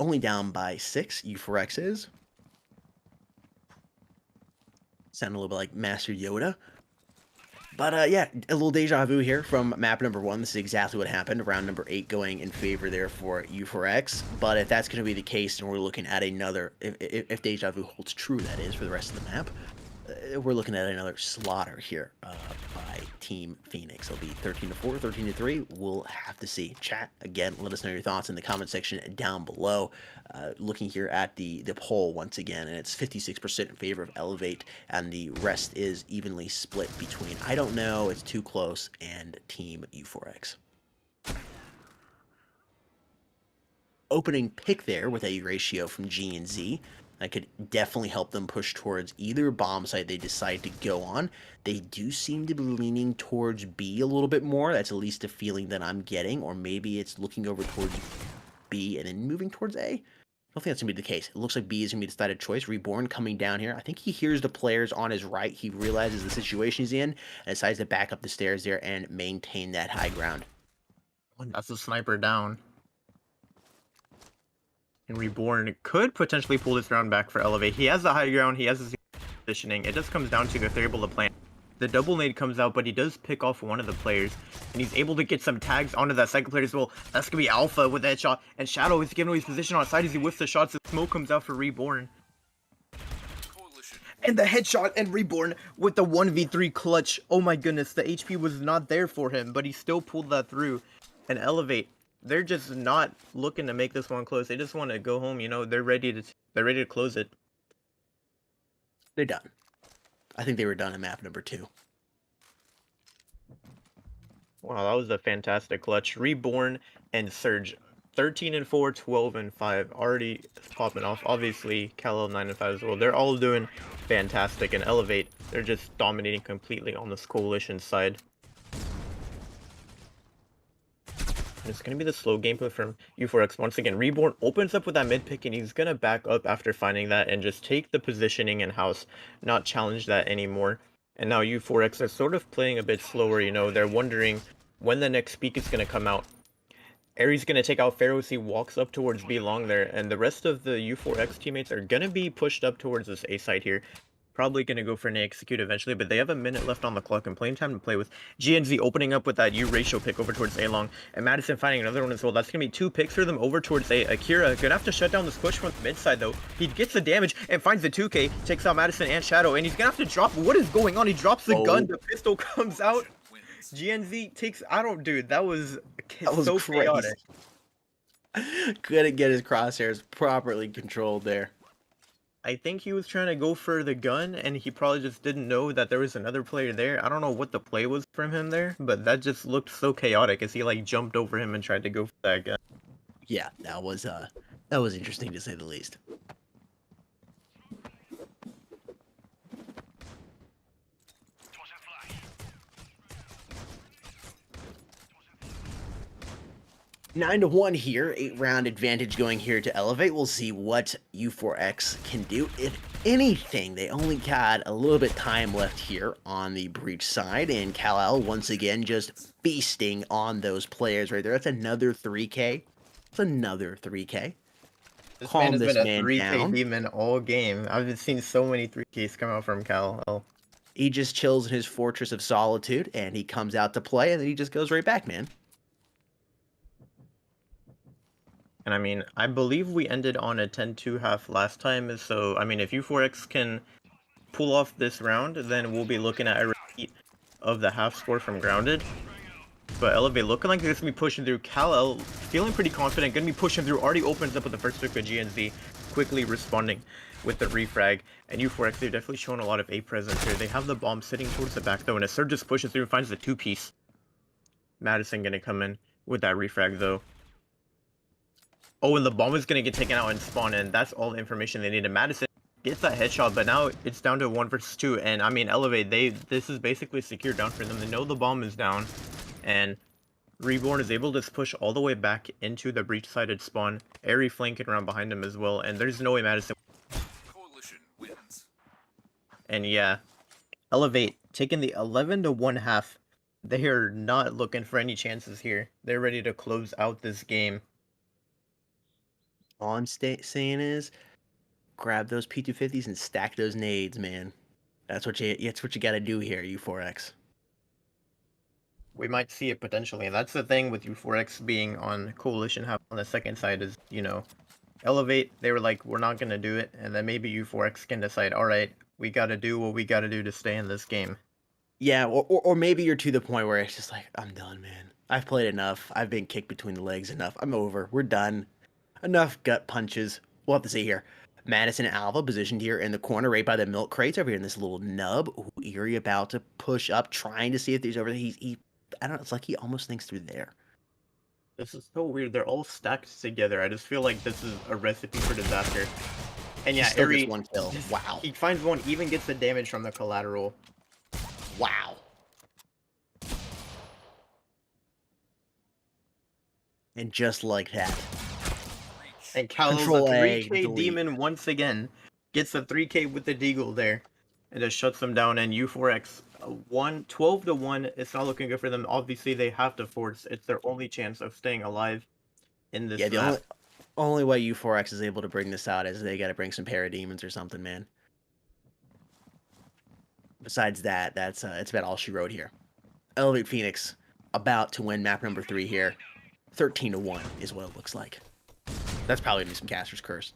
Only down by 6, U4X is. Sound a little bit like Master Yoda. But yeah, a little deja vu here from map number 1. This is exactly what happened. Round number 8 going in favor there for U4X. But if that's going to be the case, and we're looking at another, if deja vu holds true, that is, for the rest of the map, we're looking at another slaughter here by Team Phoenix. It'll be 13-4, 13-3. We'll have to see. Chat, again, let us know your thoughts in the comment section down below. Looking here at the poll once again, and it's 56% in favor of Elevate, and the rest is evenly split between I don't know, it's too close, and Team U4X. Opening pick there with a ratio from G and Z. That could definitely help them push towards either bomb site they decide to go on. They do seem to be leaning towards B a little bit more. That's at least a feeling that I'm getting. Or maybe it's looking over towards B and then moving towards A. I don't think that's going to be the case. It looks like B is going to be the decided choice. Reborn coming down here. I think he hears the players on his right. He realizes the situation he's in and decides to back up the stairs there and maintain that high ground. That's a sniper down. And Reborn could potentially pull this round back for Elevate. He has the high ground, he has his positioning. It just comes down to if they're able to plant. The double nade comes out, but he does pick off one of the players, and he's able to get some tags onto that second player as well. That's gonna be Alpha with that shot, and Shadow is giving away his position on side as he whiffs the shots. The smoke comes out for Reborn. And the headshot and Reborn with the 1v3 clutch. Oh my goodness, the HP was not there for him, but he still pulled that through. And Elevate, they're just not looking to make this one close. They just want to go home, you know. They're ready to close it. They're done. I think they were done in map number 2. Wow, that was a fantastic clutch. Reborn and Surge, 13-4, 12-5, already popping off. Obviously, Kal-El 9-5 as well. They're all doing fantastic. And Elevate, they're just dominating completely on this coalition side. It's going to be the slow gameplay from U4X once again. Reborn opens up with that mid pick, and he's going to back up after finding that and just take the positioning in-house, not challenge that anymore. And now U4X are sort of playing a bit slower, you know. They're wondering when the next peak is going to come out. Aries going to take out Pharaoh as he walks up towards B long there, and the rest of the U4X teammates are going to be pushed up towards this A side here. Probably going to go for an execute eventually, but they have a minute left on the clock and plenty of time to play with. GNZ opening up with that U ratio pick over towards A long, and Madison finding another one as well. That's going to be 2 picks for them over towards A. Akira going to have to shut down this push from the mid side though. He gets the damage and finds the 2K, takes out Madison and Shadow, and he's going to have to drop. What is going on? He drops the gun, the pistol comes out. GNZ takes, dude, that was so crazy. chaotic. Couldn't get his crosshairs properly controlled there. I think he was trying to go for the gun, and he probably just didn't know that there was another player there. I don't know what the play was from him there, but that just looked so chaotic as he like jumped over him and tried to go for that gun. Yeah, that was interesting to say the least. Nine to 1 here, 8-round advantage going here to Elevate. We'll see what U4X can do. If anything, they only got a little bit time left here on the breach side, and Kal-El once again just feasting on those players right there. That's another 3K. That's another 3K. This Calm man has this been a man 3K down. demon all game. I've seen so many 3Ks come out from Kal-El. He just chills in his fortress of solitude, and he comes out to play, and then he just goes right back, man. And I mean, I believe we ended on a 10-2 half last time, so I mean, if U4X can pull off this round, then we'll be looking at a repeat of the half score from Grounded. But Elevate looking like they're going to be pushing through. Kal-El feeling pretty confident, going to be pushing through, already opens up with the first pick with GNZ, quickly responding with the refrag. And U4X, they've definitely shown a lot of A presence here. They have the bomb sitting towards the back though, and as Surge just pushes through and finds the 2-piece. Madison going to come in with that refrag though. Oh, and the bomb is going to get taken out and spawn, and that's all the information they needed. Madison gets that headshot, but now it's down to 1 versus 2, and I mean, Elevate, this is basically secure down for them. They know the bomb is down, and Reborn is able to push all the way back into the breach-sided spawn. Airy flanking around behind him as well, and there's no way Madison... Coalition wins. And yeah, Elevate, taking the 11-1 half. They are not looking for any chances here. They're ready to close out this game. All I'm saying is, grab those P250s and stack those nades, man. That's what you got to do here, U4X. We might see it potentially, and that's the thing with U4X being on Coalition half on the second side is, you know, Elevate, they were like, we're not going to do it, and then maybe U4X can decide, alright, we got to do what we got to do to stay in this game. Yeah, or maybe you're to the point where it's just like, I'm done, man. I've played enough. I've been kicked between the legs enough. I'm over. We're done. Enough gut punches. We'll have to see here. Madison and Alva positioned here in the corner right by the milk crates over here in this little nub. Ooh, Erie about to push up, trying to see if there's over there. I don't know, it's like he almost thinks through there. This is so weird. They're all stacked together. I just feel like this is a recipe for disaster. And He yeah, still gets Eri, one kill. Wow. he finds one, even gets the damage from the collateral. Wow. And just like that. And Cal's a Control A, 3k delete. demon once again. Gets a 3k with the deagle there. And just shuts them down. And U4X, 12 to 1. It's not looking good for them. Obviously, they have to force. It's their only chance of staying alive in this Yeah, the map. only way U4X is able to bring this out is they got to bring some parademons or something, man. Besides that, it's about all she wrote here. Elevate Phoenix about to win map number 3 here. 13 to 1 is what it looks like. That's probably gonna be some caster's curse.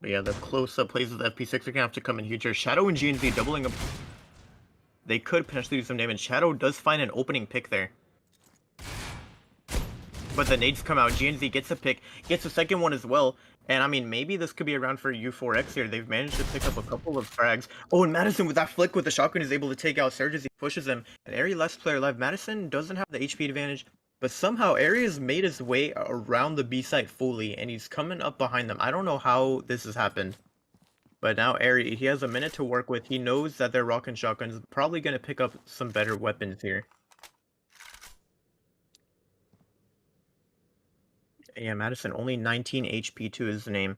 But yeah, the close-up plays with FP6 are going to have to come in huge here. Shadow and GNZ doubling up. They could potentially do some damage. Shadow does find an opening pick there. But the nades come out. GNZ gets a pick, gets a second one as well. And I mean, maybe this could be around for U4X here. They've managed to pick up a couple of frags. Oh, and Madison with that flick with the shotgun is able to take out Surge as he pushes him. And Eri last player alive. Madison doesn't have the HP advantage, but somehow Eri has made his way around the B site fully, and he's coming up behind them. I don't know how this has happened. But now Eri, he has a minute to work with. He knows that they're rocking shotguns. Probably going to pick up some better weapons here. Yeah, Madison, only 19 HP to his name.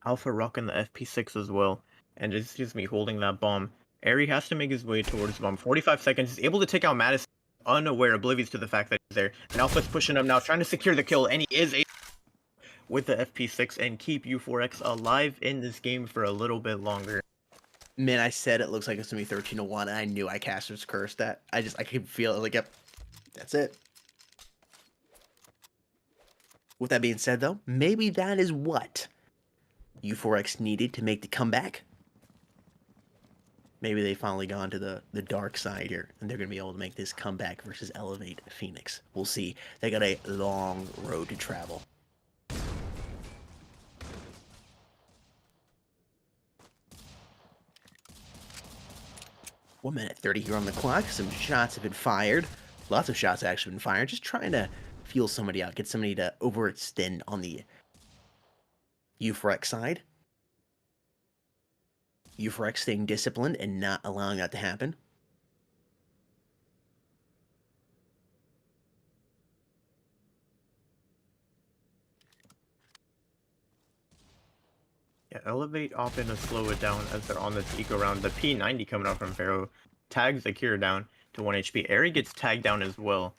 Alpha rocking the FP6 as well. And just sees me holding that bomb. Eri has to make his way towards the bomb. 45 seconds. He's able to take out Madison, unaware, oblivious to the fact that he's there. And Alpha's pushing him now, trying to secure the kill. And he is able with the FP6 and keep U4X alive in this game for a little bit longer. Man, I said it looks like it's gonna be 13 to 1. And I knew I caster's curse that. I could feel it. Like, yep, that's it. With that being said, though, maybe that is what U4X needed to make the comeback. Maybe they finally gone to the dark side here, and they're going to be able to make this comeback versus Elevate Phoenix. We'll see. They got a long road to travel. 1:30 here on the clock. Some shots have been fired. Lots of shots have actually been fired. Just trying to feel somebody out, get somebody to overextend on the U4X side. U4X staying disciplined and not allowing that to happen. Yeah, Elevate opting to slow it down as they're on this eco round. The P90 coming out from Pharaoh tags Akira down to 1 HP. Eri gets tagged down as well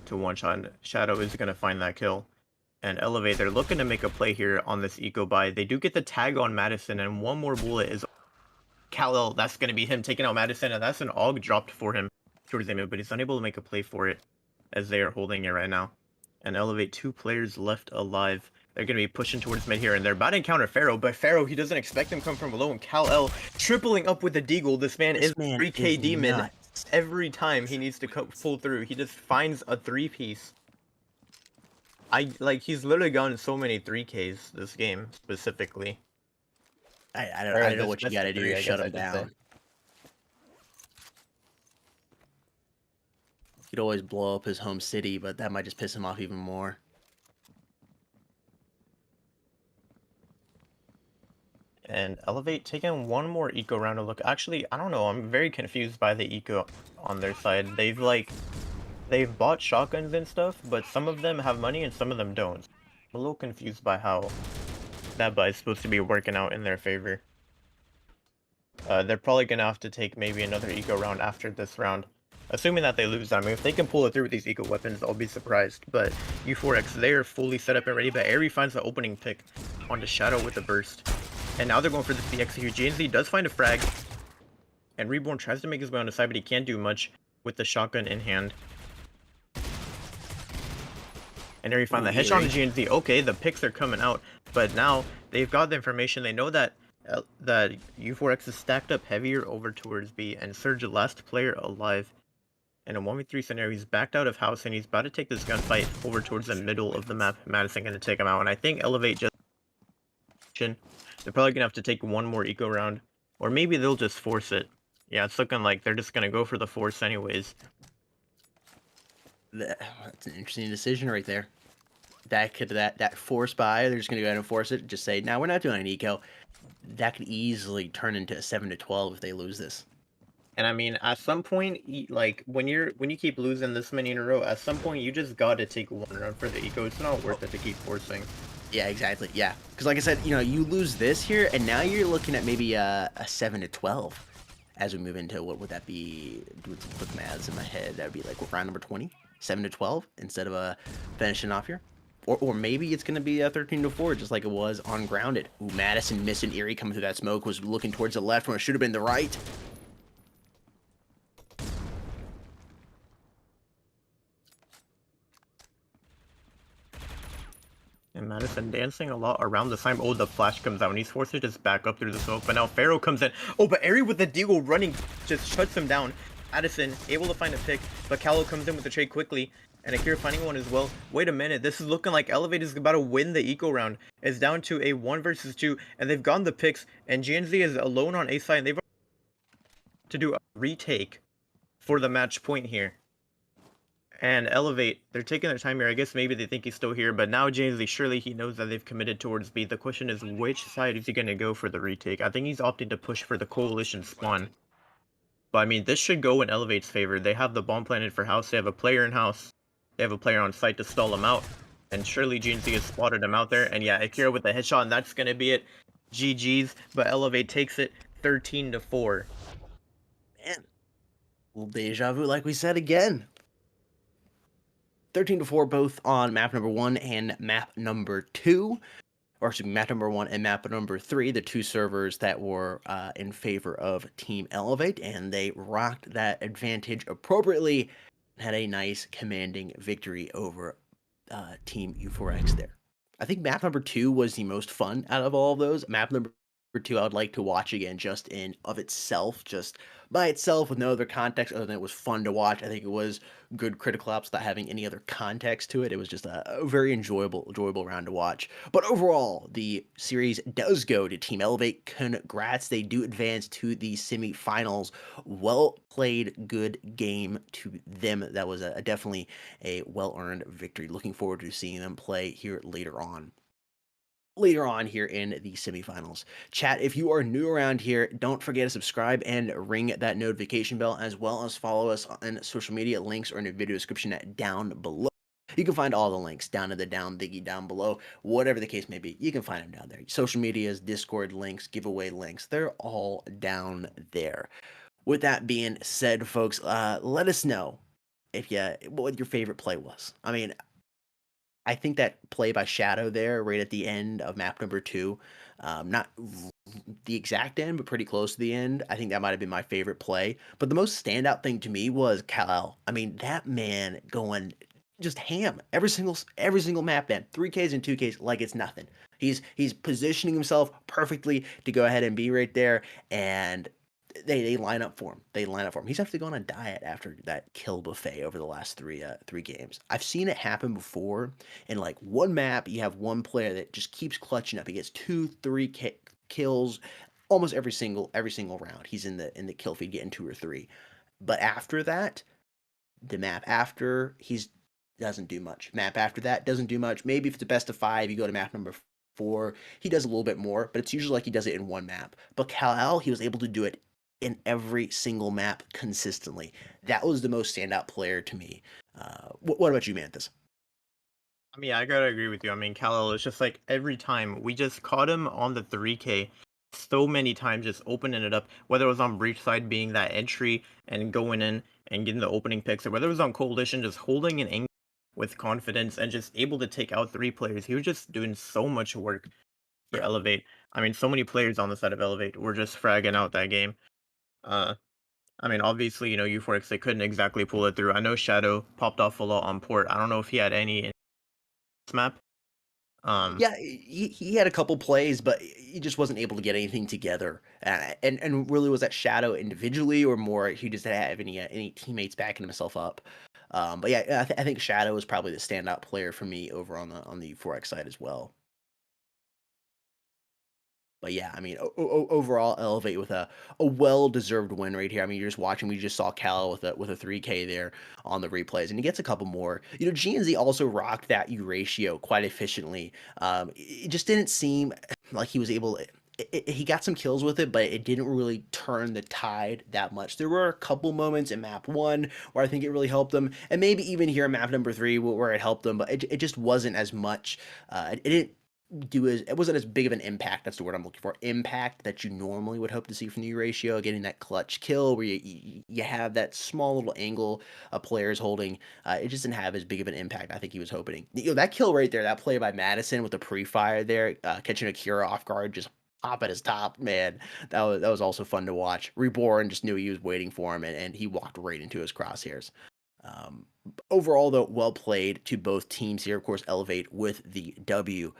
to 1 shot. And Shadow is going to find that kill. And Elevate, they're looking to make a play here on this eco buy. They do get the tag on Madison, and one more bullet is Kal-El. That's going to be him taking out Madison, and that's an AUG dropped for him towards the mid, but he's unable to make a play for it as they are holding it right now. And Elevate, 2 players left alive. They're going to be pushing towards mid here, and they're about to encounter Pharaoh, but Pharaoh, he doesn't expect them to come from below, and Kal-El tripling up with the deagle. This man is 3k demon. Nuts. Every time he needs to pull through, he just finds a 3-piece. He's literally gotten so many 3Ks this game, specifically. I don't know what you gotta do to shut him down. He'd always blow up his home city, but that might just piss him off even more. And Elevate taking one more eco round to look. Actually, I don't know. I'm very confused by the eco on their side. They've bought shotguns and stuff, but some of them have money and some of them don't. I'm a little confused by how that buy is supposed to be working out in their favor. They're probably gonna have to take maybe another eco round after this round. Assuming that they lose, I mean, if they can pull it through with these eco weapons, I'll be surprised. But U4X, they are fully set up and ready, but Eri finds the opening pick onto Shadow with a burst. And now they're going for the execute. GNZ does find a frag, and Reborn tries to make his way on the side, but he can't do much with the shotgun in hand. And Eri found the headshot on GNZ. Okay, the picks are coming out, but now they've got the information. They know that that U4X is stacked up heavier over towards B, and Surge, last player alive in a 1v3 scenario. He's backed out of house, and he's about to take this gunfight over towards the middle of the map. Madison gonna take him out, and I think Elevate just... They're probably gonna have to take one more eco round, or maybe they'll just force it. Yeah, it's looking like they're just gonna go for the force anyways. That's an interesting decision right there. That force buy, they're just gonna go ahead and force it. Just say, "Now we're not doing an eco." That could easily turn into a 7-12 if they lose this. And I mean, at some point, like when you keep losing this many in a row, at some point you just gotta take one run for the eco. It's not worth it to keep forcing. Yeah, exactly. Yeah, because like I said, you lose this here, and now you're looking at maybe a 7-12 as we move into what would that be? Doing some quick maths in my head, that would be like round number 20, 7-12 instead of finishing off here. Or maybe it's going to be a 13-4, just like it was on Grounded. Ooh, Madison missing. Eerie coming through that smoke, was looking towards the left when it should have been the right. And Madison dancing a lot around the time. Oh, the flash comes out and he's forced to just back up through the smoke. But now Pharaoh comes in. Oh, but Airy with the deagle running just shuts him down. Madison able to find a pick, but Callow comes in with the trade quickly. And Akira finding one as well. Wait a minute, this is looking like Elevate is about to win the eco round. It's down to a 1 versus 2, and they've gotten the picks, and GNZ is alone on A side, and they've to do a retake for the match point here. And Elevate, they're taking their time here. I guess maybe they think he's still here, but now GNZ, surely he knows that they've committed towards B. The question is, which side is he going to go for the retake? I think he's opting to push for the Coalition spawn. But I mean, this should go in Elevate's favor. They have the bomb planted for house, they have a player in house. They have a player on site to stall him out. And surely GNC has spotted him out there. And yeah, Akira with the headshot, and that's going to be it. GG's, but Elevate takes it 13-4. Man, a little deja vu, like we said again. 13-4, both on map number 1 and map number 2. Or excuse me, map number 1 and map number 3, the two servers that were in favor of Team Elevate. And they rocked that advantage appropriately. Had a nice commanding victory over Team U4X there. I think map number 2 was the most fun out of all of those. Map number 2 I would like to watch again just in of itself, just by itself with no other context other than it was fun to watch. I think it was good critical ops without having any other context to it. It was just a very enjoyable round to watch. But overall, the series does go to Team Elevate. Congrats. They do advance to the semifinals. Well played, good game to them. That was definitely a well-earned victory. Looking forward to seeing them play here later on here in the semifinals. Chat, if you are new around here, don't forget to subscribe and ring that notification bell, as well as follow us on social media. Links are in the video description down below. You can find all the links down in the down biggie down below. Whatever the case may be, you can find them down there. Social medias, Discord links, giveaway links, they're all down there. With that being said, folks, let us know what your favorite play was. I mean, I think that play by Shadow there, right at the end of map number 2, not the exact end, but pretty close to the end. I think that might have been my favorite play. But the most standout thing to me was Kal-El. I mean, that man going just ham every single map, man. 3Ks and 2Ks like it's nothing. He's positioning himself perfectly to go ahead and be right there, and they line up for him. He's actually going on a diet after that kill buffet over the last three games. I've seen it happen before. In like one map, you have one player that just keeps clutching up. He gets 2-3 kills almost every single round. He's in the kill feed getting 2 or 3. But after that, the map after doesn't do much. Map after that doesn't do much. Maybe if it's a best of 5, you go to map number 4. He does a little bit more, but it's usually like he does it in one map. But Kal-El, he was able to do it in every single map consistently. That was the most standout player to me. What about you, Manthus? I mean, I gotta agree with you. I mean, Kal-El is just like every time we just caught him on the 3K so many times, just opening it up, whether it was on breach side being that entry and going in and getting the opening picks, or whether it was on coalition just holding an angle with confidence and just able to take out 3 players. He was just doing so much work for Elevate. I mean, so many players on the side of Elevate were just fragging out that game. I mean, obviously, U4X, they couldn't exactly pull it through. I know Shadow popped off a lot on port. I don't know if he had any in this map. Um, Yeah, he had a couple plays, but he just wasn't able to get anything together. And really, was that Shadow individually, or more he just didn't have any teammates backing himself up? But yeah, I think Shadow is probably the standout player for me over on the 4X side as well. But yeah, I mean, overall, Elevate with a well-deserved win right here. I mean, you're just watching. We just saw Cal with a 3K there on the replays, and he gets a couple more. You know, GNZ also rocked that U ratio quite efficiently. It just didn't seem like he was able. He got some kills with it, but it didn't really turn the tide that much. There were a couple moments in map one where I think it really helped them, and maybe even here in map number three where it helped them, but it just wasn't as much. It didn't it wasn't as big of an impact. That's the word I'm looking for. Impact that you normally would hope to see from the U ratio, getting that clutch kill where you have that small little angle a player's holding. It just didn't have as big of an impact I think he was hoping. That kill right there, that play by Madison with the pre-fire there, catching Akira off guard, just pop at his top, man. That was also fun to watch. Reborn just knew he was waiting for him, and he walked right into his crosshairs. Um, Overall, though, well played to both teams here. Of course, Elevate with the W.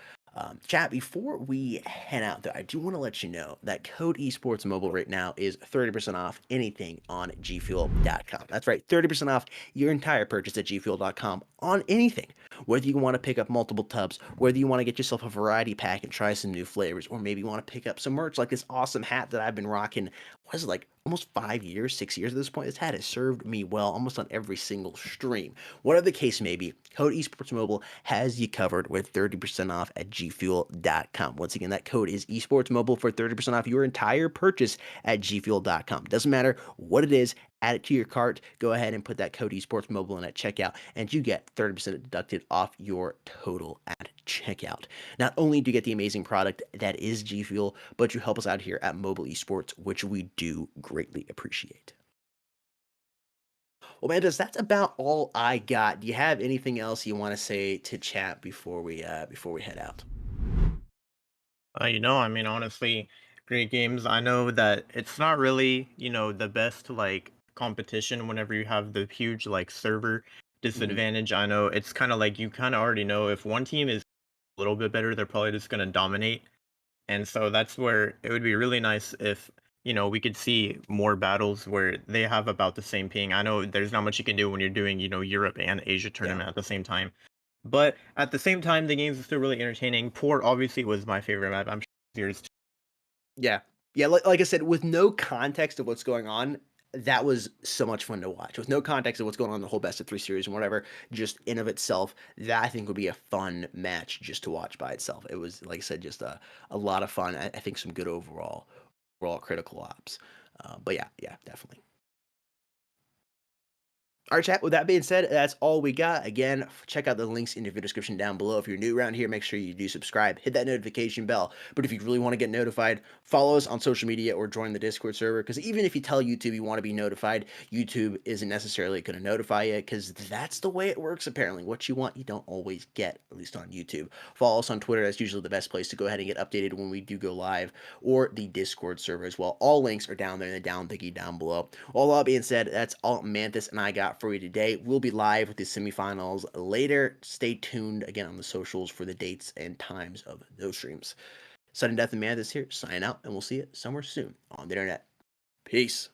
Chat, before we head out, though, I do want to let you know that Code Esports Mobile right now is 30% off anything on gfuel.com. That's right, 30% off your entire purchase at gfuel.com on anything. Whether you want to pick up multiple tubs, whether you want to get yourself a variety pack and try some new flavors, or maybe you want to pick up some merch like this awesome hat that I've been rocking, what is it, like almost 5 years, 6 years at this point? This hat has served me well almost on every single stream. Whatever the case may be, Code Esports Mobile has you covered with 30% off at gfuel.com. Once again, that code is Esports Mobile for 30% off your entire purchase at gfuel.com. Doesn't matter what it is, add it to your cart. Go ahead and put that code Esports Mobile in at checkout, and you get 30% deducted off your total at checkout. Not only do you get the amazing product that is G Fuel, but you help us out here at Mobile Esports, which we do greatly appreciate. Well, man, that's about all I got. Do you have anything else you want to say to chat before we head out? I mean, honestly, great games. I know that it's not really, the best like competition whenever you have the huge like server Mhm. disadvantage. I know it's kind of like you kind of already know if one team is a little bit better, they're probably just going to dominate. And so that's where it would be really nice if, we could see more battles where they have about the same ping. I know there's not much you can do when you're doing, Europe and Asia Yeah. tournament at the same time. But at the same time, the games are still really entertaining. Port obviously was my favorite map. I'm sure yours. Yeah. Yeah, like I said, with no context of what's going on, that was so much fun to watch. With no context of what's going on in the whole best of three series and whatever, just in of itself, that I think would be a fun match just to watch by itself. It was, like I said, just a lot of fun. I think some good overall critical ops. But yeah, yeah, definitely. All right, chat. With that being said, that's all we got. Again, check out the links in the video description down below. If you're new around here, make sure you do subscribe, hit that notification bell. But if you really want to get notified, follow us on social media or join the Discord server. Because even if you tell YouTube you want to be notified, YouTube isn't necessarily going to notify you because that's the way it works, apparently. What you want, you don't always get, at least on YouTube. Follow us on Twitter. That's usually the best place to go ahead and get updated when we do go live, or the Discord server as well. All links are down there in the down thingy down below. All that being said, that's all Mantis and I got for you today. We'll be live with the semifinals later. Stay tuned again on the socials for the dates and times of those streams. Sudden Death and Mantis here, sign out, and we'll see you somewhere soon on the internet. Peace.